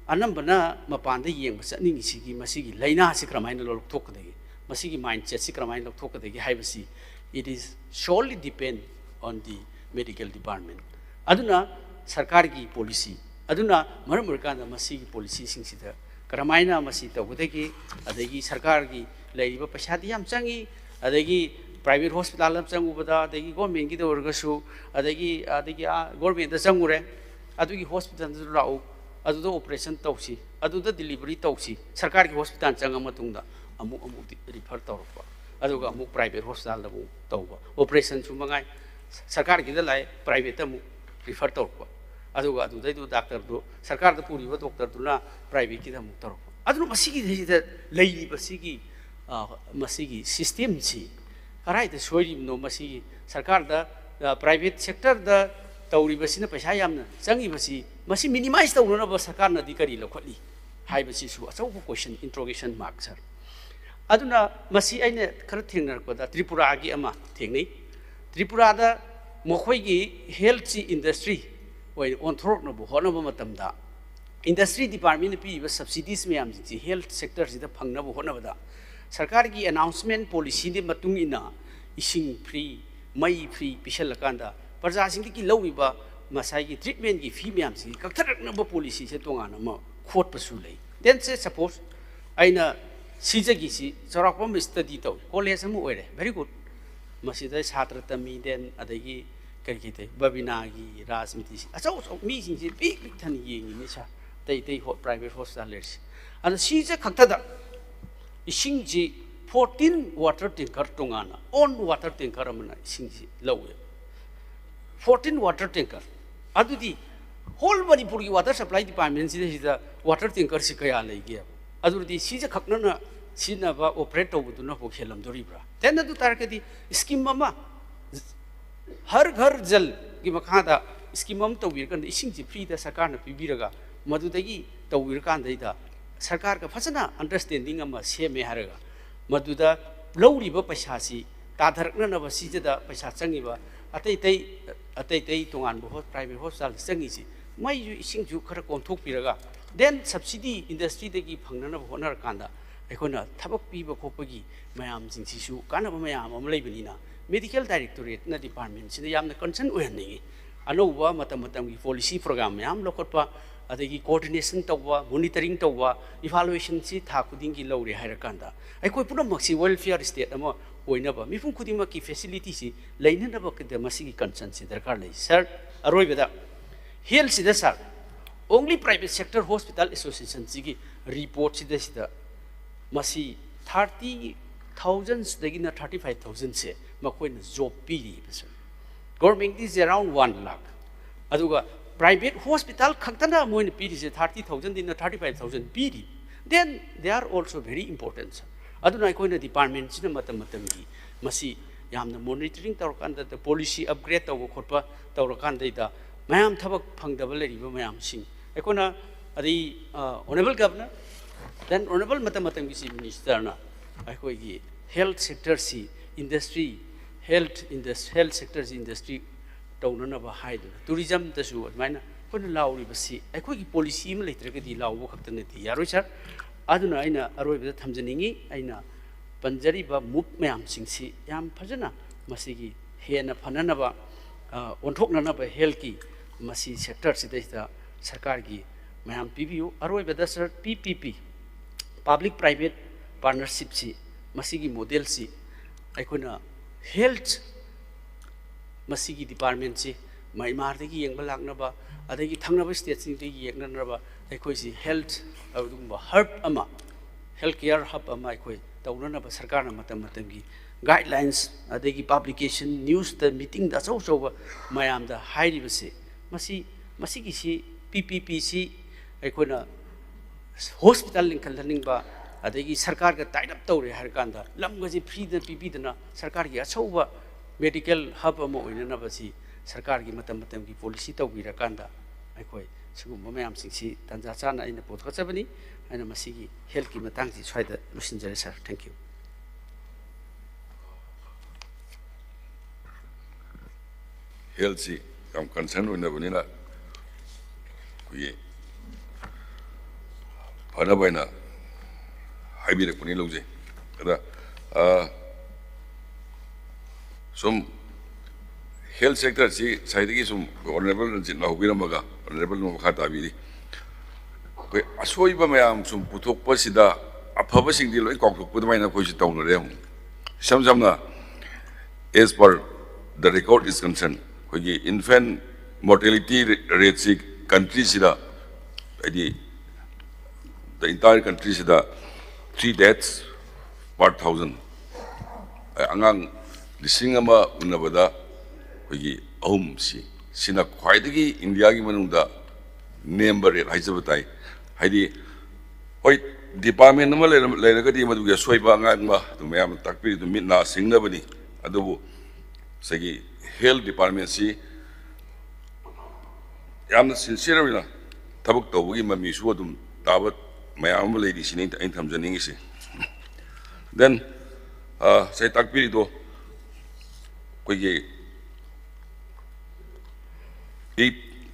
ꯑꯅꯝꯕꯅ ꯃꯄꯥꯟꯗ ꯌꯦꯡꯕ ꯆꯠꯅꯤꯡꯉꯤꯁꯤꯒꯤ ꯃꯁꯤꯒꯤ ꯂꯩꯅꯥꯁꯤ ꯀꯔꯝꯍꯥꯏꯅ ꯂꯧꯊꯣꯛꯀꯗꯒꯦ ꯃꯁꯤꯒꯤ ꯃꯥꯏꯟꯗꯁꯦꯠꯁꯤ ꯀꯔꯝꯍꯥꯏꯅ ꯂꯧꯊꯣꯛꯀꯗꯒꯦ ꯍꯥꯏꯕꯁꯤ it is solely depend on the medical department aduna sarkargi policy aduna maram urkanda masigi policy singsida karamaina masi tawdagi adagi sarkargi leiba paisadi yam changi adagi private hospital am changubada adagi government gi dorgasu adagi government da changure adugi hospital da rau aduda operation tawsi aduda delivery tawsi sarkargi hospital changa matungda amu refer tawrpa aduga amuk private hospital da tawba operation su mangai sarkar gi da lai private amu refer tawba aduga adudai du doctor do sarkar da puri ba doctor du na private gi da mu tawba adu masigi da lei masigi system si karai da soiri no masigi sarkar da private sector da tawri basina paisa yamna changi basi masi minimize tawna ba sarkar na dikari lokhali hai basi su achau question interrogation mark sir aduna masi aina khara thengnar ko da tripura gi ama thengnei tripura da mokhoi gi health industry oi on throk no bo hona ba matam da industry department pi ba subsidies me am ji health sector ji da phangna bo hona ba da sarkar gi announcement policy ni matung ina ising free mai free pisal kanda parja sing ki lowi ba masai gi treatment gi fee me am ji kakthak na ba policy se tonga na ma khot pa su lei then say suppose aina Sijagi si Sarakpam study to college amu oire very good masida chhatra tami den adagi karikite babinagi rajmiti achau mi sing si big than yeng ni sa tai private hospitals and sija khakta da ising ji 14 water tanker tongana on water tanker amna ising ji lawe 14 water tanker adudi whole Manipur ki water supply department si da water tanker si kaya lai gi adurdi sija khakna na sina ba operate to na ho khelam doribra then adu tarkadi scheme mama har ghar jal gi makha da scheme am to wir kan ising ji free da sarkar na pibiraga madudagi to wir kan da sarkar ka phasana understanding ama seme haraga मदुदा लौरीबा पैसासी ताधरकननबा सिजदा पैसा चंगिबा अतै तोंगान बो private hospital चंगिसी मै इसिंजु खरा कोमथोकपिरगा then subsidy industry देगी फंगनब honour कांदा अखोना थबक पीब खोपगी मयाम सिंसिसु कानब मयाम अम लेबनिना medical directorate ना department सिदा यामना कंसर्न ओहननी अनौबा मतम मतमगी पॉलिसी प्रोग्राम मयाम लोखटपा अदगी कोऑर्डिनेशन तौबा मॉनिटरिंग तौबा इवैल्यूएशन सि था खुदिंगी लौरे हायरकांदा अखोय पुनमक्सी वेलफेयर स्टेट अमा ओइनबा मिफुं खुदिमकी फैसिलिटी सि लैननबा कदे मसिगी कंसर्न सि दरकार लै सर अरोइबदा हेल्थ सिदा sir only private sector hospital association की रिपोर्ट सिदा मसी 30,000 दगिना 35,000 से मखोइना job Piri sir government is around 1 lakh अदुगा private hospital खक्तना Moin पीरी से 30,000 दिन 35,000 पीरी then they are also very important sir अदुना अखोइना department सिना मतम मसी यामना monitoring तौरकांदा policy upgrade तौब खोटपा तौरकांदा ma'am थबक फंगदब लेरिबा ma'am Singh अखोना अदि ऑनरेबल गवर्नर देन ऑनरेबल मतम की chief minister ना अखोगी हेल्थ सेक्टर सी इंडस्ट्री हेल्थ सेक्टर सी इंडस्ट्री तौननबा हाइदु टूरिज्म दसु अदमाइना कोना लाउरिबसी अखोगी पॉलिसी म लेत्रगदी लाउबो खक्तनति यारोय सर अदुना आइना अरोइबदा थमजनिंगी आइना पंजरीबा मुप मैम सिंसी याम फजना मसिगी हेना फननबा ओंथोकननबा हेल्थ की मसी सेक्टर सिदा सरकार की मैम पीबीयू अरोइबदा sir PPP public private partnership सी मसीगी मॉडल सी अखोना हेल्थ मसीगी डिपार्टमेंट से म्यांमारदगी येंग लाक्नबा अदगी थंगनबा स्टेट सिंगदगी येंगनरबा अखोइसी हेल्थ अदुगुंबा हब अमा हेल्थ केयर हब अमा अखोइ तौननबा सरकारना मतमगी गाइडलाइंस अदगी पब्लिकेशन न्यूज़ द मीटिंग द चौचौबा मयामदा हाइरिबसे मसीगी सी पीपीपी सी अखोना हॉस्पिटल लिंखलनिंगबा अदगी सरकार का टाइड अप तौरे हर कांदा लमगजी फ्री द पीबीदना सरकार की अछौबा मेडिकल हब अमा ओइननबसी सरकार की मतम की पॉलिसी तौबिरा कांदा अखोय सुगुम मयाम सिंसी तंजा चाना इन पोथखचबनी अना मसीगी हेल्थ की मतंग जी स्वाइदा लुसिनजरे सर थैंक यू हेल्थ सी कम कंसर्न ओइनबनिना ये फनबैना हाइबिरकपनि लौजे अदा सुम हेल्थ सेक्टर सी साइडगी सुम ऑनरेबल रंजित लाहुबिरमगा ऑनरेबल मखा ताबिरी कोई असोइबा मयाम सुम पुथोकपसिदा अफबसिंगदि लोइ कौथोकपदमाइना कोइसि तौनरे हम समजमना as per the record is concern कोई इन्फेंट मोर्टेलिटी रेट सी कंट्री सिदा the entire country is 3 deaths per 1,000. Angang lisingama unabada hogi ahum si sina khwaidagi India gi manungda number rate haisabatai haidi hoi department nama leiragadi maduga soiba angangma tu mayam takpiri tu mitna singnabani adubu sagi health department si yamna sincerely na tabuk tawgi mami su adum tabat मैम lady सिने इन थमजनिंग से देन से ताकपीरी दो कोई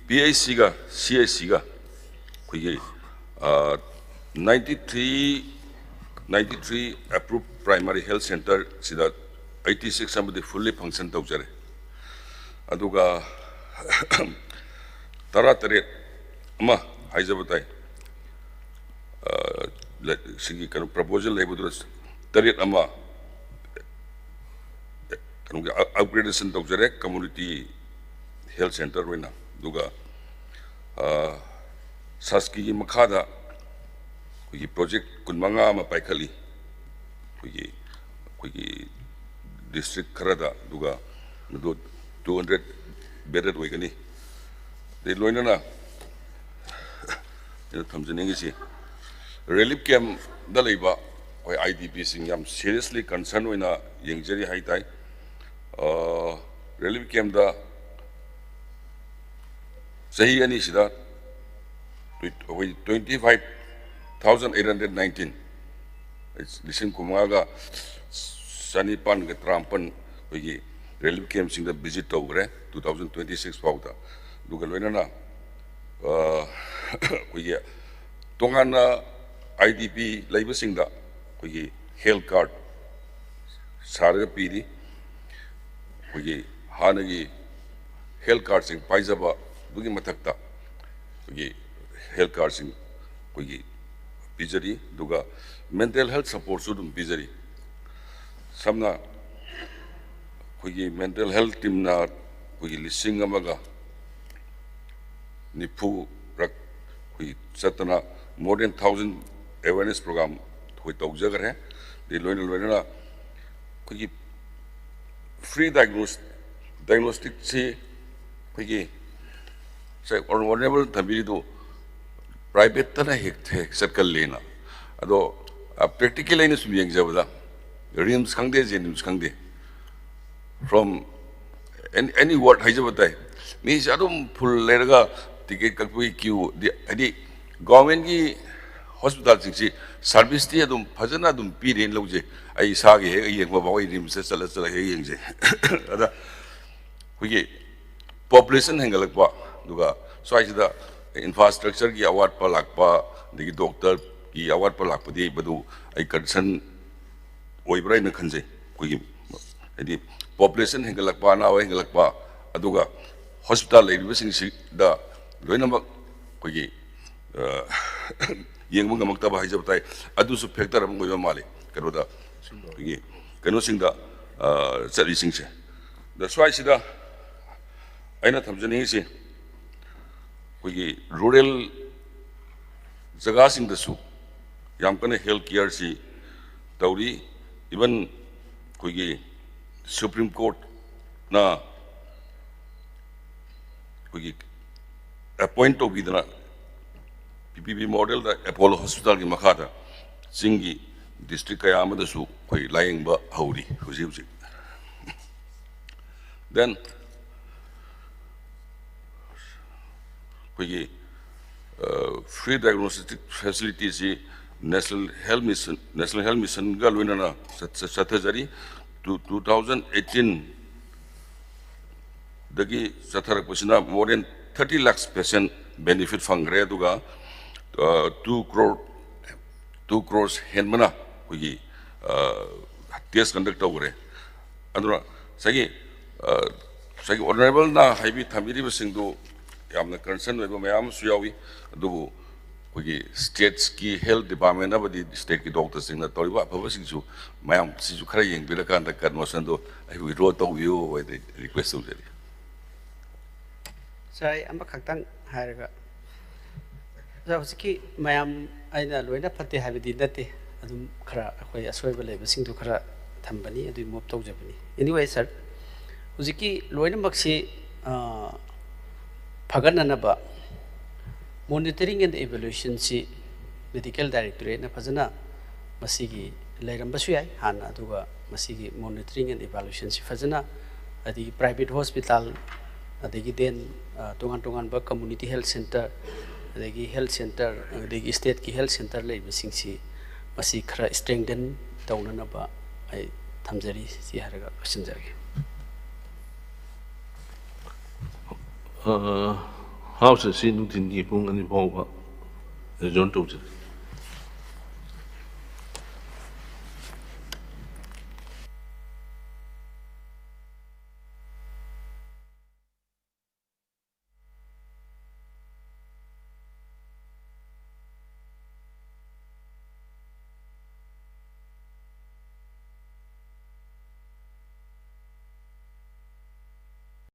PIC का CIC का कोई 93 approved primary health center सिदा 86 समबदे fully function तौजरे अदुगा तरा तरे अमा हाइजबताई सिगी कनु प्रपोजल लेबुदु तरेट अमा कनु अपग्रेडेशन तौजरे कम्युनिटी हेल्थ सेंटर वेना दुगा सास्की की मखादा कोई प्रोजेक्ट कुनमंगा अमा पाइखली कोई डिस्ट्रिक्ट खरदा दुगा दो 200 बेडेड वेगनी दे लोइनना थमजनिंग से relief camp da leiba oi IDP sing yam seriously concerned oina yengjeri haitai relief camp da sahi ani sida 25,819 लिसिंग कुमागा सनीपान के ट्रांपन कोई relief camp Singh the visit तौरे 2026 फाउदा दुगा लोइना कोई तोंगाना IDP लाइव सिंह दा कोई हेल्थ कार्ड सारे पीरी कोई हानगी हेल्थ कार्ड सिंह पाइजबा दुगी मथक्ता कोई हेल्थ कार्ड सिंह कोई पिजरी दुगा मेंटल हेल्थ सपोर्ट सुदुम पिजरी समना कोई मेंटल हेल्थ टीम ना कोई लिसिंग अमगा निफु रक कोई सतना मोर देन 1000 अवेयरनेस प्रोग्राम कोई तौजगर है दे लोइना कोई फ्री डायग्नोस्टिक से कोई से ऑनरेबल तबीरी दो प्राइवेट तना हेक सर्कल लेना अदो प्रैक्टिकल लेने सुनियंग जबदा रिम्स खंगदे जेनिम्स खंगदे फ्रॉम एनी वर्ड हाइजबता है मी जादुम फुल लेरगा टिकट ककपुई क्यू अदी गवर्नमेंट की हॉस्पिटल सिंसी सर्विस ती अदुम फजना अदुम पीरेन लौजे आई सागे हे येंगबा बावई रिम्स चला चला हे येंगजे अदा कोई पॉपुलेशन हेंगलकपा दुगा स्वाइसदा इंफ्रास्ट्रक्चर की अवार्ड पर लाकपा दिगी डॉक्टर की अवार्ड पर लाकपदी बदु आई कंसर्न ओइब्राइ न खंजे कोई यदि पॉपुलेशन हेंगलकपा ना हेंगलकपा अदुगा हॉस्पिटल लेरिबसिंग दा लोइनमक कोई येंगबंग मक्तबा हाइजबताय अदुसु फैक्टर अम गोइबा माले करोदा कोई कनो सिंगदा चलिसिंग से द स्वाइसदा आइना थमजनी से कोई रूरल जगह सिंह दसु याम कने हेल्थ केयर सी तौरी इवन कोई सुप्रीम कोर्ट ना कोई अपॉइंट तो बिदना PPP मॉडल दा अपोलो हॉस्पिटल की मखादा सिंगी डिस्ट्रिक्ट कया अमदसु कोई लायंगबा हौरी हुजी हुजी देन कोई free diagnostic facilities national health mission का लोइना सथजरी 2018 दगी सथरपसिना more than 30 lakh patient benefit फंगरे दुगा 2 crore हेनमना कोई टेस्ट कंडक्ट तौरे अदुना सगी ऑनरेबल ना हाइबी थमिरिब सिंदु यामना कंसर्न होइबा मयाम सुयावी अदुबु कोई स्टेट्स की हेल्थ डिपार्टमेंट अबदी स्टेट की डॉक्टर सिंगना तौरिबा अफबा सिंसु मयाम सिसु खरा येंबिरा कांदा कन्मोशन दो आई विड्रॉ तौबियो वे रिक्वेस्ट तौजरी साई अमा खक्तंग हायरगा हौजिकी मयाम आइना लोइना फते हाबिदि नते अदुम खरा अखोय असोयबा लेबसिंदु खरा थंबनी अदु मोप तौजबनी एनीवे सर हौजिकी लोइना मक्सी फगननबा मॉनिटरिंग एंड इवैल्यूएशन से मेडिकल डायरेक्टरेट ने फजना मसीगी लेरंबसु याय हाना अदुगा मसीगी मॉनिटरिंग एंड इवैल्यूएशन से फजना अदि प्राइवेट हॉस्पिटल अदि देन तोंगान तोंगान बा कम्युनिटी हेल्थ सेंटर अदि हेल्थ सेंटर अदि स्टेट की हेल्थ सेंटर लेबसिंग से मसी खरा स्ट्रेंथन तौननबा आई थमजरी सि हारगा question House is in the Pung and Pova, the John Total.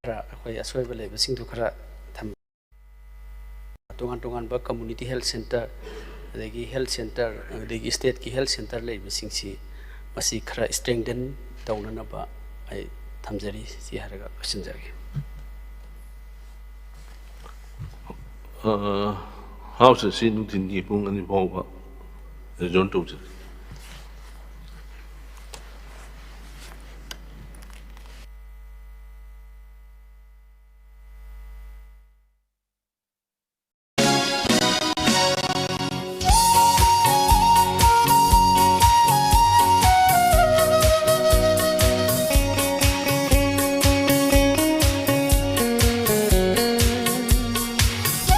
अखोय असोयबा लेबसिंदु खरा तोंगान तोंगान बा कम्युनिटी हेल्थ सेंटर अदगी हेल्थ सेंटर अदगी स्टेट की हेल्थ सेंटर लेबसिंग सी मसी खरा स्ट्रेंथन तौननबा आई थमजरी सि हारगा क्वेश्चन जगे House is in the Pung and Pova, the John Total.